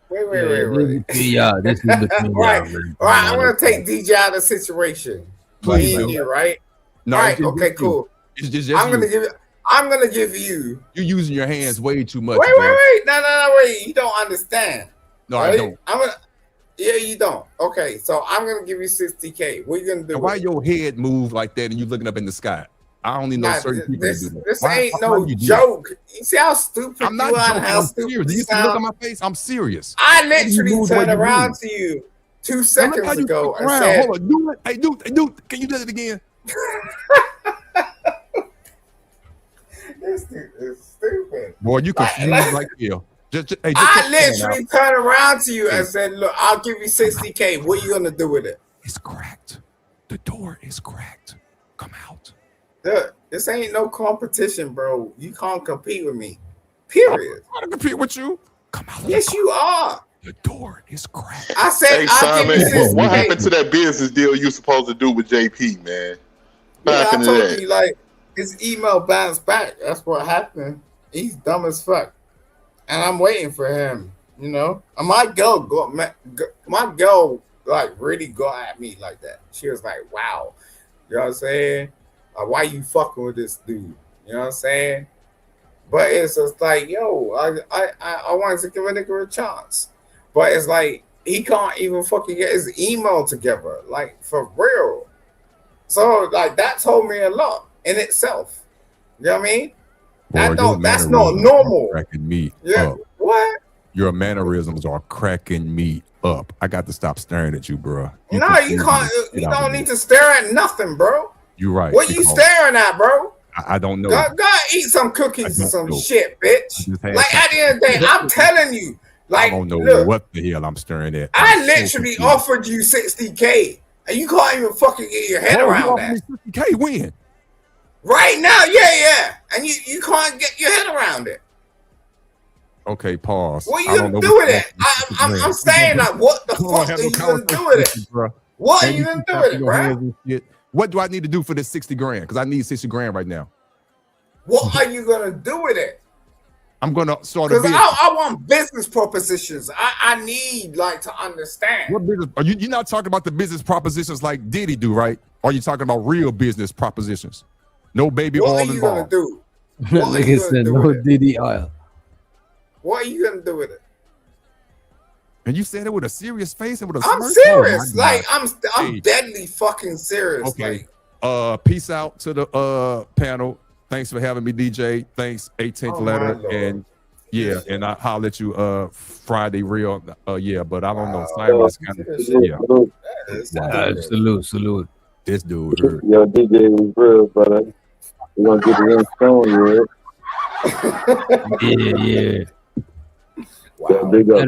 Wait. Yeah, this is between All right, I'm gonna take DJ out of the situation. Please, you, right? No, all right, okay, cool. It's just I'm gonna give you. You're using your hands way too much. Wait. No, wait. You don't understand. No, right? I don't. Yeah, you don't. Okay, so I'm gonna give you 60K. What are you gonna do? Why your head move like that and you looking up in the sky? I only know certain people do that. This ain't no joke. You see how stupid I'm not you are? joking. I'm serious. Do you see look at my face? I'm serious. I literally turned around to you 2 seconds ago and said, "Hold on, do it. Hey, dude, can you do it again?" This dude is stupid. Boy, you confused like hell. I literally turned around to you and said, "Look, I'll give you 60K. What are you gonna do with it?" It's cracked. The door is cracked. Come out. Look, this ain't no competition, bro. You can't compete with me. Period. I'm not gonna compete with you. Come out. Yes, you are. The door is cracked. I said, hey, Simon, what happened to that business deal you supposed to do with JP, man? I told you, like, his email bounced back. That's what happened. He's dumb as fuck. And I'm waiting for him, you know. And my girl, like, really got at me like that. She was like, wow. You know what I'm saying? Why you fucking with this dude? You know what I'm saying? But it's just like, yo, I wanted to give a nigga a chance. But it's like, he can't even fucking get his email together. Like, for real. So, like, that told me a lot in itself. You know what I mean? That's not normal. Cracking me up. What? Your mannerisms are cracking me up. I got to stop staring at you, bro. No, you can't. You don't need to stare at nothing, bro. You're right. What you staring at, bro? I don't know. Go eat some cookies or some shit, bitch. had Like at the end of the day, I'm telling you. I Like, don't know look, what the hell I'm staring at. I literally offered you 60K, and you can't even fucking get your head around that. 60K when? Right now, yeah, and you can't get your head around it. Okay, pause. What are you gonna do with it? I'm saying like, what the fuck are you gonna do with it? What are you gonna do with it, bro? What do I need to do for this 60 grand? Because I need 60 grand right now. What are you gonna do with it? I'm gonna start a Because business. I want business propositions. I need like to understand. What business? Are you're not talking about the business propositions like Diddy do, right? Or are you talking about real business propositions? No baby oil What are you gonna involved. do? Like I said, no Diddy oil. What are you gonna do with it? And you said it with a serious face and with a I'm smirk? serious. Oh, my like God. I'm deadly fucking serious. Okay. Like, Peace out to the panel. Thanks for having me, DJ. Thanks, 18th Oh, my letter. Lord. And yeah, and I'll let you Friday real. Yeah, but I don't know. Simon's kind of Salute. This dude hurt. Yo, DJ was real, brother. We're gonna get the ring stone, Yeah. Wow. Big up.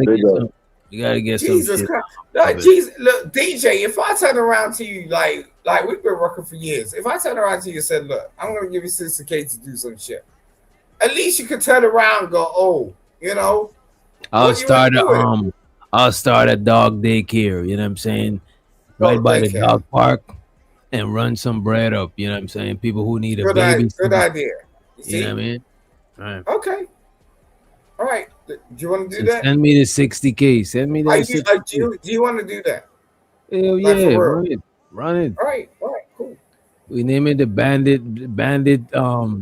You gotta get Jesus some shit. Christ. Like, Jesus, look, DJ, if I turn around to you, like we've been working for years. If I turn around to you and said, look, I'm gonna give you 60K to do some shit, at least you could turn around and go, oh, you know. I'll start a dog daycare, you know what I'm saying? Right by the dog park and run some bread up, you know what I'm saying? People who need a baby. Good idea. You know what I mean? All right. Okay. All right. Do you want to do So that? send me the 60K. Send me that. Do you want to do that? Hell Like, yeah, for real? run it. All right, cool. We name it the bandit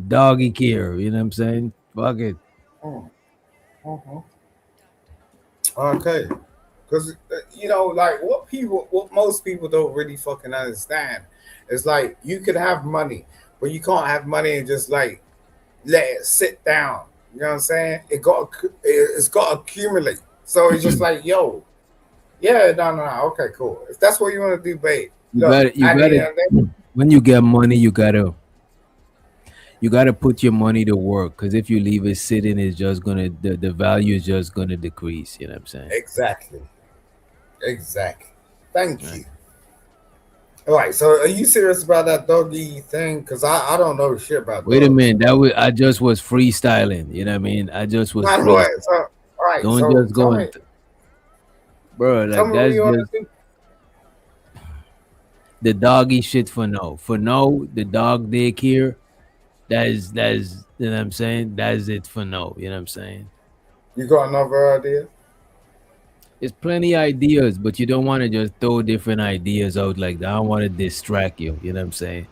doggy care, you know what I'm saying? Fuck it. Okay. Because, you know, like what most people don't really fucking understand is like you could have money, but you can't have money and just like let it sit down. You know what I'm saying? It's got to accumulate. So it's just like, yo, yeah, no. Okay, cool. If that's what you want to do, babe. You gotta when you get money, you gotta put your money to work, because if you leave it sitting, it's just gonna the value is just gonna decrease. You know what I'm saying? Exactly. Thank you. All right, so are you serious about that doggy thing? Because I don't know shit about Wait a dogs. minute, I just was freestyling. You know what I mean? I just was. All right, so, Don't just go and, bro. Tell Like me what that's you want just to do. the doggy shit for now. For now, the dog daycare. That is you know what I'm saying. That is it for now. You know what I'm saying? You got another idea? There's plenty ideas, but you don't want to just throw different ideas out like that. I don't want to distract you. You know what I'm saying?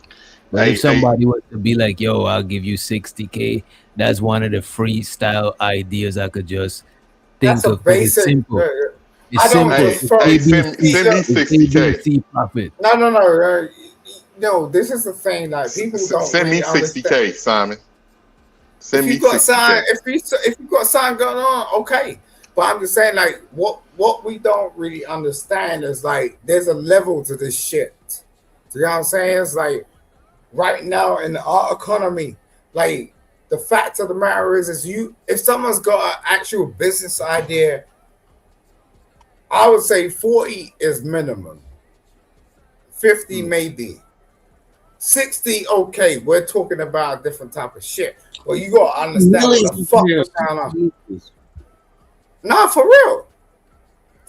But if somebody was to be like, "Yo, I'll give you 60K," that's one of the freestyle ideas I could just think That's a of. 'Cause it's basic. simple. It's I don't simple. just It's fuck- ABC. Send me It's 60K. ABC profit. No. No, this is the thing. Like people don't Send me really understand. 60K, Simon. Send If me you got 60K. sign, if you got sign going on, okay. But I'm just saying, like, what we don't really understand is like there's a level to this shit. So you know what I'm saying? It's like right now in our economy, like the fact of the matter is if someone's got an actual business idea, I would say 40 is minimum. 50 maybe. 60, okay, we're talking about a different type of shit. Well, you gotta understand what the fuck is going on. Nah, for real.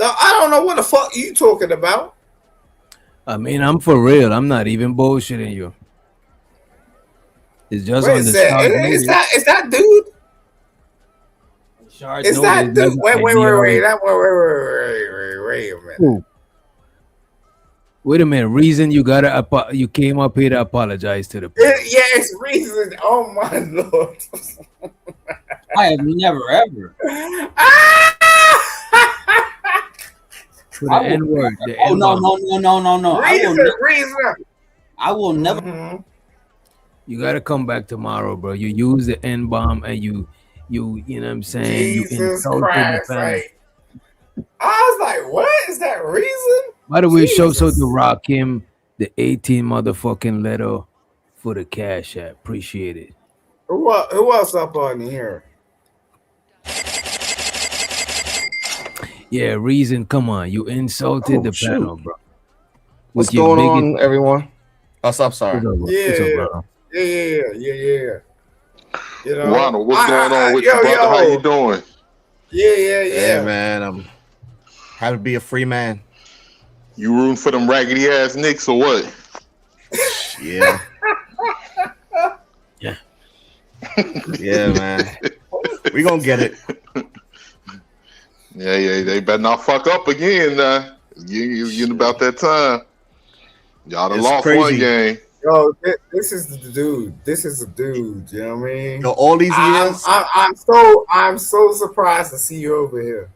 I don't know what the fuck you talking about. I mean, I'm for real. I'm not even bullshitting you. It's just Wait, on the is that dude? Is that dude? Wait a minute. Ooh. Wait a minute. Reason you came up here to apologize to the people. Yeah, it's reason. Oh my Lord. I have never ever. For the N word. Oh no! Reason. I will never. Mm-hmm. You gotta come back tomorrow, bro. You use the N-bomb and you know what I'm saying? Jesus Christ. I was like, what is that reason? By the way, shouts out Jesus. to Rakim, the 18 motherfucking letter for the cash app. Appreciate it. Who else up on here? Yeah, reason. Come on, you insulted Oh the shoot! panel, bro. What's With your going biggest. on, everyone? What's up? Sorry. What's up, Yeah, brother? yeah. You know, Ronald, what's going on with you, yo, brother? How you doing? yeah. Hey man, I'm happy to be a free man. You rooting for them raggedy ass Knicks or what? Yeah. Yeah, man. We gonna get it. Yeah. They better not fuck up again. You about that time. Y'all done It's lost crazy. one game. Yo, this is the dude. This is the dude. You know what I mean? Yo, all these years. I'm so surprised to see you over here.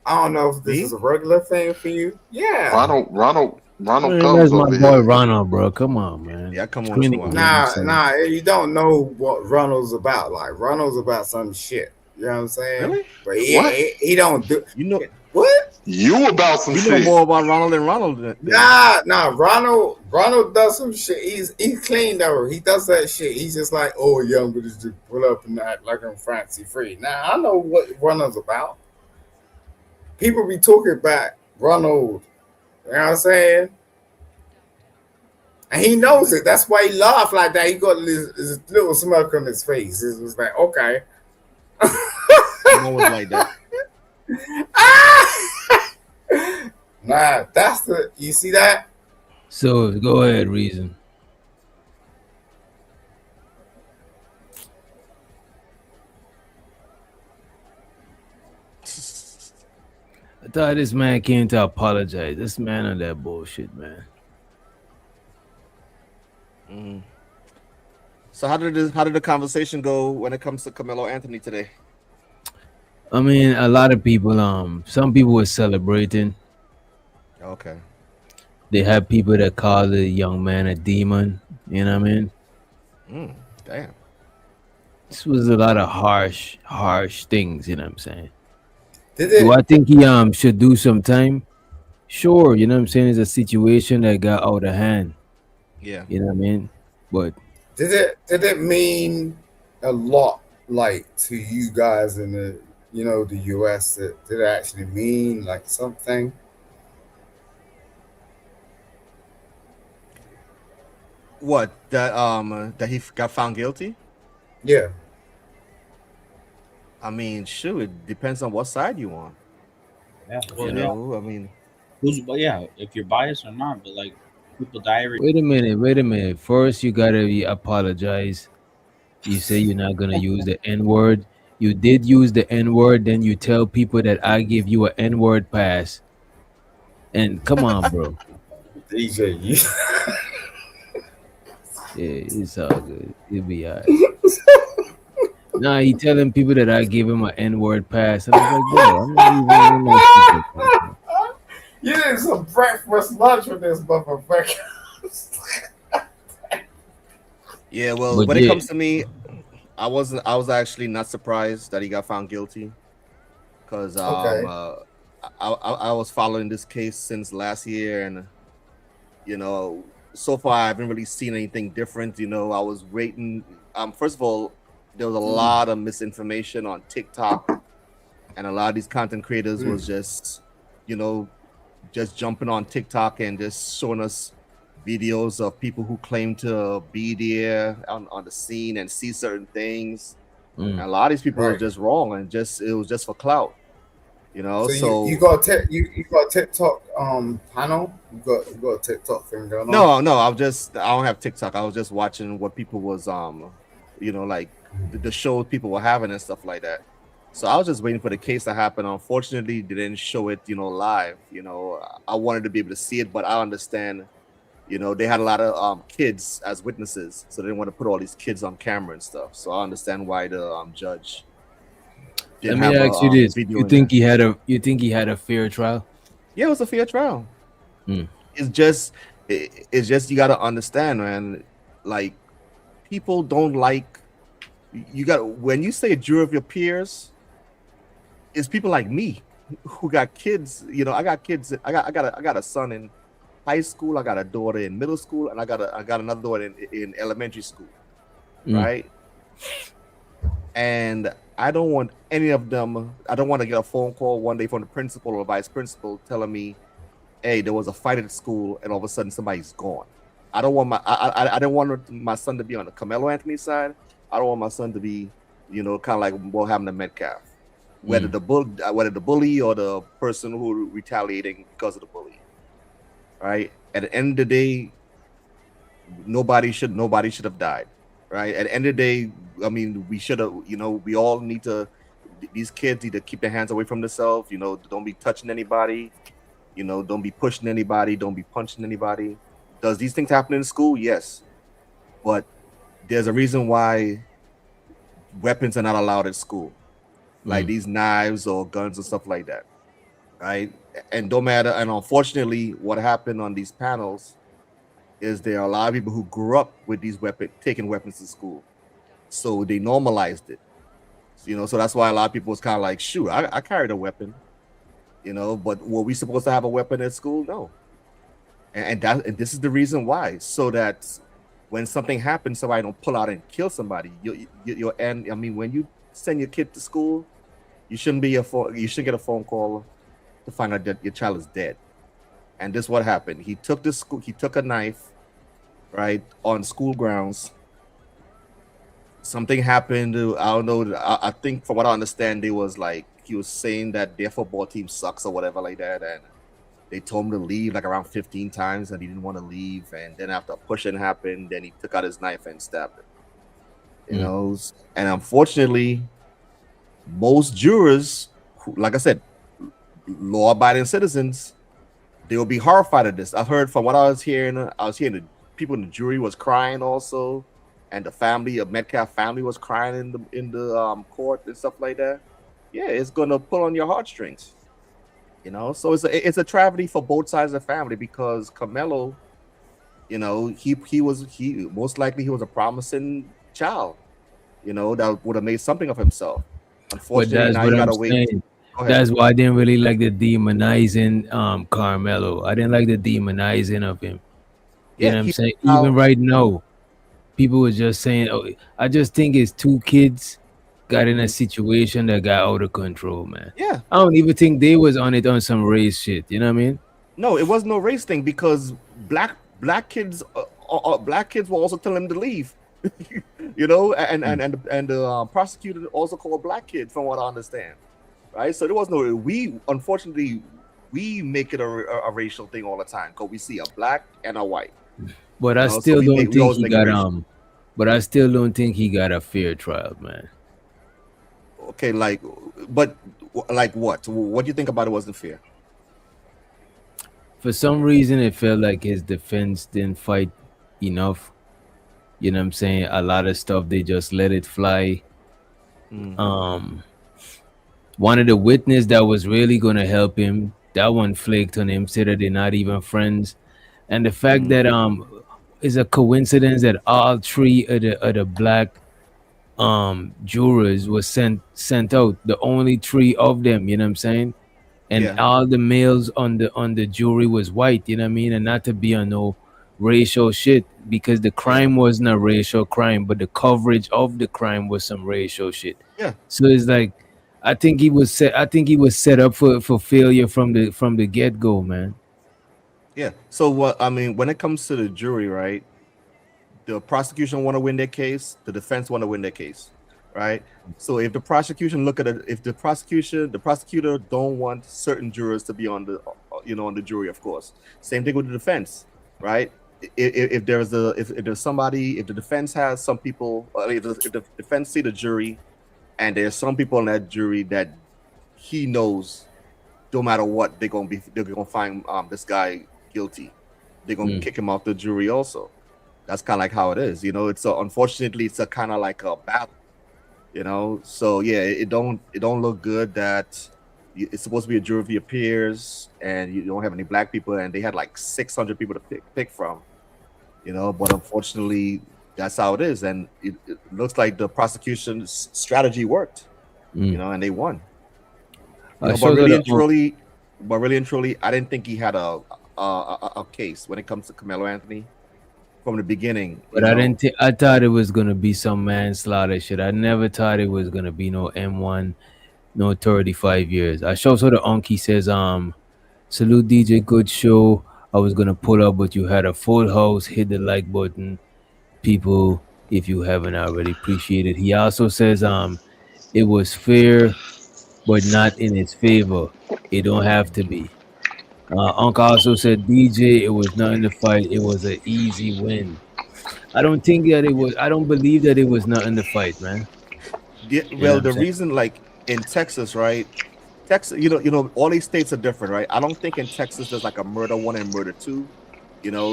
I don't know if this is a regular thing for you. Yeah. Ronald Man, comes that's my over boy here. Ronald, bro. Come on, man. Yeah, come on. Screen it, Nah, you don't know what Ronald's about. Like Ronald's about some shit. You know what I'm saying? Really? But What? he don't do. You know What? You about some You shit. know more about Ronald than Ronald. Nah. Ronald does some shit. He's clean though. He does that shit. He's just like, oh yeah, I'm gonna just pull up and act like I'm fancy free. Now I know what Ronald's about. People be talking about Ronald. You know what I'm saying? And he knows it. That's why he laughed like that. He got this little smirk on his face. It was like, okay. I'm always like that. Nah, that's the. You see that? So go ahead, reason. I thought this man came to apologize. This man on that bullshit, man. Mm. So how did the conversation go when it comes to Karmelo Anthony today? I mean, a lot of people, some people were celebrating. Okay. They had people that call the young man a demon. You know what I mean? Damn. This was a lot of harsh things. You know what I'm saying? Did Do I think he should do some time? Sure. You know what I'm saying? It's a situation that got out of hand. Yeah. You know what I mean? But Did it mean a lot, like to you guys in the the US? Did it actually mean like something? What that he got found guilty? Yeah. I mean, shoot, it depends on what side you on. Yeah. You know, I mean, if you're biased or not, but like people die every. wait a minute. First, you gotta apologize. You say you're not gonna use the N word. You did use the N word. Then you tell people that I give you an N word pass. And come on, bro. DJ, you. Yeah, it's all good. It'll be all right. Nah, he telling people that I gave him an N word pass. And I was like, bro, I'm not even in that shit. You did some breakfast lunch with this motherfucker. yeah. Well, But when yeah. it comes to me, I was actually not surprised that he got found guilty, because Okay. I was following this case since last year, and so far I haven't really seen anything different. I was waiting. First of all, there was a lot of misinformation on TikTok, and a lot of these content creators was just jumping on TikTok and just showing us videos of people who claim to be there on the scene and see certain things. And a lot of these people were just wrong, and it was just for clout. So you got you got TikTok panel? You got a TikTok thing going on? No, I don't have TikTok. I was just watching what people was like the shows people were having and stuff like that. So I was just waiting for the case to happen. Unfortunately, they didn't show it, live. I wanted to be able to see it, but I understand, they had a lot of kids as witnesses, so they didn't want to put all these kids on camera and stuff. So I understand why the judge. Let me ask you this: You think he had a fair trial? Yeah, it was a fair trial. It's just you got to understand, man. Like, people don't like when you say a jury of your peers, it's people like me. who got kids. You know, I got kids. I got a son in high school. I got a daughter in middle school, and I got another daughter in elementary school, right? And I don't want any of them. I don't want to get a phone call one day from the principal or vice principal telling me, "Hey, there was a fight at school, and all of a sudden somebody's gone." I don't want I don't want my son to be on the Carmelo Anthony side. I don't want my son to be, you know, kind of like what happened to Metcalf, whether whether the bully or the person who retaliating because of the bully, right? At the end of the day, nobody should have died, right? At the end of the day, I mean, we should have, you know, we all need to. These kids need to keep their hands away from themselves. You know, don't be touching anybody. You know, don't be pushing anybody. Don't be punching anybody. Does these things happen in school? Yes, but there's a reason why weapons are not allowed at school, like these knives or guns and stuff like that, right? And don't matter. And unfortunately, what happened on these panels is there are a lot of people who grew up with these taking weapons to school, so they normalized it. You know, so that's why a lot of people was kind of like, shoot, I carried a weapon, you know, but were we supposed to have a weapon at school? No. And this is the reason why, so that when something happens, somebody don't pull out and kill somebody. And I mean, when you send your kid to school, you shouldn't get a phone call to find out that your child is dead. And this is what happened. He took a knife, right, on school grounds. Something happened. I don't know. I think from what I understand, he was saying that their football team sucks or whatever like that, and they told him to leave like around 15 times, and he didn't want to leave. And then after pushing happened, then he took out his knife and stabbed him. You know, and unfortunately, most jurors, like I said, law-abiding citizens, they will be horrified at this. I've heard from what I was hearing the people in the jury was crying also, and the family of Metcalf family was crying in the court and stuff like that. Yeah, it's gonna pull on your heartstrings. You know, so it's a tragedy for both sides of the family, because Carmelo, you know, he most likely he was a promising child, you know, that would have made something of himself. But Unfortunately, that's now what you I'm gotta wait. saying. Go ahead. That's why I didn't really like the demonizing Carmelo. I didn't like the demonizing of him. You know what I'm saying? Even right now, people were just saying, oh, I just think it's two kids got in a situation that got out of control, man. Yeah. I don't even think they was on it on some race shit. You know what I mean? No, it was no race thing, because black kids were also telling him to leave. You know, and the prosecutor also called black kids, from what I understand, right? So there was no. Unfortunately, we make it a racial thing all the time, because we see a black and a white. But I still don't think he got But I still don't think he got a fair trial, man. Okay, but like what? What do you think about it wasn't fair? For some reason, it felt like his defense didn't fight enough. You know what I'm saying? A lot of stuff, they just let it fly. One of the witness that was really going to help him, that one flaked on him, said that they're not even friends. And the fact that is a coincidence that all three of the black jurors was sent out, the only three of them, you know what I'm saying? And all the males on the jury was white, you know what I mean? And not to be on no racial shit, because the crime wasn't a racial crime, but the coverage of the crime was some racial shit. Yeah. So it's like, I think he was set up for failure from the get-go, man. Yeah. So what I mean, when it comes to the jury, right? The prosecution want to win their case, the defense want to win their case, right? So if the prosecution the prosecutor don't want certain jurors to be on the jury, of course. Same thing with the defense, right? If the defense has some people, if the defense see the jury, and there's some people in that jury that he knows, no matter what, they're gonna find this guy guilty. They're gonna kick him off the jury also. That's kind of like how it is, you know. Unfortunately, it's a kind of like a battle, you know. So yeah, it don't look good that it's supposed to be a jury of your peers, and you don't have any black people, and they had like 600 people to pick from, you know. But unfortunately, that's how it is, and it looks like the prosecution's strategy worked, you know, and they won. I But showed her really the and truly, I didn't think he had a case when it comes to Carmelo Anthony from the beginning. but I didn't. I thought it was gonna be some manslaughter shit. I never thought it was gonna be no M1, no 35 years. I showed her the Unky says, salute DJ, good show. I was gonna pull up, but you had a full house. Hit the like button, people, if you haven't already. Appreciate it. He also says, it was fair, but not in his favor. It don't have to be. Uncle also said, DJ, it was not in the fight. It was an easy win. I don't think that it was. I don't believe that it was not in the fight, man. Yeah, You know what well, I'm the saying? reason, like in Texas, right? Texas, all these states are different, right? I don't think in Texas there's like a murder one and murder two.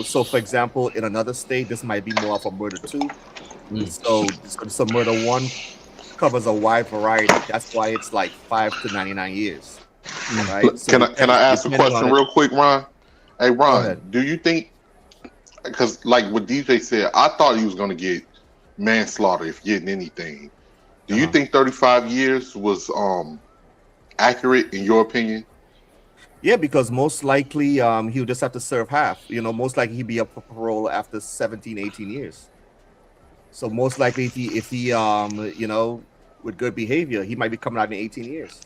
So for example, in another state, this might be more of a murder two. So murder one covers a wide variety. That's why it's like 5 to 99 years, right? So Can I ask a depending on question it, real quick, Ron? Hey, go Ron, ahead. do you think? Because like what DJ said, I thought he was going to get manslaughter if getting anything. Do you think 35 years was accurate in your opinion? Yeah, because most likely he'll just have to serve half. Most likely he'd be up for parole after 17, 18 years. So most likely if he with good behavior, he might be coming out in 18 years.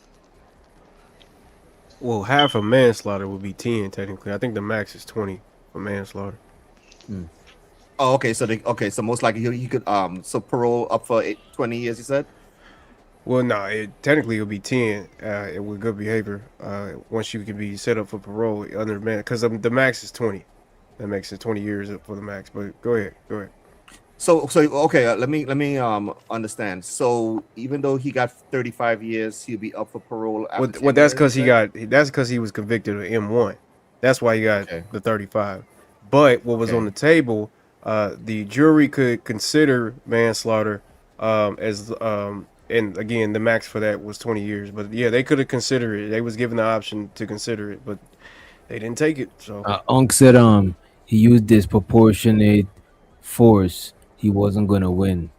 Well, half of manslaughter would be 10 technically. I think the max is 20 for manslaughter. Oh, okay. So most likely he could so parole up for 20 years. You said. Well, no, technically it'll be 10 with good behavior. Once you can be set up for parole under man, because the max is 20. That makes it 20 years for the max. But go ahead. So okay. Let me understand. So even though he got 35 years, he'll be up for parole. After Well, 10 that's years, because he was convicted of M1. That's why he got the 35. But what was on the table, the jury could consider manslaughter as and again the max for that was 20 years. But yeah, they could have considered it. They was given the option to consider it, but they didn't take it. So Unc said, he used disproportionate force. He wasn't gonna win.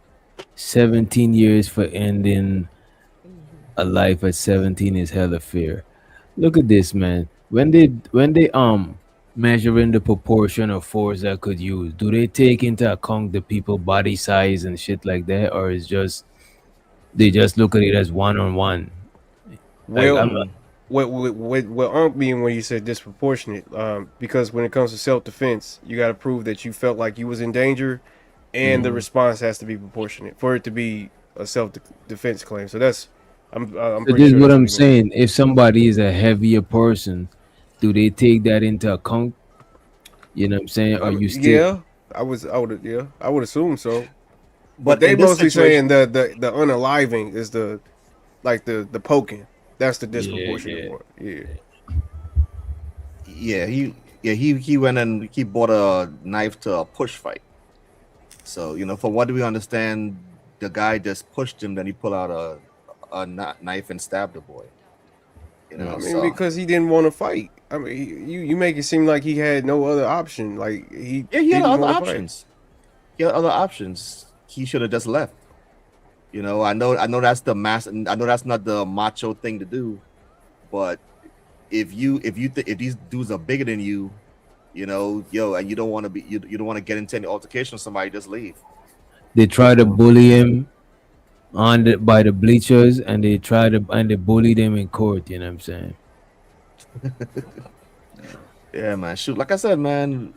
17 years for ending a life at 17 is hella fair. Look at this, man. When they measuring the proportion of force that could use, do they take into account the people body size and shit like that, or is just they just look at it as one on one? Like well, I'm what Unc mean when you said disproportionate? Because when it comes to self defense, you got to prove that you felt like you was in danger, and the response has to be proportionate for it to be a self defense claim. So that's I'm so pretty this is sure what that's I'm what he meant. saying. If somebody is a heavier person, do they take that into account? You know what I'm saying? Or you still Yeah, I would assume so. But But they in this mostly saying situation, the unaliving is the poking. That's the Yeah, disproportionate one. Yeah. he went and he bought a knife to a push fight. So from what do we understand, the guy just pushed him, then he pulled out a knife and stabbed the boy. I mean, because he didn't want to fight. I mean, you make it seem like he had no other option. Like he he had didn't other want to fight. options. He had other options. He should have just left. I know that's the mass, and I know that's not the macho thing to do, but if these dudes are bigger than you, and you don't want to be, you don't want to get into any altercation with somebody, just leave. they try to bully him by the bleachers, and they bully them in court. You know what I'm saying? Yeah, man. Shoot, like I said, man,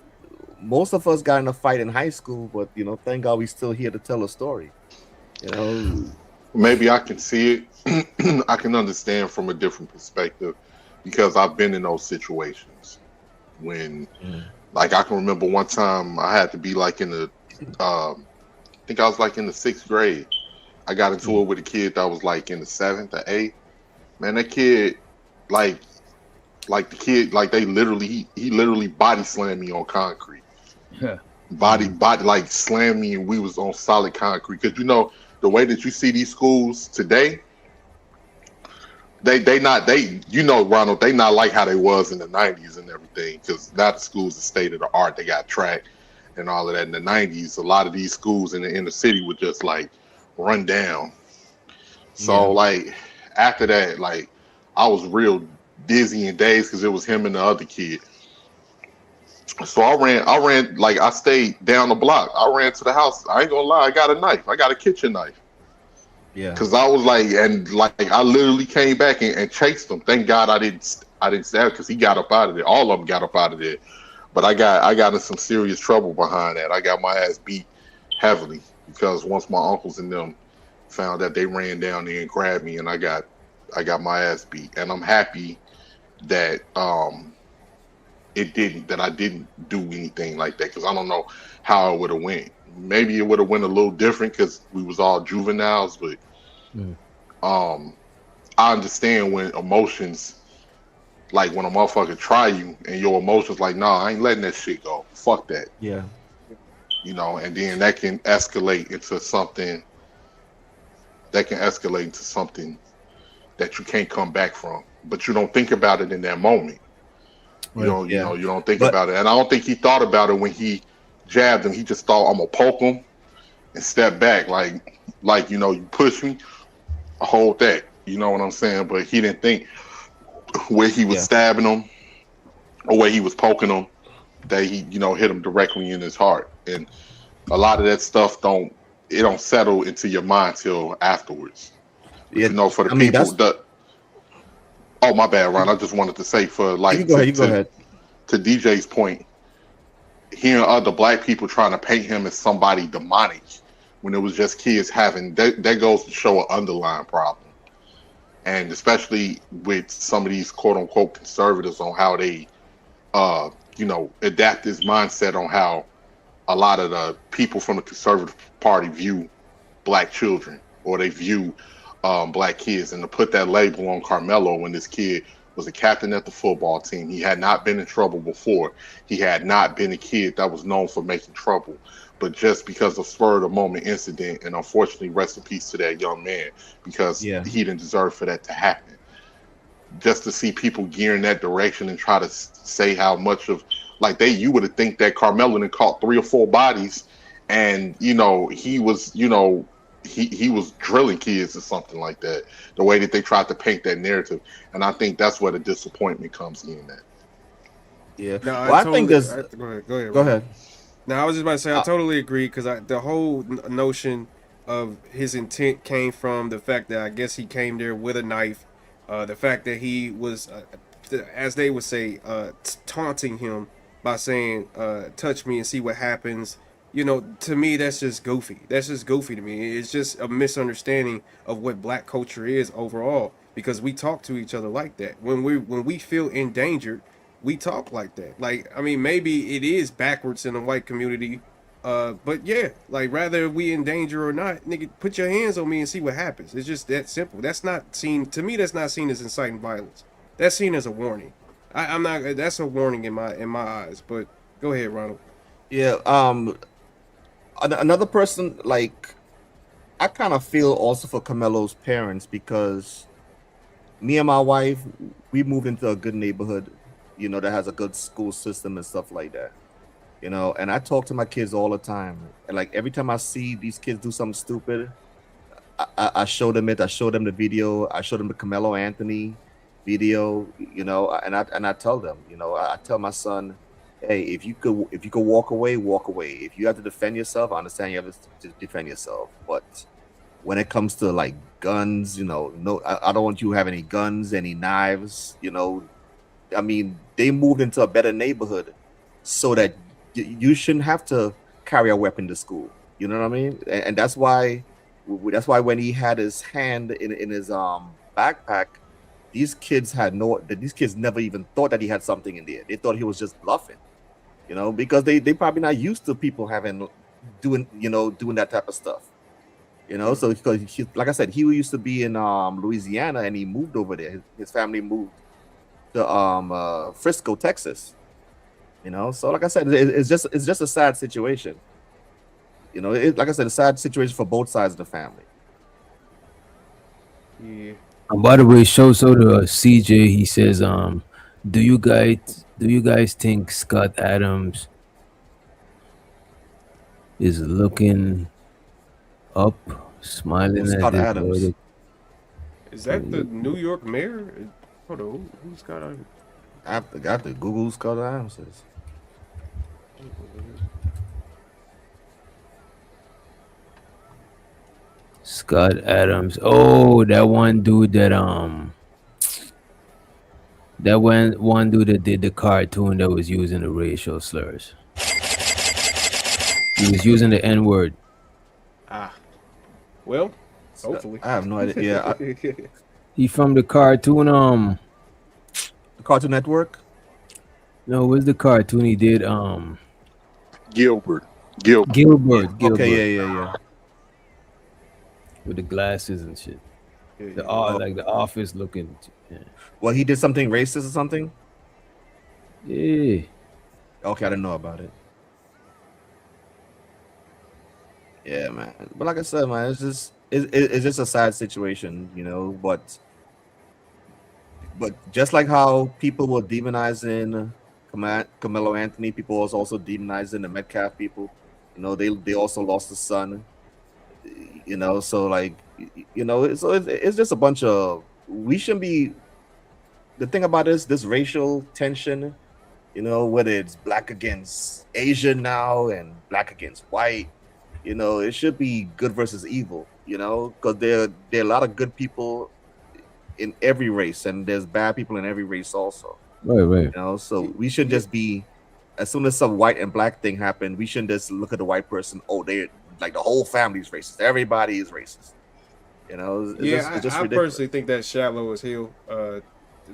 most of us got in a fight in high school, but thank God we still here to tell a story. Maybe I can see it. I can understand from a different perspective because I've been in those situations when, like, I can remember one time I had to be like in the, I think I was like in the 6th grade. I got into it with a kid that was like in the 7th or 8th. Man, that kid, like the kid, like they literally, he literally body slammed me on concrete. Yeah. Body like slammed me, and we was on solid concrete. Because the way that you see these schools today, Ronald, they not like how they was in the 90s and everything. Because that school's the state of the art. They got track and all of that. In the 90s, a lot of these schools in the inner city would just like run down. So like after that, like I was real dizzy and dazed because it was him and the other kid. So I ran like I stayed down the block. I ran to the house. I ain't gonna lie, I got a knife. I got a kitchen knife. Yeah. Cause I was like, and like I literally came back and chased him. Thank God I didn't stab because he got up out of there. All of them got up out of there. But I got in some serious trouble behind that. I got my ass beat heavily because once my uncles and them found that, they ran down there and grabbed me, and I got my ass beat. And I'm happy that I didn't do anything like that, because I don't know how it would have went. Maybe it would have went a little different because we was all juveniles, but I understand when emotions, like when a motherfucker try you and your emotions like, nah, I ain't letting that shit go. Fuck that. Yeah. You know, and then that can escalate into something that you can't come back from. But you don't think about it in that moment. You don't, Yeah. you don't think about it. And I don't think he thought about it when he jabbed him. He just thought, I'm gonna poke him and step back, like you push me, I hold that. You know what I'm saying? But he didn't think where he was stabbing him or where he was poking him, that he, hit him directly in his heart. And a lot of that stuff don't settle into your mind till afterwards. Yeah, For the people oh, my bad, Ron. I just wanted to say for you go ahead. To DJ's point, hearing other black people trying to paint him as somebody demonic when it was just kids having that goes to show an underlying problem. And especially with some of these quote unquote conservatives on how they adapt this mindset on how a lot of the people from the conservative party view black children, or they view black kids, and to put that label on Karmelo when this kid was a captain at the football team. He had not been in trouble before. He had not been a kid that was known for making trouble. But just because of spur of the moment incident, and unfortunately, rest in peace to that young man, because he didn't deserve for that to happen. Just to see people gear in that direction and try to say how much of, like, you would have think that Karmelo had caught 3 or 4 bodies, and he was he was drilling kids or something like that. The way that they tried to paint that narrative, and I think that's where the disappointment comes in. That No, I think there's. Go ahead. Now, I was just about to say I totally agree, because the whole notion of his intent came from the fact that I guess he came there with a knife, the fact that he was, as they would say, taunting him by saying, "Touch me and see what happens." To me, that's just goofy. That's just goofy to me. It's just a misunderstanding of what black culture is overall, because we talk to each other like that. When we feel endangered, we talk like that. Like, I mean, maybe it is backwards in the white community, but yeah, like, rather we in danger or not, nigga, put your hands on me and see what happens. It's just that simple. That's not seen, to me, that's not seen as inciting violence. That's seen as a warning. I'm not. That's a warning in my eyes. But go ahead, Ronald. Yeah. Another person, like, I kind of feel also for Carmelo's parents, because me and my wife, we moved into a good neighborhood, that has a good school system and stuff like that. And I talk to my kids all the time. And like every time I see these kids do something stupid, I show them it. I show them the video. I show them the Karmelo Anthony video, and I tell them, I tell my son, hey, if you could walk away, walk away. If you have to defend yourself, I understand you have to defend yourself. But when it comes to like guns, no, I don't want you to have any guns, any knives, I mean, they moved into a better neighborhood so that you shouldn't have to carry a weapon to school. You know what I mean? And that's why when he had his hand in his backpack, these kids never even thought that he had something in there. They thought he was just bluffing, because they probably not used to people doing that type of stuff. So because like I said, he used to be in Louisiana, and he moved over there. His family moved to Frisco, Texas. So like I said, it's just a sad situation. Like I said, a sad situation for both sides of the family. Yeah. And by the way, shout out to CJ. He says, do you guys think Scott Adams is looking up, smiling at Scott this Adams? Is that the New York mayor? Hold on, who's got a... I got the Google Scott answers. Scott Adams. Oh, that one dude that one dude that did the cartoon that was using the racial slurs. He was using the N word. Ah, well, hopefully. I have no idea. Yeah, He from the cartoon the Cartoon Network. No, what's the cartoon he did Gilbert. Gilbert. Okay, yeah. With the glasses and shit. The Oh. like the office looking. Yeah. Well, he did something racist or something. Yeah. Okay, I didn't know about it. Yeah, man. But like I said, man, it's just a sad situation, you know. But just like how people were demonizing Carmelo Anthony, people was also demonizing the Metcalf people. You know, they also lost a son. You know, so like, you know, it's just a bunch of, we shouldn't be. The thing about this racial tension, you know, whether it's black against Asian now and black against white, you know, it should be good versus evil, you know, because there are a lot of good people in every race, and there's bad people in every race also. Right. You know, so we should just be, as soon as some white and black thing happen, we shouldn't just look at the white person. Oh, they're like the whole family's racist. Everybody is racist. You know, it's just I ridiculous. personally think that's shallow as hell.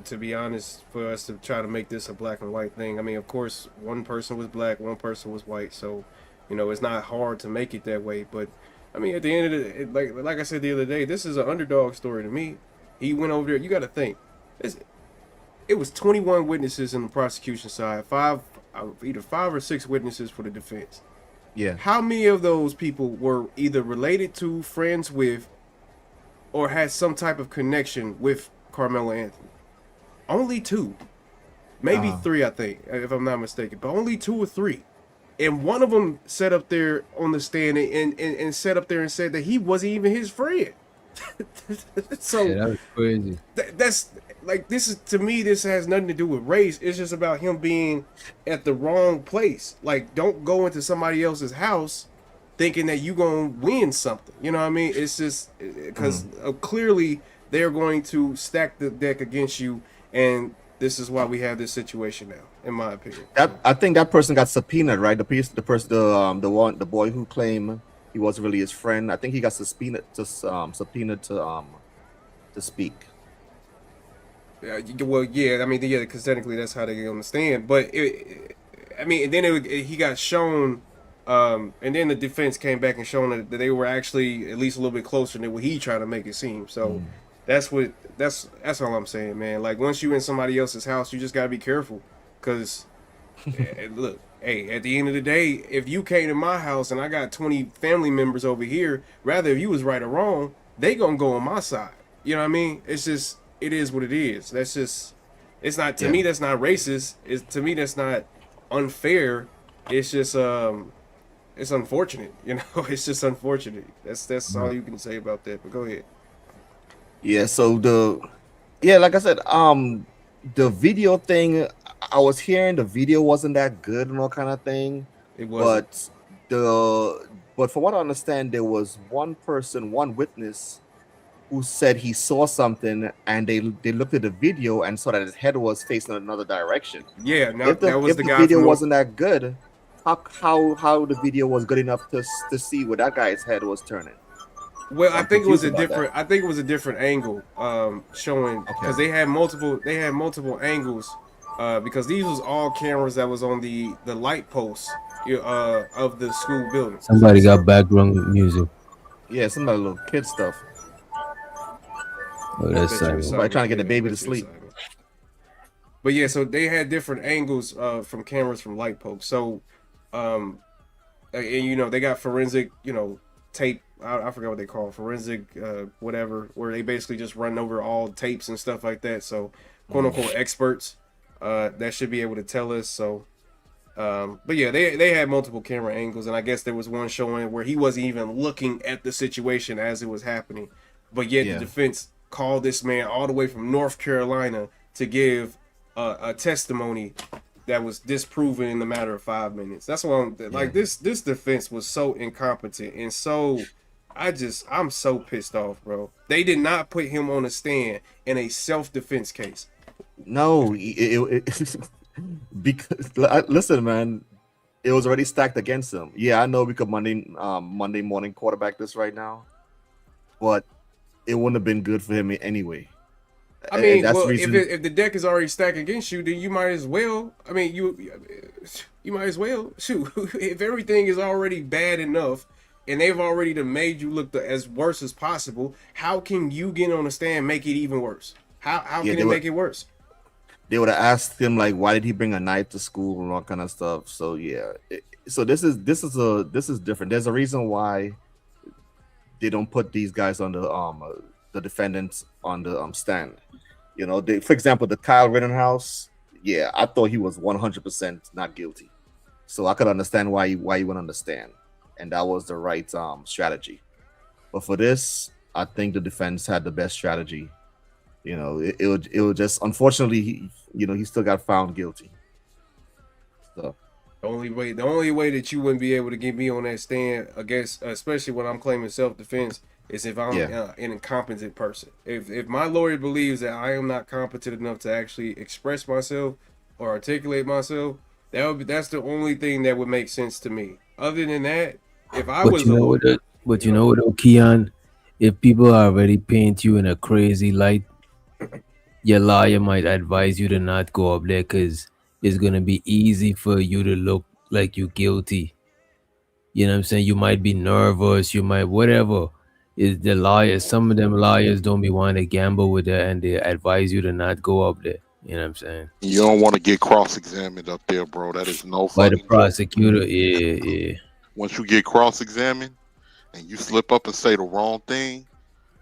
To be honest, for us to try to make this a black and white thing. I mean, of course, one person was black, one person was white, so you know it's not hard to make it that way. But I mean, at the end of the like I said the other day, this is an underdog story to me. He went over there. You got to think, it was 21 witnesses in the prosecution side, either 5 or 6 witnesses for the defense. Yeah. How many of those people were either related to, friends with, or had some type of connection with Karmelo Anthony? Only 2. Maybe 3, I think, if I'm not mistaken. But only 2 or 3. And one of them sat up there on the stand and sat up there and said that he wasn't even his friend. So Yeah, that was crazy. That's like, this is, to me, this has nothing to do with race. It's just about him being at the wrong place. Like, don't go into somebody else's house thinking that you gonna win something. You know what I mean? It's just because clearly they're going to stack the deck against you, and this is why we have this situation now, in my opinion. I think that person got subpoenaed, right? The boy who claimed he wasn't really his friend. I think he got subpoenaed to speak. Well, yeah, I mean, yeah, because technically that's how they get on the stand. But I mean, and then he got shown, and then the defense came back and shown that they were actually at least a little bit closer than what he tried to make it seem. So that's all I'm saying, man. Like, once you in somebody else's house, you just gotta be careful, because look, hey, at the end of the day, if you came to my house and I got 20 family members over here, rather if you was right or wrong, they gonna go on my side. You know what I mean? It's just, it is what it is. That's just, it's not, to me, that's not racist. To me, that's not unfair. It's just it's unfortunate, you know. It's just unfortunate. That's all you can say about that. But go ahead. Yeah, so like I said, the video thing, I was hearing the video wasn't that good and all kind of thing. It wasn't. But from what I understand, there was one witness who said he saw something, and they looked at the video and saw that his head was facing another direction. Yeah, If the guy video from wasn't that good, how the video was good enough to see where that guy's head was turning? Well, So I I'm think it was confused about that. I think it was a different angle, showing, because they had multiple angles, because these was all cameras that was on the light posts of the school building. Somebody got background music. Yeah, some of the little kid stuff. Oh, that's Somebody trying to get the baby to sleep. But yeah, so they had different angles from cameras from light posts. So, and you know, they got forensic, you know, tape. I forgot what they call it, forensic, whatever, where they basically just run over all tapes and stuff like that. So, quote unquote experts that should be able to tell us. So, but yeah, they had multiple camera angles, and I guess there was one showing where he wasn't even looking at the situation as it was happening, but yet the defense called this man all the way from North Carolina to give a testimony that was disproven in the matter of 5 minutes. That's why like this defense was so incompetent and so I'm so pissed off, bro. They did not put him on a stand in a self-defense case. No, because listen, man, it was already stacked against him. Yeah, I know we could Monday morning quarterback this right now, but it wouldn't have been good for him anyway. I mean, well, if the deck is already stacked against you, then you might as well. I mean, you might as well shoot. If everything is already bad enough, and they've already made you look as worse as possible, how can you get on the stand and make it even worse? How can it make it worse? They would have asked him like, why did he bring a knife to school and all kind of stuff. So yeah, so this is different. There's a reason why they don't put these guys on the defendants on the stand. You know, for example, the Kyle Rittenhouse. Yeah, I thought he was 100% not guilty, so I could understand why he went on the stand, and that was the right strategy. But for this, I think the defense had the best strategy. You know, it would just, unfortunately, he still got found guilty. So the only way that you wouldn't be able to get me on that stand against, especially when I'm claiming self-defense, is if I'm an incompetent person. If my lawyer believes that I am not competent enough to actually express myself or articulate myself, that's the only thing that would make sense to me. Other than that, if I was a lawyer, but you know what, Keon, if people already paint you in a crazy light, your lawyer might advise you to not go up there because it's gonna be easy for you to look like you're guilty. You know what I'm saying? You might be nervous, you might whatever. Is the lawyers, some of them lawyers don't be wanting to gamble with that and they advise you to not go up there. You know what I'm saying? You don't want to get cross-examined up there, bro. That is no By fucking the prosecutor, yeah. Once you get cross-examined and you slip up and say the wrong thing,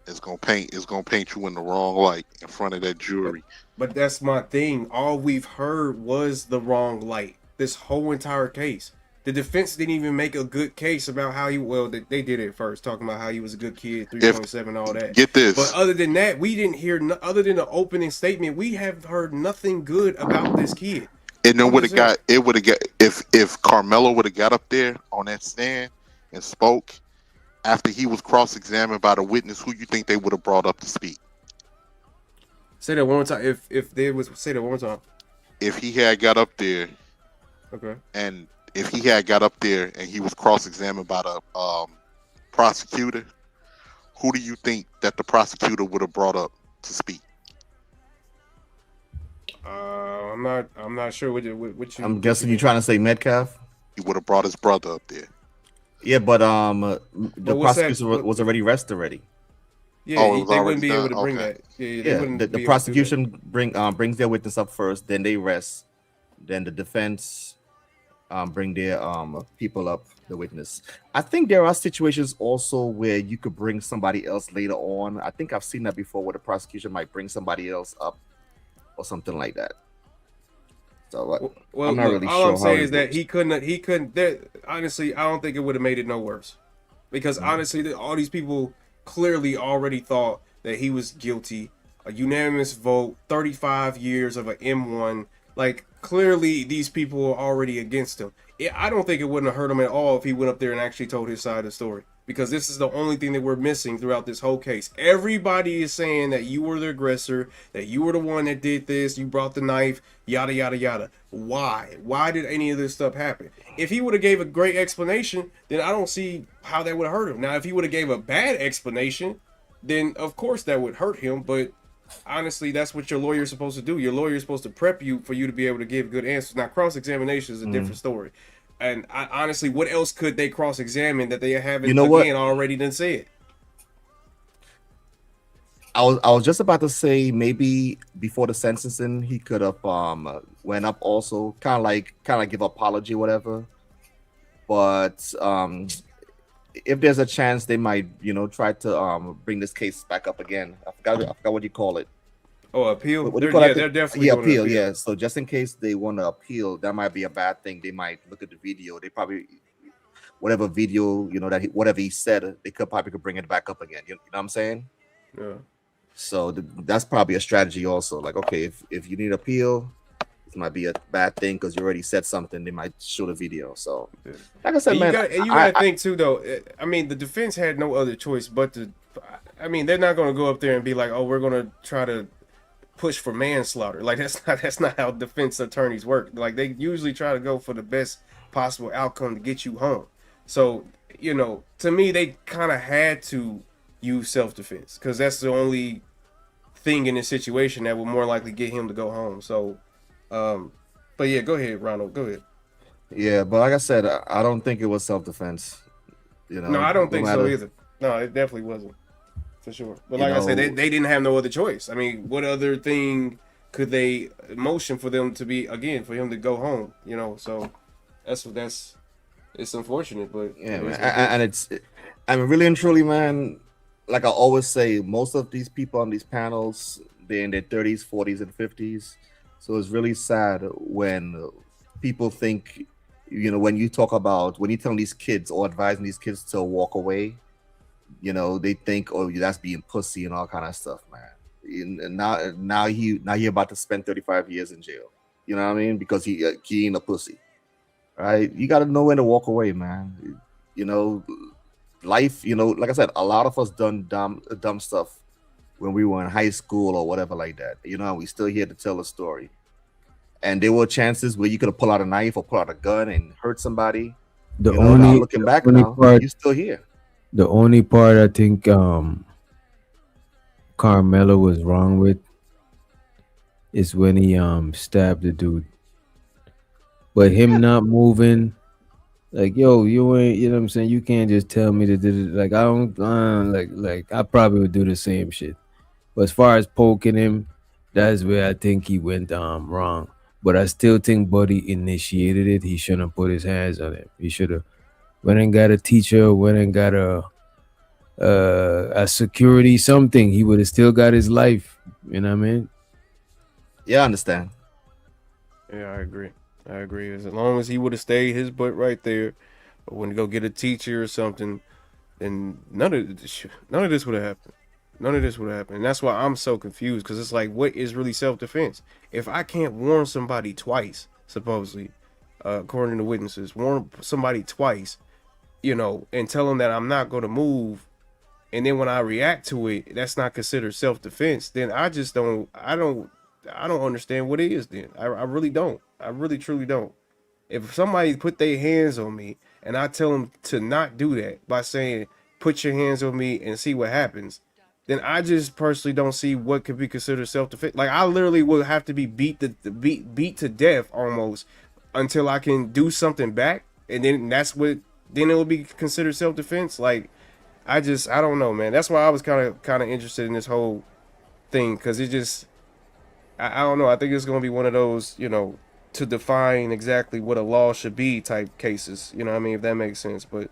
it's gonna paint you in the wrong light in front of that jury. But that's my thing. All we've heard was the wrong light. This whole entire case. The defense didn't even make a good case about how they did it first, talking about how he was a good kid, 3.7, all that. Get this. But other than that, we didn't hear, other than the opening statement, we have heard nothing good about this kid. And then if Karmelo would have got up there on that stand and spoke after he was cross-examined by the witness, who you think they would have brought up to speak? Say that one more time. Say that one more time. If he had got up there, okay, and if he had got up there and he was cross-examined by the prosecutor, who do you think that the prosecutor would have brought up to speak? I'm not sure what you. I'm guessing you're trying to say Metcalf. He would have brought his brother up there. Yeah, but the prosecutor was already arrested already. Yeah, they wouldn't be able to bring that. Yeah, the prosecution brings their witness up first, then they arrest, then the defense bring their people up, the witness. I think there are situations also where you could bring somebody else later on. I think I've seen that before, where the prosecution might bring somebody else up or something like that. So well, I'm not really all sure. I'm saying is that he couldn't. Honestly, I don't think it would have made it no worse, because honestly, all these people clearly already thought that he was guilty. A unanimous vote, 35 years of an M1. Like, clearly these people are already against him. I don't think it wouldn't have hurt him at all if he went up there and actually told his side of the story, because this is the only thing that we're missing throughout this whole case. Everybody is saying that you were the aggressor, that you were the one that did this, you brought the knife, yada, yada, yada. Why? Why did any of this stuff happen? If he would have gave a great explanation, then I don't see how that would have hurt him. Now, if he would have gave a bad explanation, then of course that would hurt him, but honestly, that's what your lawyer is supposed to do. Your lawyer is supposed to prep you for you to be able to give good answers. Now, cross-examination is a different story. And honestly, what else could they cross-examine that they haven't already done said? I was just about to say maybe before the sentencing he could have went up also, kind of like give apology or whatever. But if there's a chance, they might try to bring this case back up again. I forgot what you call it. Oh, appeal. What do you call it? They're definitely appeal. Yeah. So just in case they want to appeal, that might be a bad thing. They might look at the video. They probably whatever video whatever he said, they could bring it back up again. You know what I'm saying? Yeah. So that's probably a strategy also. Like, okay, if you need appeal, this might be a bad thing because you already said something. They might show the video. So, like I said, And man, you got to think too, though. I mean, the defense had no other choice but to. I mean, they're not going to go up there and be like, "Oh, we're going to try to push for manslaughter." Like that's not how defense attorneys work. Like they usually try to go for the best possible outcome to get you home. So to me, they kind of had to use self-defense because that's the only thing in this situation that would more likely get him to go home. So, but yeah, go ahead, Ronald. Go ahead. Yeah, but like I said, I don't think it was self-defense. No, I don't think so matter, either. No, it definitely wasn't. For sure. But You like I said, know- they didn't have no other choice. I mean, what other thing could they motion for them to be, again, for him to go home? So that's it's unfortunate, but Yeah, it man. is what it is. I mean, really and truly, man. Like I always say, most of these people on these panels, they're in their 30s, 40s, and 50s. So it's really sad when people think, when you tell these kids or advising these kids to walk away, they think, oh, that's being pussy and all kind of stuff, man. And now he about to spend 35 years in jail. You know what I mean? Because he ain't a pussy, right? You got to know when to walk away, man. Life, like I said, a lot of us done dumb stuff when we were in high school or whatever like that. We still here to tell a story. And there were chances where you could have pulled out a knife or pull out a gun and hurt somebody. The now only looking back only now, part you're still here. the only part I think Carmelo was wrong with is when he stabbed the dude. But him not moving, like, yo, you ain't, you know what I'm saying? You can't just tell me to do it. Like, I don't like I probably would do the same shit. But as far as poking him, that's where I think he went wrong. But I still think Buddy initiated it. He shouldn't have put his hands on it. He should have went and got a teacher, went and got a security something. He would have still got his life. You know what I mean? Yeah, I understand. Yeah, I agree. As long as he would have stayed his butt right there, or when to go get a teacher or something, then none of this would have happened. None of this would have happened. And that's why I'm so confused, because it's like, what is really self-defense? If I can't warn somebody twice, supposedly, according to witnesses, warn somebody twice, and tell them that I'm not going to move, and then when I react to it, that's not considered self-defense, then I don't understand what it is then. I really don't. I really truly don't. If somebody put their hands on me and I tell them to not do that by saying, put your hands on me and see what happens, then I just personally don't see what could be considered self-defense. Like, I literally would have to be beat to death almost until I can do something back. And then then it would be considered self-defense. Like, I don't know, man. That's why I was kind of interested in this whole thing, because it just, I don't know. I think it's going to be one of those, to define exactly what a law should be type cases. You know what I mean? If that makes sense. But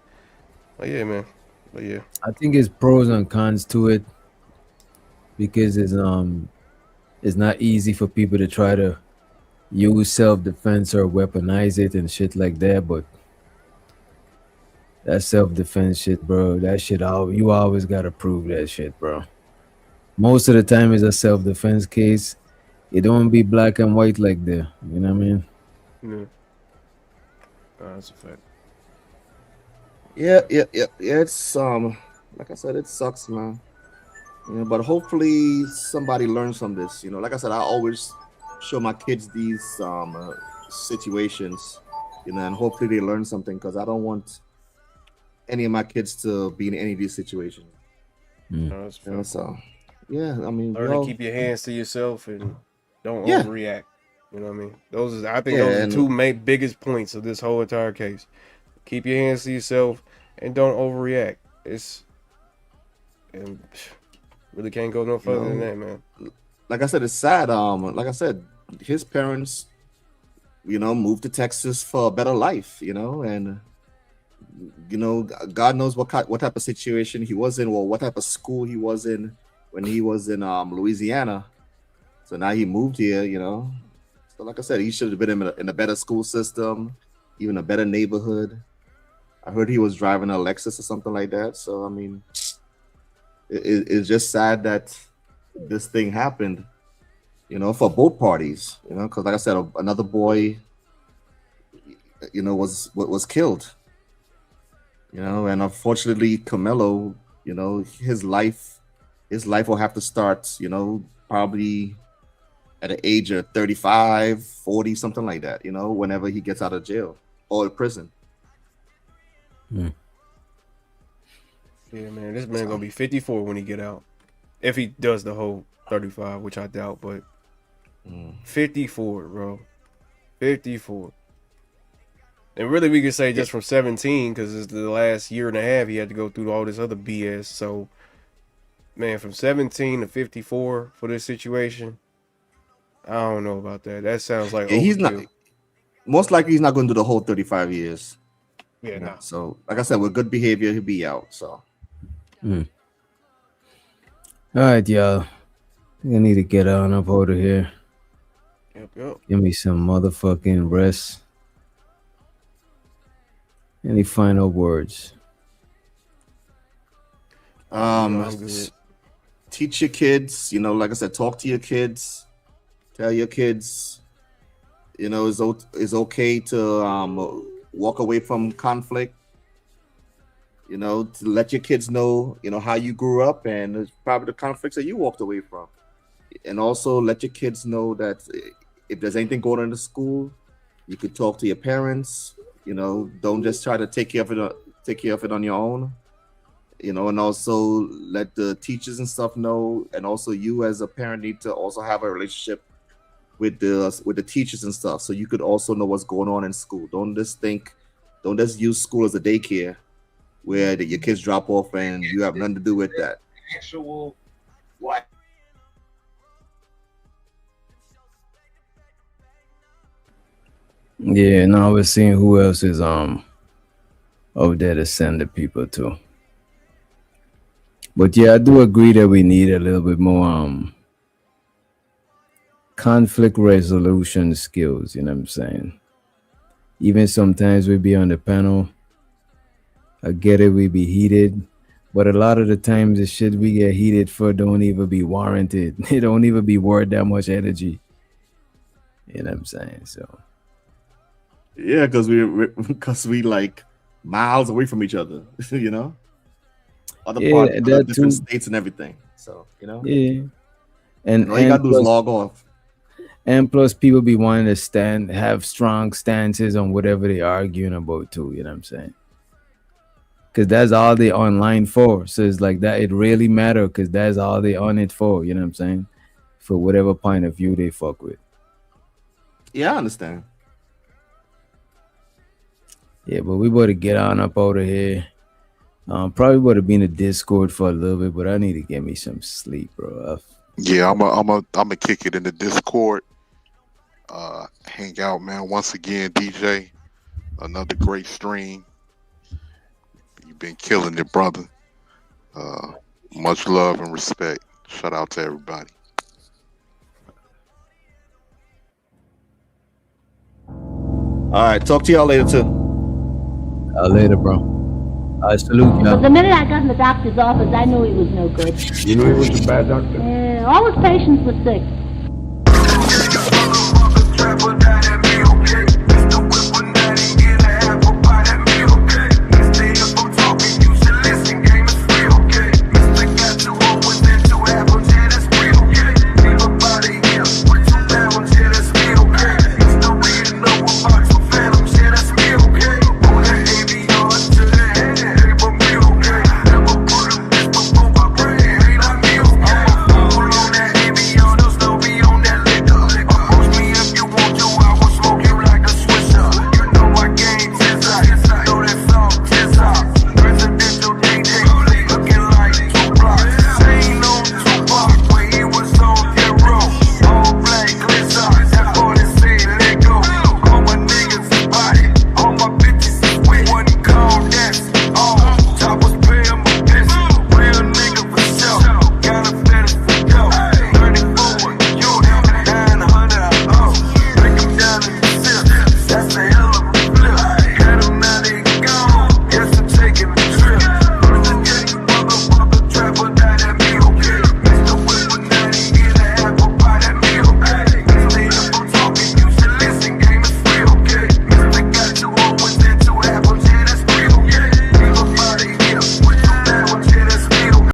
yeah, man. But yeah. I think it's pros and cons to it, because it's not easy for people to try to use self-defense or weaponize it and shit like that. But that self-defense shit, bro, that shit, you always gotta prove that shit, bro. Most of the time it's a self-defense case. It don't be black and white like that. You know what I mean? Yeah. That's a fact. Yeah. It's like I said, it sucks, man. But hopefully somebody learns from this. Like I said, I always show my kids these situations, and hopefully they learn something, because I don't want any of my kids to be in any of these situations. That's fair. So yeah, I mean, learn to keep your hands to yourself and don't Yeah. overreact. You know what I mean? I think Yeah, those are the and- two biggest points of this whole entire case. Keep your hands to yourself and don't overreact. And really can't go no further than that, man. Like I said, it's sad. Like I said, his parents, moved to Texas for a better life, and God knows what type of situation he was in, or what type of school he was in when he was in Louisiana. So now he moved here, So like I said, he should have been in a better school system, even a better neighborhood. I heard he was driving a Lexus or something like that. So I mean, it's just sad that this thing happened, for both parties, because like I said, another boy, was killed, and unfortunately, Karmelo, his life will have to start, probably at the age of 35, 40, something like that, whenever he gets out of jail or prison. Yeah, man, this man gonna be 54 when he get out. If he does the whole 35, which I doubt, but 54, bro. 54. And really, we could say just from 17, because it's the last year and a half he had to go through all this other BS. So, man, from 17 to 54 for this situation, I don't know about that. That sounds like he's not. Most likely, he's not going to do the whole 35 years. Yeah, nah. So, like I said, with good behavior, he'll be out. So. All right, y'all. I think I need to get on up out of here. Yep. Give me some motherfucking rest. Any final words? Teach your kids, like I said, talk to your kids. Tell your kids, it's okay to walk away from conflict. To let your kids know, how you grew up and probably the conflicts that you walked away from. And also let your kids know that if there's anything going on in the school, you could talk to your parents. Don't just try to take care of it on your own. And also let the teachers and stuff know. And also you as a parent need to also have a relationship with the teachers and stuff, so you could also know what's going on in school. Don't just use school as a daycare where your kids drop off and you have nothing to do with that. Actual what? Yeah, now we're seeing who else is over there to send the people to. But yeah, I do agree that we need a little bit more conflict resolution skills, you know what I'm saying? Even sometimes we be on the panel, I get it, we be heated, but a lot of the times the shit we get heated for don't even be warranted. It don't even be worth that much energy. You know what I'm saying? So yeah, because we like miles away from each other, other parts, other different states and everything. So yeah, and all you gotta do is log off. And plus, people be wanting to have strong stances on whatever they arguing about too. You know what I'm saying? Because that's all they online for. So it's like that. It really matter because that's all they on it for. You know what I'm saying? For whatever point of view they fuck with. Yeah, I understand. Yeah, but we better get on up out of here. Probably better be in the Discord for a little bit, but I need to get me some sleep, bro. Yeah, I'm a kick it in the Discord. Hang out, man. Once again, DJ, another great stream. You've been killing it, brother. Much love and respect. Shout out to everybody. All right, talk to y'all later too. Later, bro. I salute you. But the minute I got in the doctor's office, I knew he was no good. You knew he was a bad doctor? All his patients were sick.